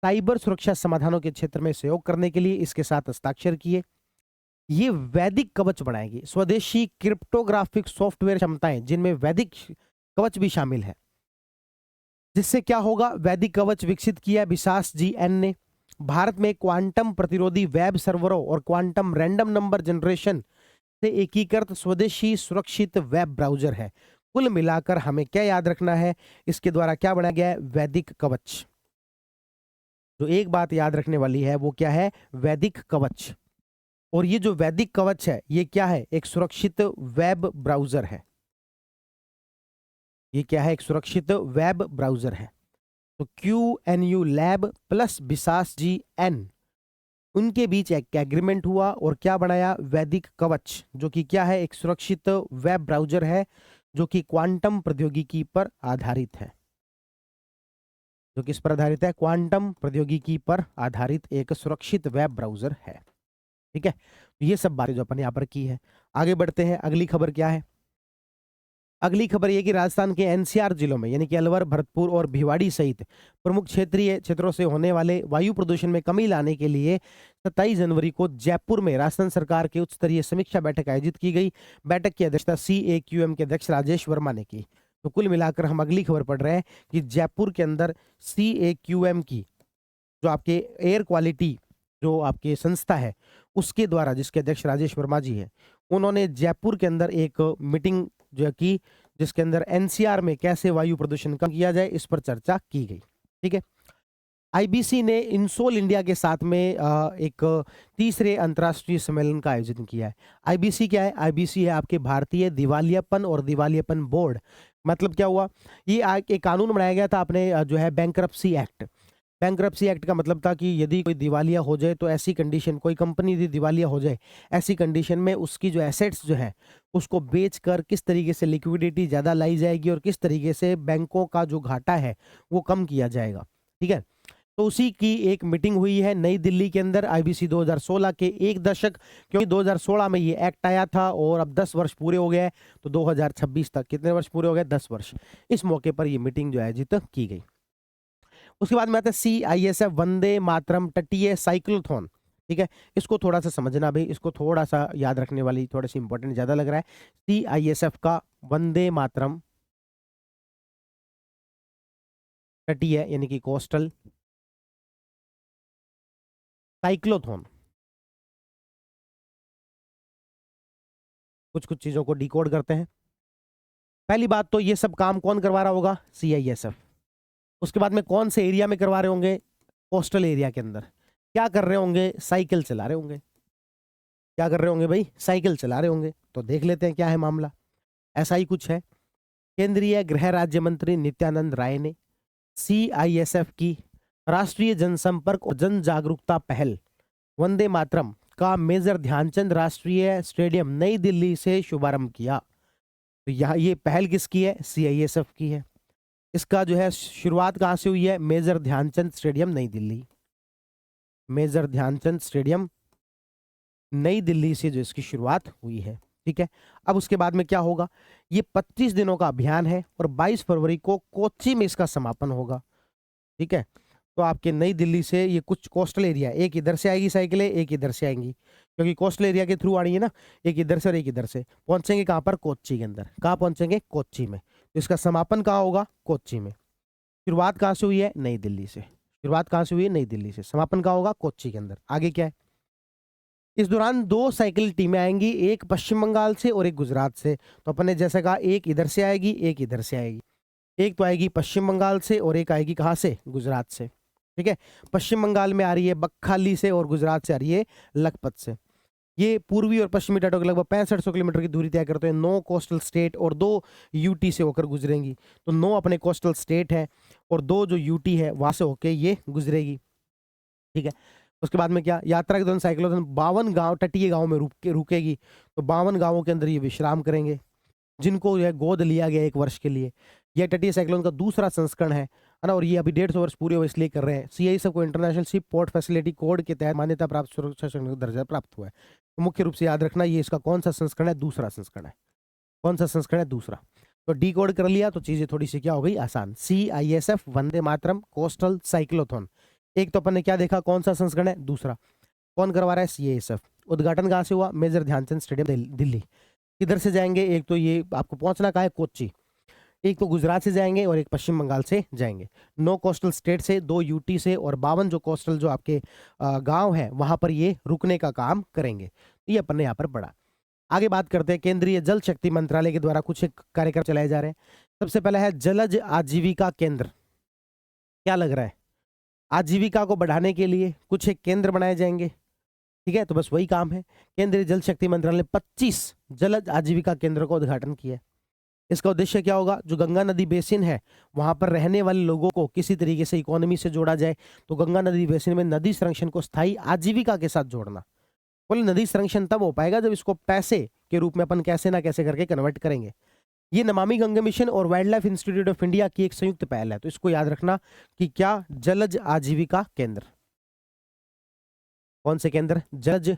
Speaker 1: साइबर सुरक्षा समाधानों के क्षेत्र में सहयोग करने के लिए इसके साथ हस्ताक्षर किए। ये वैदिक कवच बनाएगी, स्वदेशी क्रिप्टोग्राफिक सॉफ्टवेयर क्षमताएं जिनमें वैदिक कवच भी शामिल है। जिससे क्या होगा, वैदिक कवच विकसित किया विशास जीएन ने। भारत में क्वांटम प्रतिरोधी वेब सर्वरों और क्वांटम रैंडम नंबर जनरेशन से एकीकृत स्वदेशी सुरक्षित वेब ब्राउजर है। कुल मिलाकर हमें क्या याद रखना है, इसके द्वारा क्या बनाया गया है, वैदिक कवच। जो एक बात याद रखने वाली है वो क्या है, वैदिक कवच। और ये जो वैदिक कवच है ये क्या है, एक सुरक्षित वेब ब्राउजर है। ये क्या है, एक सुरक्षित वेब ब्राउजर है। तो QNU लैब प्लस विशास GN उनके बीच एक एग्रीमेंट हुआ और क्या बनाया, वैदिक कवच, जो कि क्या है, एक सुरक्षित वेब ब्राउजर है जो कि क्वांटम प्रौद्योगिकी पर आधारित है। जो किस पर आधारित है, क्वांटम प्रौद्योगिकी पर आधारित एक सुरक्षित वेब ब्राउजर है। ठीक है, ये सब बातें जो अपन यहाँ पर की है। आगे बढ़ते हैं, अगली खबर क्या है। अगली खबर ये कि राजस्थान के NCR जिलों में यानी कि अलवर, भरतपुर और भिवाड़ी सहित प्रमुख क्षेत्रीय क्षेत्रों से होने वाले वायु प्रदूषण में कमी लाने के लिए 27 जनवरी को जयपुर में राजस्थान सरकार की उच्च स्तरीय समीक्षा बैठक आयोजित की गई। बैठक की अध्यक्षता CAQM के अध्यक्ष राजेश वर्मा ने की। तो कुल मिलाकर हम अगली खबर पढ़ रहे हैं कि जयपुर के अंदर CAQM की जो आपके एयर क्वालिटी जो आपकी संस्था है उसके द्वारा, जिसके अध्यक्ष राजेश वर्मा जी है, उन्होंने जयपुर के अंदर एक मीटिंग जो की, जिसके अंदर NCR में कैसे वायु प्रदूषण कम किया जाए इस पर चर्चा की गई। ठीक है, IBC ने इंसोल इंडिया के साथ में एक तीसरे अंतर्राष्ट्रीय सम्मेलन का आयोजन किया है। IBC क्या है, IBC है आपके भारतीय दिवालियापन और दिवालियापन बोर्ड। मतलब क्या हुआ, ये एक कानून बनाया गया था अपने जो है बैंकरप्सी एक्ट। बैंकरप्सी एक्ट का मतलब था कि यदि कोई दिवालिया हो जाए तो ऐसी कंडीशन, कोई कंपनी यदि दिवालिया हो जाए ऐसी कंडीशन में उसकी जो एसेट्स जो है उसको बेचकर किस तरीके से लिक्विडिटी ज़्यादा लाई जाएगी और किस तरीके से बैंकों का जो घाटा है वो कम किया जाएगा। ठीक है, तो उसी की एक मीटिंग हुई है नई दिल्ली के अंदर। IBC 2016 के एक दशक, क्योंकि 2016 में ये एक्ट आया था और अब 10 वर्ष पूरे हो गए, तो 2026 तक कितने वर्ष पूरे हो गए, 10 वर्ष। इस मौके पर ये मीटिंग जो आयोजित की गई। उसके बाद में आता है CISF वंदे मातरम तटीय साइक्लोथॉन। ठीक है, इसको थोड़ा सा समझना भाई, इसको थोड़ा सा याद रखने वाली, थोड़ा सी इंपॉर्टेंट ज्यादा लग रहा है। CISF का वंदे मातरम तटीय यानी कि कोस्टल साइक्लोथॉन, कुछ कुछ चीजों को डिकोड करते हैं। पहली बात तो ये सब काम कौन करवा रहा होगा, CISF। उसके बाद में कौन से एरिया में करवा रहे होंगे, कोस्टल एरिया के अंदर। क्या कर रहे होंगे, साइकिल चला रहे होंगे। क्या कर रहे होंगे भाई, साइकिल चला रहे होंगे। तो देख लेते हैं क्या है मामला। ऐसा ही कुछ है। केंद्रीय गृह राज्य मंत्री नित्यानंद राय ने CISF की राष्ट्रीय जनसंपर्क और जन जागरूकता पहल वंदे मातरम का मेजर ध्यानचंद राष्ट्रीय स्टेडियम नई दिल्ली से शुभारंभ किया। तो यहाँ ये पहल किसकी है, CISF की है। इसका जो है शुरुआत कहाँ से हुई है, मेजर ध्यानचंद स्टेडियम नई दिल्ली। मेजर ध्यानचंद स्टेडियम नई दिल्ली से जो इसकी शुरुआत हुई है। ठीक है, अब उसके बाद में क्या होगा, ये 25 दिनों का अभियान है और 22 फरवरी को कोच्चि में इसका समापन होगा। ठीक है, तो आपके नई दिल्ली से ये कुछ कोस्टल एरिया, एक इधर से आएगी साइकिलें, एक इधर से आएंगी, क्योंकि कोस्टल एरिया के थ्रू आनी है ना, एक इधर से और एक इधर से। पहुंचेंगे कहाँ पर, कोच्चि के अंदर। कहाँ पहुंचेंगे, कोच्चि में। तो इसका समापन कहाँ होगा, कोच्चि में। शुरुआत कहाँ से हुई है, नई दिल्ली से। शुरुआत कहाँ से हुई है, नई दिल्ली से। समापन कहाँ होगा, कोच्चि के अंदर। आगे क्या है, इस दौरान 2 साइकिल टीमें आएंगी, एक पश्चिम बंगाल से और एक गुजरात से। तो अपन ने जैसे कहा, एक इधर से आएगी, एक इधर से आएगी। एक तो आएगी पश्चिम बंगाल से और एक आएगी कहाँ से, गुजरात से। ठीक है, पश्चिम बंगाल में आ रही है बकखाली से और गुजरात से आ रही है लखपत से। ये पूर्वी और पश्चिमी तटों के लगभग 6500 किलोमीटर की दूरी तय करते हैं। 9 कोस्टल स्टेट और 2 UT से होकर गुजरेंगी। तो 9 अपने कोस्टल स्टेट है और 2 जो UT है वहां से होके ये गुजरेगी। ठीक है, उसके बाद में क्या, यात्रा के दौरान साइक्लोथॉन 52 गांव, तटीय गांव में रुकेगी। तो 52 गांवों के अंदर ये विश्राम करेंगे, जिनको यह गोद लिया गया 1 वर्ष के लिए। यह तटीय साइक्लोन का दूसरा संस्करण है ना, और ये अभी 150 वर्ष पूरे हुए इसलिए कर रहे हैं। CISF को international ship port facility code के तहत मान्यता प्राप्त सुरक्षा दर्जा प्राप्त हुआ है। तो मुख्य रूप से याद रखना, ये इसका कौन सा संस्करण है, दूसरा संस्करण है। कौन सा संस्करण है? दूसरा। तो डी कोड कर लिया तो चीजें थोड़ी सी क्या हो गई? आसान। CISF, Vande Mataram, coastal cyclothon. एक तो अपन ने क्या देखा, कौन सा संस्करण है? दूसरा। कौन करवा रहा है? CISF। उद्घाटन कहाँ से हुआ? Major Dhyanchand stadium, Delhi. किधर से जाएंगे? एक तो ये आपको पहुंचना कहाँ है? कोच्चि। एक तो गुजरात से जाएंगे और एक पश्चिम बंगाल से जाएंगे। 9 कोस्टल स्टेट से, 2 यूटी से और 52 जो कोस्टल जो आपके गांव है वहां पर ये रुकने का काम करेंगे। तो ये अपन ने यहाँ पर पढ़ा। आगे बात करते हैं, केंद्रीय जल शक्ति मंत्रालय के द्वारा कुछ एक कार्यक्रम चलाए जा रहे हैं। सबसे पहला है जलज आजीविका केंद्र। क्या लग रहा है? आजीविका को बढ़ाने के लिए कुछ एक केंद्र बनाए जाएंगे। ठीक है, तो बस वही काम है। केंद्रीय जल शक्ति मंत्रालय ने 25 जलज आजीविका केंद्र का उद्घाटन किया है। इसका उद्देश्य क्या होगा? जो गंगा नदी बेसिन है वहां पर रहने वाले लोगों को किसी तरीके से इकोनॉमी से जोड़ा जाए। तो गंगा नदी बेसिन में नदी संरक्षण को स्थायी आजीविका के साथ जोड़ना। बोले नदी संरक्षण तब हो पाएगा जब इसको पैसे के रूप में अपन कैसे ना कैसे करके कन्वर्ट करेंगे। ये नमामि गंगे मिशन और wild life institute of India की एक संयुक्त पहल है। तो इसको याद रखना कि क्या? जलज आजीविका केंद्र। कौन से केंद्र? जलज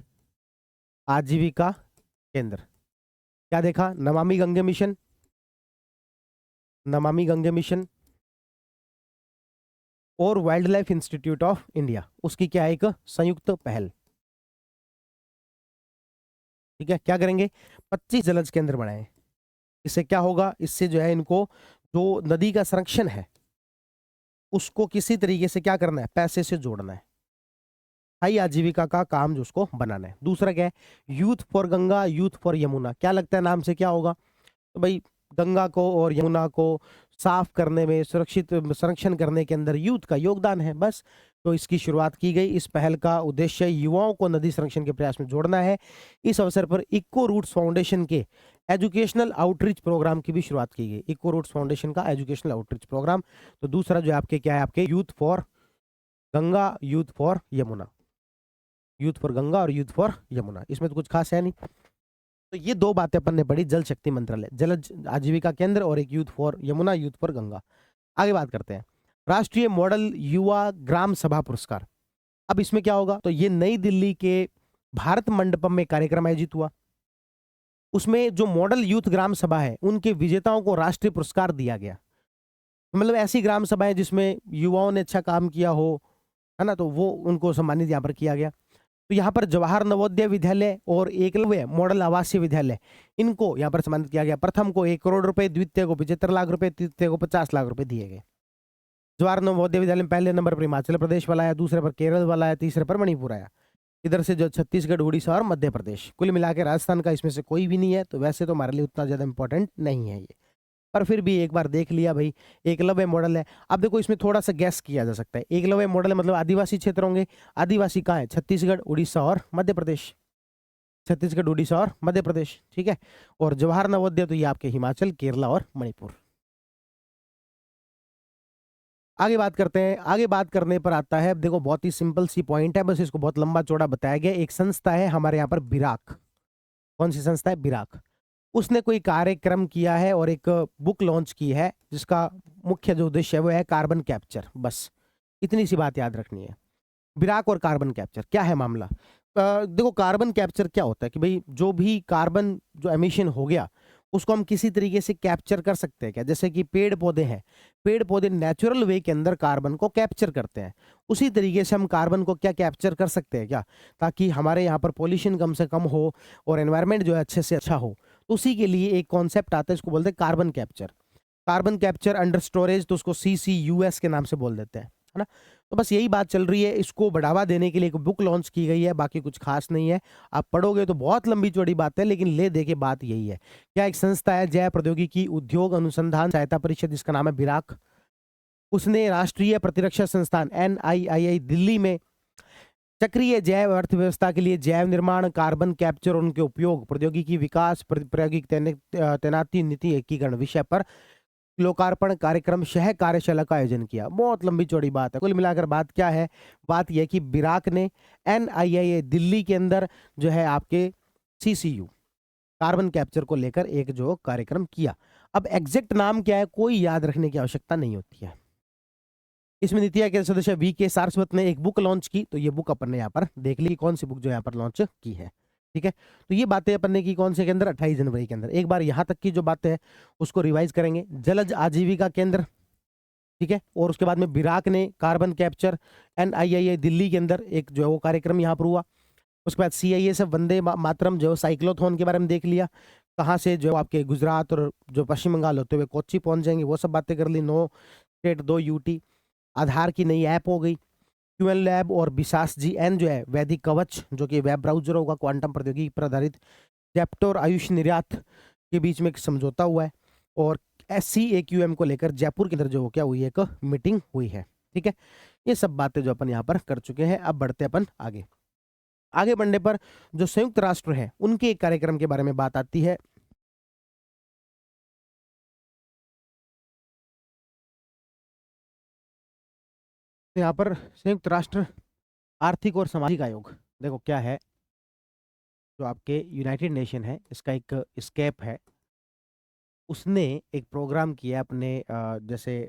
Speaker 1: आजीविका केंद्र। क्या देखा? नमामि गंगे मिशन, नमामि गंगे मिशन और wild life institute of India, उसकी क्या है? एक संयुक्त पहल। ठीक है, क्या करेंगे? 25 जलज केंद्र बनाए। इससे क्या होगा? इससे जो है इनको जो नदी का संरक्षण है उसको किसी तरीके से क्या करना है? पैसे से जोड़ना है। स्थायी आजीविका का काम जो उसको बनाना है। दूसरा क्या है? Youth for Ganga, youth for Yamuna. क्या लगता है नाम से क्या होगा? तो भाई गंगा को और यमुना को साफ करने में, सुरक्षित संरक्षण करने के अंदर यूथ का योगदान है। बस तो इसकी शुरुआत की गई। इस पहल का उद्देश्य युवाओं को नदी संरक्षण के प्रयास में जोड़ना है। इस अवसर पर इको रूट्स फाउंडेशन के एजुकेशनल आउटरीच प्रोग्राम की भी शुरुआत की गई। इको रूट्स फाउंडेशन का एजुकेशनल आउटरीच प्रोग्राम। तो दूसरा जो आपके क्या है? आपके youth for Ganga, youth for Yamuna. Youth for Ganga और यूथ फॉर यमुना, इसमें तो कुछ खास है नहीं। तो ये दो बातें अपन ने पढ़ी, जल शक्ति मंत्रालय, जल आजीविका केंद्र और एक youth for Yamuna, youth for Ganga. आगे बात करते हैं राष्ट्रीय मॉडल युवा ग्राम सभा पुरस्कार। अब इसमें क्या होगा? तो ये नई दिल्ली के भारत मंडपम में कार्यक्रम आयोजित हुआ। उसमें जो मॉडल यूथ ग्राम सभा है उनके विजेताओं को राष्ट्रीय पुरस्कार दिया गया। मतलब ऐसी ग्राम सभाएं जिसमें युवाओं ने अच्छा काम किया हो, है ना, तो वो उनको सम्मानित यहाँ पर किया गया। तो यहाँ पर जवाहर नवोदय विद्यालय और एकलव्य मॉडल आवासीय विद्यालय, इनको यहाँ पर सम्मानित किया गया। प्रथम को 1 करोड़ रुपए, द्वितीय को 75 लाख रुपए, तृतीय को 50 लाख रुपए दिए गए। जवाहर नवोदय विद्यालय में पहले नंबर पर हिमाचल प्रदेश वाला आया, दूसरे पर केरल वाला आया, तीसरे पर मणिपुर आया। इधर से जो छत्तीसगढ़, उड़ीसा और मध्य प्रदेश, कुल मिला के राजस्थान का इसमें से कोई भी नहीं है। तो वैसे तो हमारे लिए उतना ज्यादा इंपॉर्टेंट नहीं है ये, पर फिर भी एक बार देख लिया भाई, एकलव्य मॉडल है। अब देखो इसमें थोड़ा सा गैस किया जा सकता है। एकलव्य मॉडल मतलब आदिवासी क्षेत्र होंगे। आदिवासी कहाँ है? छत्तीसगढ़, उड़ीसा और मध्य प्रदेश। छत्तीसगढ़, उड़ीसा और मध्य प्रदेश, ठीक है। और जवाहर नवोदय तो ये आपके हिमाचल, केरला और मणिपुर। आगे बात करते हैं। आगे बात करने पर आता है, देखो बहुत ही सिंपल सी पॉइंट है, बस इसको बहुत लंबा चौड़ा बताया गया। एक संस्था है हमारे यहाँ पर, बिराक। कौन सी संस्था है? बिराक। उसने कोई कार्यक्रम किया है और एक बुक लॉन्च की है जिसका मुख्य जो उद्देश्य है वो है कार्बन कैप्चर। बस इतनी सी बात याद रखनी है। बिराक और कार्बन कैप्चर, क्या है मामला? देखो कार्बन कैप्चर क्या होता है कि भाई जो भी कार्बन जो एमिशन हो गया उसको हम किसी तरीके से कैप्चर कर सकते हैं क्या? जैसे कि पेड़ पौधे हैं, पेड़ पौधे नेचुरल वे के अंदर कार्बन को कैप्चर करते हैं। उसी तरीके से हम कार्बन को क्या कैप्चर कर सकते हैं क्या, ताकि हमारे यहाँ पर पॉल्यूशन कम से कम हो और एनवायरनमेंट जो है अच्छे से अच्छा हो। तो उसी के लिए एक कॉन्सेप्ट आता है, इसको बोलते हैं carbon capture. Carbon capture under storage, तो उसको CCUS के नाम से बोल देते हैं, है ना। तो बस यही बात चल रही है। इसको बढ़ावा देने के लिए एक बुक लॉन्च की गई है, बाकी कुछ खास नहीं है। आप पढ़ोगे तो बहुत लंबी चौड़ी बात है, लेकिन ले देखे बात यही है। क्या एक संस्था है, जय प्रौद्योगिकी उद्योग अनुसंधान सहायता परिषद, जिसका नाम है बिराक। उसने राष्ट्रीय प्रतिरक्षा संस्थान NIII दिल्ली में चक्रीय जैव अर्थव्यवस्था के लिए जैव निर्माण, कार्बन कैप्चर और उनके उपयोग, प्रौद्योगिकी विकास, प्रायोगिक तैनाती, नीति एकीकरण विषय पर लोकार्पण कार्यक्रम सह कार्यशाला का आयोजन किया। बहुत लंबी चौड़ी बात है। कुल मिलाकर बात क्या है? बात यह कि बिराक ने NIII दिल्ली के अंदर जो है आपके CCU कार्बन कैप्चर को लेकर एक जो कार्यक्रम किया। अब एग्जैक्ट नाम क्या है कोई याद रखने की आवश्यकता नहीं होती है। इसमें नीति आयोग के सदस्य VK सारस्वत ने एक बुक लॉन्च की, तो ये बुक अपन ने यहाँ पर देख ली, कौन सी बुक जो यहाँ पर लॉन्च की है। ठीक है, तो ये बातें अपन ने की कौन से के अंदर, 28 जनवरी के अंदर। एक बार यहाँ तक की जो बातें है उसको रिवाइज करेंगे। जलज आजीविका केंद्र, ठीक है, और उसके बाद में बिराक ने कार्बन कैप्चर, NIIA दिल्ली के अंदर एक जो है वो कार्यक्रम यहाँ पर हुआ। उसके बाद CISF वंदे मातरम जो साइक्लोथॉन के बारे में देख लिया, कहाँ से जो आपके गुजरात और जो पश्चिम बंगाल होते हुए कोच्चि पहुंच जाएंगे, वो सब बातें कर ली। 9 स्टेट 2 UT, आधार की नई ऐप हो गई, QN लैब और बिसास GN जो है वैदिक कवच जो कि वेब ब्राउजर होगा क्वांटम प्रौद्योगिकी पर आधारित, जेप्टो और आयुष निर्यात के बीच में एक समझौता हुआ है, और SCAQM को लेकर जयपुर के अंदर जो क्या हुई है, एक मीटिंग हुई है। ठीक है, ये सब बातें जो अपन यहाँ पर कर चुके हैं। अब बढ़ते अपन आगे। आगे बढ़ने पर जो संयुक्त राष्ट्र है उनके एक कार्यक्रम के बारे में बात आती है। तो यहाँ पर संयुक्त राष्ट्र आर्थिक और सामाजिक आयोग, देखो क्या है, जो आपके यूनाइटेड नेशन है इसका एक स्केप है, उसने एक प्रोग्राम किया अपने जैसे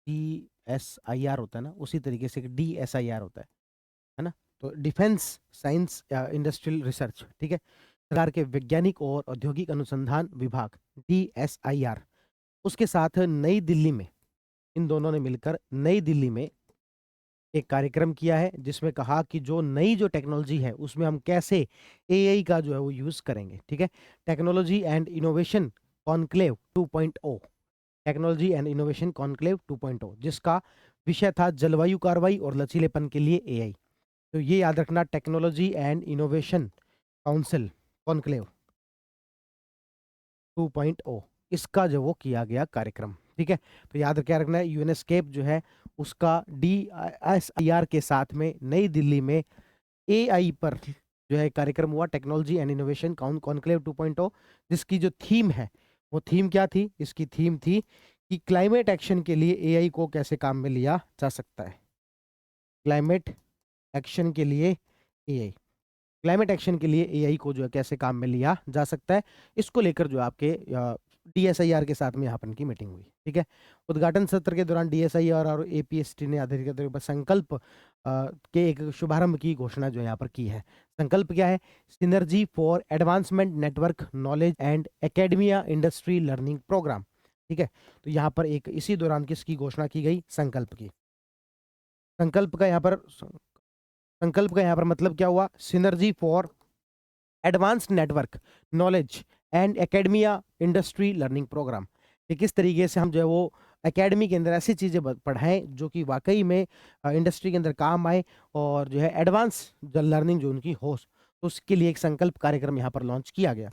Speaker 1: DSIR होता है ना, उसी तरीके से एक DSIR होता है ना, तो डिफेंस साइंस इंडस्ट्रियल रिसर्च, ठीक है, सरकार के वैज्ञानिक और औद्योगिक अनुसंधान विभाग DSIR, उसके साथ नई दिल्ली में इन दोनों ने मिलकर नई दिल्ली में एक कार्यक्रम किया है, जिसमें कहा कि जो नई जो टेक्नोलॉजी है उसमें हम कैसे AI का जो है वो यूज करेंगे। ठीक है, technology and innovation conclave 2.0, technology and innovation conclave 2.0, जिसका विषय था जलवायु कार्रवाई और लचीलेपन के लिए AI। तो ये याद रखना, technology and innovation council conclave 2.0, इसका जो वो किया गया कार्यक्रम। ठीक है, तो याद क्या रखना है, यूनेस्केप जो है उसका DSIR के साथ में नई दिल्ली में AI पर जो है कार्यक्रम हुआ, टेक्नोलॉजी एंड इनोवेशन कॉन्क्लेव 2.0, जिसकी जो थीम है वो थीम क्या थी, इसकी थीम थी कि क्लाइमेट एक्शन के लिए AI को कैसे काम में लिया जा सकता है। क्लाइमेट एक्शन के लिए AI, क्लाइमेट एक्शन के लिए AI को जो है कैसे काम में लिया जा सकता है, इसको लेकर जो आपके DSIR के साथ में यहाँ पर इनकी मीटिंग हुई। ठीक है, उद्घाटन सत्र के दौरान DSIR और APST ने आधारित संकल्प के एक शुभारंभ की घोषणा जो यहाँ पर की है। संकल्प क्या है, synergy for advancement network knowledge and academia industry learning programme. ठीक है, तो यहाँ पर एक इसी दौरान किसकी घोषणा की गई, संकल्प की। संकल्प का यहाँ पर मतलब क्या हुआ, synergy for advanced network knowledge and academia industry learning programme, कि किस तरीके से हम जो है वो एकेडमी के अंदर ऐसी चीज़ें पढ़ाएं जो कि वाकई में इंडस्ट्री के अंदर काम आए, और जो है एडवांस लर्निंग जो उनकी हो, तो उसके लिए एक संकल्प कार्यक्रम यहाँ पर लॉन्च किया गया।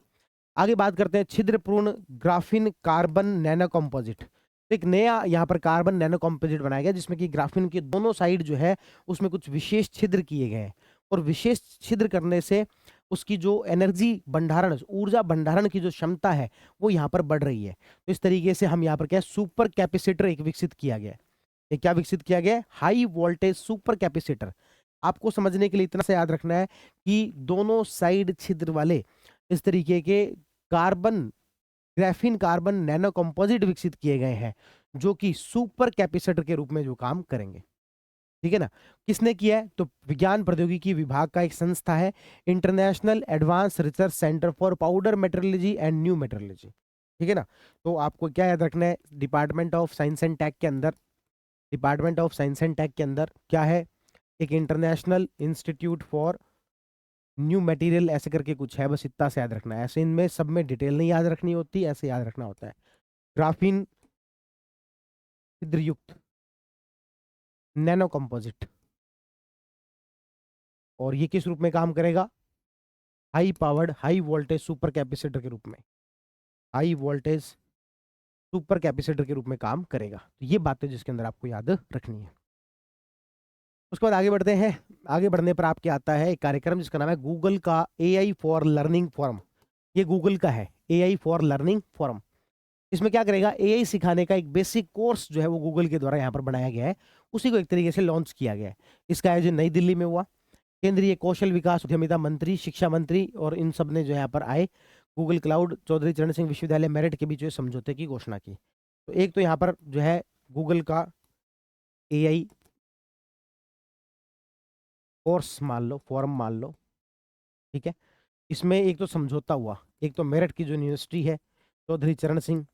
Speaker 1: आगे बात करते हैं छिद्रपूर्ण ग्राफीन कार्बन नैनो कंपोजिट। एक नया यहाँ पर कार्बन नैनो कंपोजिट बनाया गया, जिसमें कि ग्राफीन के दोनों साइड जो है उसमें कुछ विशेष छिद्र किए गए हैं, और विशेष छिद्र करने से उसकी जो एनर्जी भंडारण, ऊर्जा भंडारण की जो क्षमता है वो यहाँ पर बढ़ रही है। तो इस तरीके से हम यहाँ पर क्या, सुपर कैपेसिटर एक विकसित किया गया है। ये क्या विकसित किया गया है, हाई वोल्टेज सुपर कैपेसिटर। आपको समझने के लिए इतना से याद रखना है कि दोनों साइड छिद्र वाले इस तरीके के carbon, graphene carbon nano composite विकसित किए गए हैं, जो कि सुपर कैपेसिटर के रूप में जो काम करेंगे। ठीक है ना, किसने किया है, तो विज्ञान प्रौद्योगिकी विभाग का एक संस्था है, international advance research centre for powder meteorology and new meteorology. ठीक है ना, तो आपको क्या याद रखना है, department of science and tech के अंदर, department of science and tech के अंदर क्या है, एक international institute for new material ऐसे करके कुछ है, बस इतना से याद रखना है। ऐसे इनमें सब में डिटेल नहीं याद रखनी होती, ऐसे याद रखना होता है। ग्राफीन छिद्रयुक्त नैनो कंपोजिट, और ये किस रूप में काम करेगा, high powered high voltage super capacitor के रूप में, हाई वोल्टेज सुपर कैपेसिटर के रूप में काम करेगा। तो ये बातें जिसके अंदर आपको याद रखनी है। उसके बाद आगे बढ़ते हैं। आगे बढ़ने पर आपके आता है एक कार्यक्रम जिसका नाम है गूगल का AI फॉर लर्निंग फोरम। ये गूगल का है, AI फॉर लर्निंग फोरम। इसमें क्या करेगा, AI सिखाने का एक बेसिक कोर्स जो है वो गूगल के द्वारा यहाँ पर बनाया गया है, उसी को एक तरीके से लॉन्च किया गया है। इसका आयोजन नई दिल्ली में हुआ। केंद्रीय कौशल विकास उद्यमिता मंत्री, शिक्षा मंत्री और इन सब ने जो यहाँ पर आए, गूगल क्लाउड, चौधरी चरण सिंह विश्वविद्यालय मेरिट के बीच जो समझौते की घोषणा की। तो एक तो यहाँ पर जो है गूगल का AI कोर्स मान लो, फॉर्म मान लो, ठीक है, इसमें एक तो समझौता हुआ, एक तो मेरठ की जो यूनिवर्सिटी है चौधरी चरण सिंह,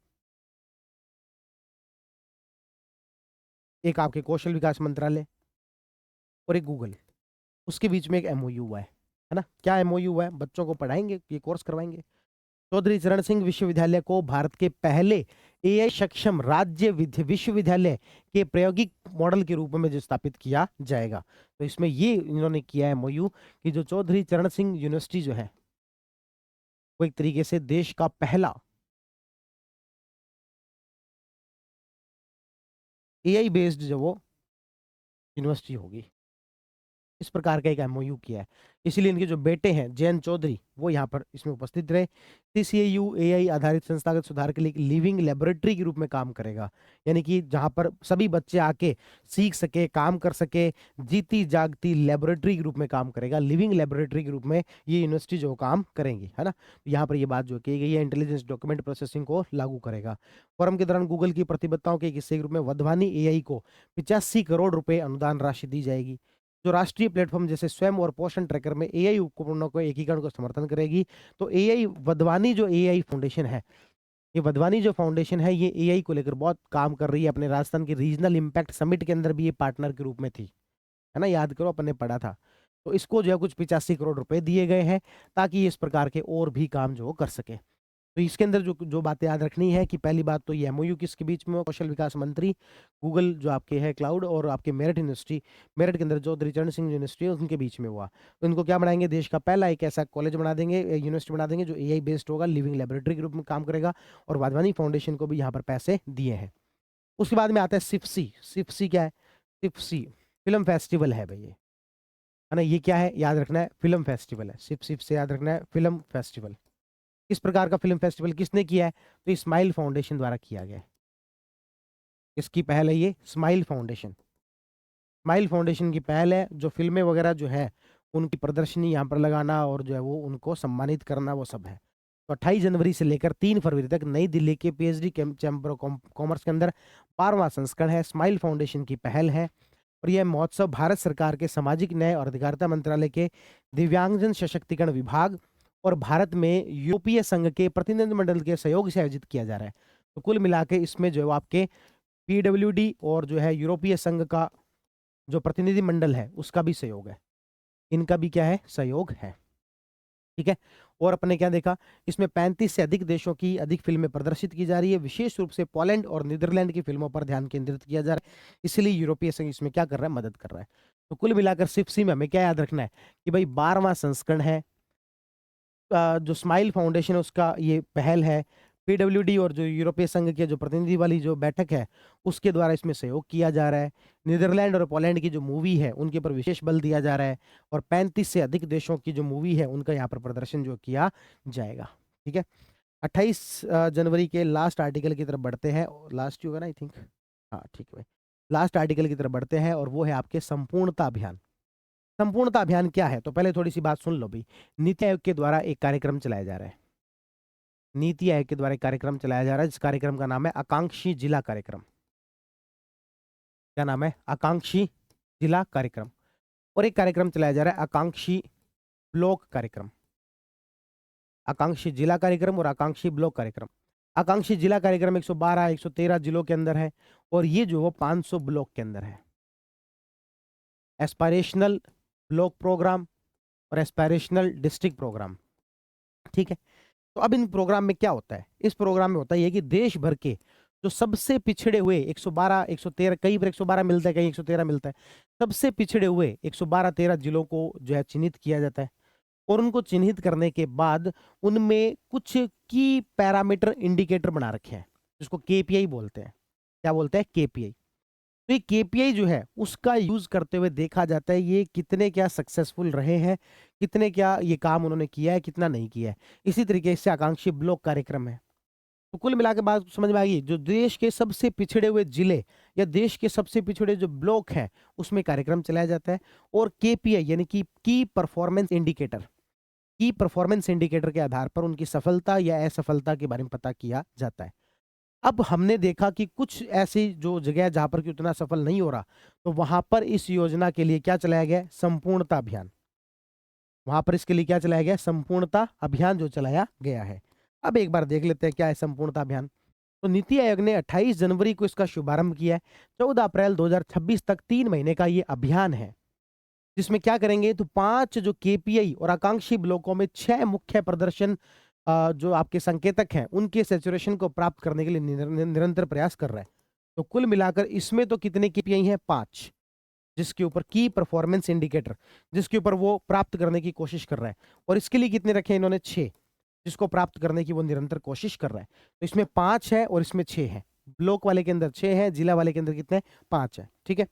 Speaker 1: एक आपके कौशल विकास मंत्रालय और एक गूगल, उसके बीच में एक एमओयू हुआ है ना। क्या एमओयू हुआ है? बच्चों को पढ़ाएंगे, ये कोर्स करवाएंगे। चौधरी चरण सिंह विश्वविद्यालय को भारत के पहले एआई सक्षम राज्य विश्वविद्यालय के प्रायोगिक मॉडल के रूप में जो स्थापित किया जाएगा। तो इसमें ये इन्होंने किया है एमओयू कि जो चौधरी चरण सिंह यूनिवर्सिटी जो है वो एक तरीके से देश का पहला एआई बेस्ड जो वो यूनिवर्सिटी होगी, इस प्रकार का एक एमओयू किया है। इसीलिए इनके जो बेटे हैं जयंत चौधरी वो यहाँ पर इसमें उपस्थित रहे। सीसीएयू एआई आधारित संस्थागत सुधार के लिए एक लिविंग लेबोरेटरी के रूप में काम करेगा, यानी कि जहाँ पर सभी बच्चे आके सीख सके, काम कर सके, जीती जागती लेबोरेटरी के रूप में काम करेगा, लिविंग लेबोरेटरी के रूप में ये यूनिवर्सिटी जो काम करेंगी, है ना। यहाँ पर ये बात जो की गई है, इंटेलिजेंस डॉक्यूमेंट प्रोसेसिंग को लागू करेगा। फोरम के दौरान गूगल की प्रतिबद्धताओं के एक हिस्से के रूप में वधवानी एआई को 85 करोड़ रुपए अनुदान राशि दी जाएगी, जो राष्ट्रीय प्लेटफॉर्म जैसे स्वयं और पोषण ट्रैकर में एआई उपकरणों को एकीकरण को समर्थन करेगी। तो एआई वधवानी जो एआई फाउंडेशन है, ये वधवानी जो फाउंडेशन है, ये एआई को लेकर बहुत काम कर रही है। अपने राजस्थान के रीजनल इम्पैक्ट समिट के अंदर भी ये पार्टनर के रूप में थी, है ना, याद करो अपन ने पढ़ा था। तो इसको जो है कुछ 85 करोड़ रुपए दिए गए हैं ताकि ये इस प्रकार के और भी काम जो कर सके। तो इसके अंदर जो जो बातें याद रखनी है कि पहली बात तो ये एमओयू किसके बीच में, कौशल विकास मंत्री, गूगल जो आपके है क्लाउड, और आपके मेरठ यूनिवर्सिटी, मेरठ के अंदर चौधरी चरण सिंह यूनिवर्सिटी है उनके बीच में हुआ। तो इनको क्या बनाएंगे? देश का पहला एक ऐसा कॉलेज बना देंगे, यूनिवर्सिटी बना देंगे जो एआई बेस्ड होगा, लिविंग लेबोरेटरी के रूप में काम करेगा। और वाधवानी फाउंडेशन को भी यहाँ पर पैसे दिए हैं। उसके बाद में आता है सिफसी। सिफसी क्या है? सिफसी फिल्म फेस्टिवल है भाई, ये है ना। ये क्या है याद रखना है? फिल्म फेस्टिवल है। सिप सिप से याद रखना है फिल्म फेस्टिवल। इस प्रकार का फिल्म फेस्टिवल किसने किया है? तो स्माइल फाउंडेशन द्वारा किया गया है। इसकी पहल है ये स्माइल फाउंडेशन। स्माइल फाउंडेशन की पहल है, जो फिल्में वगैरह जो है उनकी प्रदर्शनी यहाँ पर लगाना और जो है वो उनको सम्मानित करना, वो सब है। तो 28 जनवरी से लेकर 3 फरवरी तक नई दिल्ली के पीएचडी चैम्बर ऑफ कॉमर्स के अंदर 12वां संस्करण है, स्माइल फाउंडेशन की पहल है। और यह महोत्सव भारत सरकार के सामाजिक न्याय और अधिकारिता मंत्रालय के दिव्यांगजन सशक्तिकरण विभाग और भारत में यूरोपीय संघ के प्रतिनिधिमंडल के सहयोग से आयोजित किया जा रहा है। तो कुल मिला के इसमें जो है आपके पीडब्ल्यूडी और जो है यूरोपीय संघ का जो प्रतिनिधि मंडल है उसका भी सहयोग है, इनका भी क्या है? सहयोग है। ठीक है। और अपने क्या देखा, इसमें 35 से अधिक देशों की अधिक फिल्में प्रदर्शित की जा रही है। विशेष रूप से पोलैंड और नीदरलैंड की फिल्मों पर ध्यान केंद्रित किया जा रहा है, इसलिए यूरोपीय संघ इसमें क्या कर रहा है? मदद कर रहा है। तो कुल मिलाकर सिफसी में हमें क्या याद रखना है कि भाई 12वां संस्करण है, जो स्माइल फाउंडेशन है उसका ये पहल है, पीडब्ल्यूडी और जो यूरोपीय संघ के जो प्रतिनिधि वाली जो बैठक है उसके द्वारा इसमें सहयोग किया जा रहा है। नीदरलैंड और पोलैंड की जो मूवी है उनके ऊपर विशेष बल दिया जा रहा है। और 35 से अधिक देशों की जो मूवी है उनका यहाँ पर प्रदर्शन जो किया जाएगा। ठीक है। 28 जनवरी के लास्ट आर्टिकल की तरफ बढ़ते हैं। लास्ट ही होगा ना, आई थिंक। हाँ ठीक है। लास्ट आर्टिकल की तरफ बढ़ते हैं और वो है आपके संपूर्णता अभियान। संपूर्णता अभियान क्या है? तो पहले थोड़ी सी बात सुन लो भाई। नीति आयोग के द्वारा एक कार्यक्रम चलाया जा रहा है, नीति आयोग के द्वारा एक कार्यक्रम चलाया जा रहा है जिस कार्यक्रम का नाम है आकांक्षी जिला कार्यक्रम। क्या नाम है? आकांक्षी जिला कार्यक्रम। और एक कार्यक्रम चलाया जा रहा है आकांक्षी ब्लॉक कार्यक्रम। आकांक्षी जिला कार्यक्रम और आकांक्षी ब्लॉक कार्यक्रम। आकांक्षी जिला कार्यक्रम 112 113 जिलों के अंदर है और ये जो वो 500 ब्लॉक के अंदर है। एस्पायरेशनल ब्लॉक प्रोग्राम और एस्पायरेशनल डिस्ट्रिक्ट प्रोग्राम। ठीक है। तो अब इन प्रोग्राम में क्या होता है? इस प्रोग्राम में होता है ये कि देश भर के जो सबसे पिछड़े हुए 112 113, कई बार 112 मिलता है, कहीं 113 मिलता है, सबसे पिछड़े हुए 112 13 जिलों को जो है चिन्हित किया जाता है। और उनको चिन्हित करने के बाद उनमें कुछ की पैरामीटर इंडिकेटर बना रखे हैं जिसको केपीआई बोलते हैं। क्या बोलते हैं? केपीआई। तो ये केपीआई जो है उसका यूज करते हुए देखा जाता है ये कितने क्या सक्सेसफुल रहे हैं, कितने क्या ये काम उन्होंने किया है, कितना नहीं किया है। इसी तरीके से आकांक्षी ब्लॉक कार्यक्रम है। तो कुल मिला के बात समझ में आ गई, जो देश के सबसे पिछड़े हुए जिले या देश के सबसे पिछड़े जो ब्लॉक हैं उसमें कार्यक्रम चलाया जाता है। और केपीआई यानी कि की परफॉर्मेंस इंडिकेटर, की परफॉर्मेंस इंडिकेटर के आधार पर उनकी सफलता या असफलता के बारे में पता किया जाता है। अब हमने देखा कि कुछ ऐसी जो जगह जहां पर कि उतना सफल नहीं हो रहा, तो वहां पर इस योजना के लिए क्या चलाया गया? संपूर्णता अभियान। वहां पर इसके लिए क्या चलाया गया, संपूर्णता अभियान जो चलाया गया है। अब एक बार देख लेते हैं क्या है संपूर्णता अभियान। तो नीति आयोग ने 28 जनवरी को इसका शुभारंभ किया है। 14 अप्रैल 2026 तक 3 महीने का ये अभियान है, जिसमें क्या करेंगे, तो 5 जो केपीआई और आकांक्षी ब्लॉकों में 6 मुख्य प्रदर्शन जो आपके संकेतक हैं उनके सैचुरेशन को प्राप्त करने के लिए निरंतर प्रयास कर रहा है। तो कुल मिलाकर इसमें तो कितने केपीआई हैं, 5, जिसके ऊपर की परफॉर्मेंस इंडिकेटर, जिसके ऊपर वो प्राप्त करने की कोशिश कर रहा है। और इसके लिए कितने रखे इन्होंने, 6, जिसको प्राप्त करने की वो निरंतर कोशिश कर रहा है। तो इसमें 5 है और इसमें 6 है। ब्लॉक वाले के अंदर 6 है, जिला वाले के अंदर कितने, 5 है। ठीक है,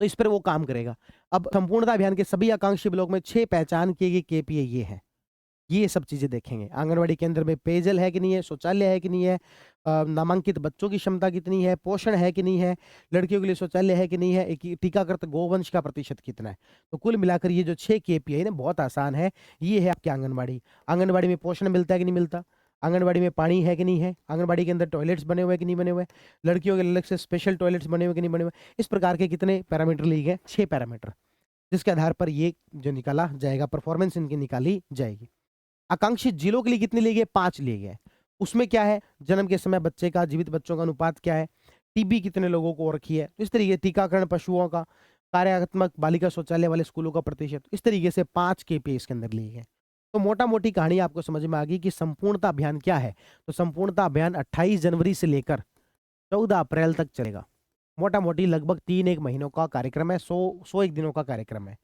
Speaker 1: तो इस पर वो काम करेगा। अब संपूर्णता अभियान के सभी आकांक्षी ब्लॉक में 6 पहचान किए गए केपीआई ये है, ये सब चीजें देखेंगे। आंगनवाड़ी केंद्र में पेयजल है कि नहीं है, शौचालय है कि नहीं है, नामांकित बच्चों की क्षमता कितनी है, पोषण है कि नहीं है, लड़कियों के लिए शौचालय है कि नहीं है, एक टीकाकृत गोवंश का प्रतिशत कितना है। तो कुल मिलाकर ये जो 6 केपीआई ना बहुत आसान है। ये है आपके आंगनबाड़ी, आंगनबाड़ी में पोषण मिलता है कि नहीं मिलता, आंगनबाड़ी में पानी है कि नहीं है, आंगनबाड़ी के अंदर टॉयलेट्स बने हुए कि नहीं बने हुए, लड़कियों के अलग से स्पेशल टॉयलेट्स बने हुए कि नहीं बने हुए। इस प्रकार के कितने पैरामीटर लिए गए, 6 पैरामीटर, जिसके आधार पर ये जो निकाला जाएगा, परफॉर्मेंस इनकी निकाली जाएगी। आकांक्षी जिलों के लिए कितने लिए गए, 5 लिए गए। उसमें क्या है, जन्म के समय बच्चे का जीवित बच्चों का अनुपात क्या है, टीबी कितने लोगों को रखी है, इस तरीके, टीकाकरण पशुओं का, कार्यात्मक बालिका शौचालय वाले स्कूलों का प्रतिशत, इस तरीके से 5 केपीआई इसके अंदर लिए गए। तो मोटा मोटी कहानी आपको समझ में आ गई कि संपूर्णता अभियान क्या है। तो संपूर्णता अभियान 28 जनवरी से लेकर 14 अप्रैल तक चलेगा। मोटा मोटी लगभग 3-1 महीनों का कार्यक्रम है, 100-101 दिनों का कार्यक्रम है।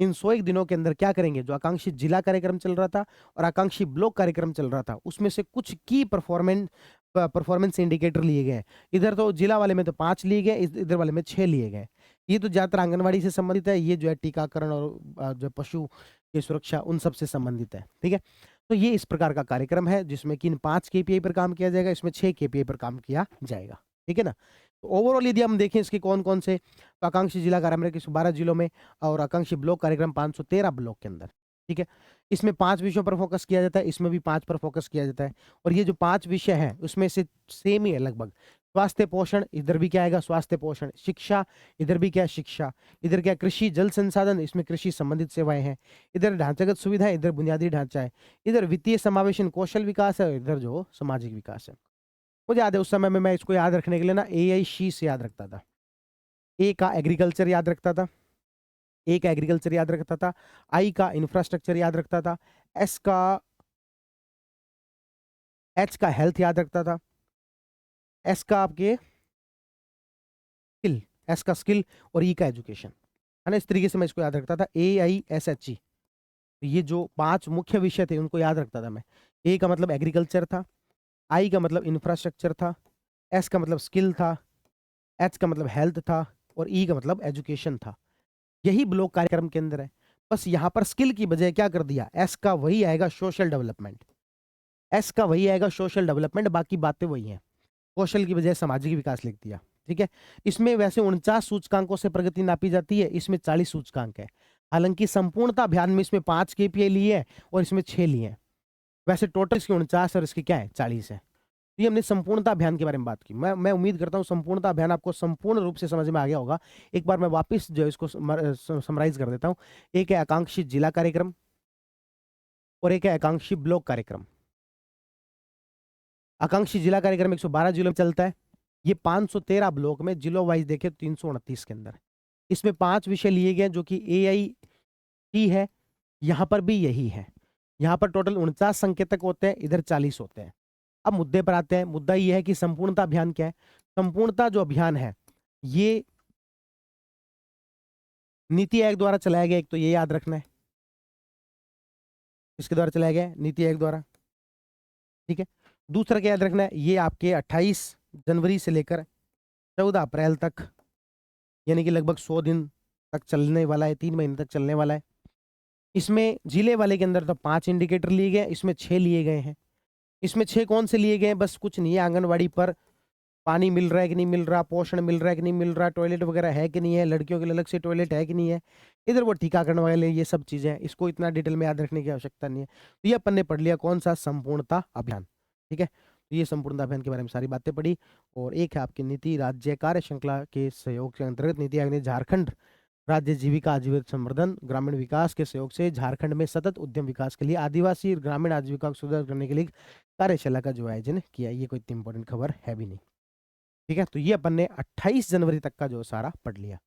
Speaker 1: इन 101 दिनों के अंदर क्या करेंगे, जो आकांक्षी जिला कार्यक्रम चल रहा था और आकांक्षी ब्लॉक कार्यक्रम चल रहा था, उसमें से कुछ की परफॉर्मेंस इंडिकेटर लिए गए। इधर तो जिला वाले में तो 5 लिए गए, इधर वाले में 6 लिए गए। ये तो ज्यादातर आंगनबाड़ी से संबंधित है, ये जो है टीकाकरण और जो पशु की सुरक्षा उन सब से संबंधित है। ठीक है, तो ये इस प्रकार का कार्यक्रम है जिसमें कि इन 5 केपीआई पर काम किया जाएगा, इसमें 6 केपीआई पर काम किया जाएगा। ठीक है ना। तो ओवरऑल यदि हम देखें इसके कौन कौन से, तो आकांक्षी जिला कार्यक्रम 12 जिलों में और आकांक्षी ब्लॉक कार्यक्रम 513 ब्लॉक के अंदर। ठीक है, इसमें 5 विषयों पर फोकस किया जाता है, इसमें भी 5 पर फोकस किया जाता है। और ये जो 5 विषय हैं उसमें से सेम ही है लगभग। स्वास्थ्य पोषण, इधर भी क्या आएगा, स्वास्थ्य पोषण। शिक्षा, इधर भी क्या, शिक्षा। इधर क्या, कृषि जल संसाधन, इसमें कृषि संबंधित सेवाएं हैं। इधर ढांचागत सुविधाएं, इधर बुनियादी ढांचा है। इधर वित्तीय समावेशन, कौशल विकास है, इधर जो सामाजिक विकास है। मुझे याद है उस समय में मैं इसको याद रखने के लिए ना AIC से याद रखता था। ए का एग्रीकल्चर याद रखता था, ए का एग्रीकल्चर याद रखता था, आई का इंफ्रास्ट्रक्चर याद रखता था, एच का हेल्थ याद रखता था, एस का आपके स्किल, एस का स्किल, और ई का एजुकेशन, है ना। इस तरीके से मैं इसको याद रखता था, AISHE। ये जो 5 मुख्य विषय थे उनको याद रखता था मैं। ए का मतलब एग्रीकल्चर था, आई का मतलब इंफ्रास्ट्रक्चर था, एस का मतलब स्किल था, एच का मतलब हेल्थ था, और ई का मतलब एजुकेशन था। यही ब्लॉक कार्यक्रम के अंदर है। बस यहां पर स्किल की बजाय क्या कर दिया, एस का वही आएगा सोशल डेवलपमेंट, एस का वही आएगा सोशल डेवलपमेंट, बाकी बातें वही हैं। कौशल की बजाय सामाजिक विकास लिख दिया। ठीक है, इसमें वैसे 49 सूचकांकों से प्रगति नापी जाती है, इसमें 40 सूचकांक है। हालांकि संपूर्णता अभियान में इसमें 5 केपीआई लिए है और इसमें 6 लिए हैं। वैसे टोटल इसके 49 और इसके क्या है, 40 है। ये हमने संपूर्णता अभियान के बारे में बात की। मैं उम्मीद करता हूँ संपूर्णता अभियान आपको संपूर्ण रूप से समझ में आ गया होगा। एक बार मैं वापस जो इसको समराइज कर देता हूँ। एक है आकांक्षी जिला कार्यक्रम और एक है आकांक्षी ब्लॉक कार्यक्रम। आकांक्षी जिला कार्यक्रम 112 जिलों में चलता है। ये 513 ब्लॉक में, जिलों वाइज देखे तो 329 के अंदर। इसमें 5 विषय लिए गए जो कि AIT है, यहां पर भी यही है। यहाँ पर टोटल 49 संकेतक होते हैं, इधर 40 होते हैं। अब मुद्दे पर आते हैं। मुद्दा यह है कि संपूर्णता अभियान क्या है। संपूर्णता जो अभियान है ये नीति आयोग द्वारा चलाया गया, एक तो ये याद रखना है, इसके द्वारा चलाया गया है, नीति आयोग द्वारा। ठीक है, दूसरा क्या याद रखना है, ये आपके 28 जनवरी से लेकर 14 अप्रैल तक, यानी कि लगभग 100 दिन तक चलने वाला है, 3 महीने तक चलने वाला है। इसमें जिले वाले के अंदर तो 5 इंडिकेटर लिए गए, इसमें 6 लिए गए हैं। इसमें 6 कौन से लिए गए, बस कुछ नहीं है, आंगनवाड़ी पर पानी मिल रहा है कि नहीं मिल रहा, पोषण मिल रहा है कि नहीं मिल रहा, टॉयलेट वगैरह है कि नहीं है, लड़कियों के लिए अलग से टॉयलेट है कि नहीं है, इधर वो टीकाकरण वाले, ये सब चीजें हैं। इसको इतना डिटेल में याद रखने की आवश्यकता नहीं है। तो ये अपन ने पढ़ लिया कौन सा, संपूर्णता अभियान। ठीक है, तो ये संपूर्णता अभियान के बारे में सारी बातें पढ़ी। और एक है आपकी नीति राज्य कार्य श्रृंखला के सहयोग के अंतर्गत नीति आयोग ने झारखंड राज्य जीविका आजीविका संवर्धन ग्रामीण विकास के सहयोग से झारखंड में सतत उद्यम विकास के लिए आदिवासी और ग्रामीण आजीविका को सुदृढ़ करने के लिए कार्यशाला का जो आयोजन किया। ये कोई इतनी इंपॉर्टेंट खबर है भी नहीं। ठीक है, तो ये अपन ने 28 जनवरी तक का जो सारा पढ़ लिया।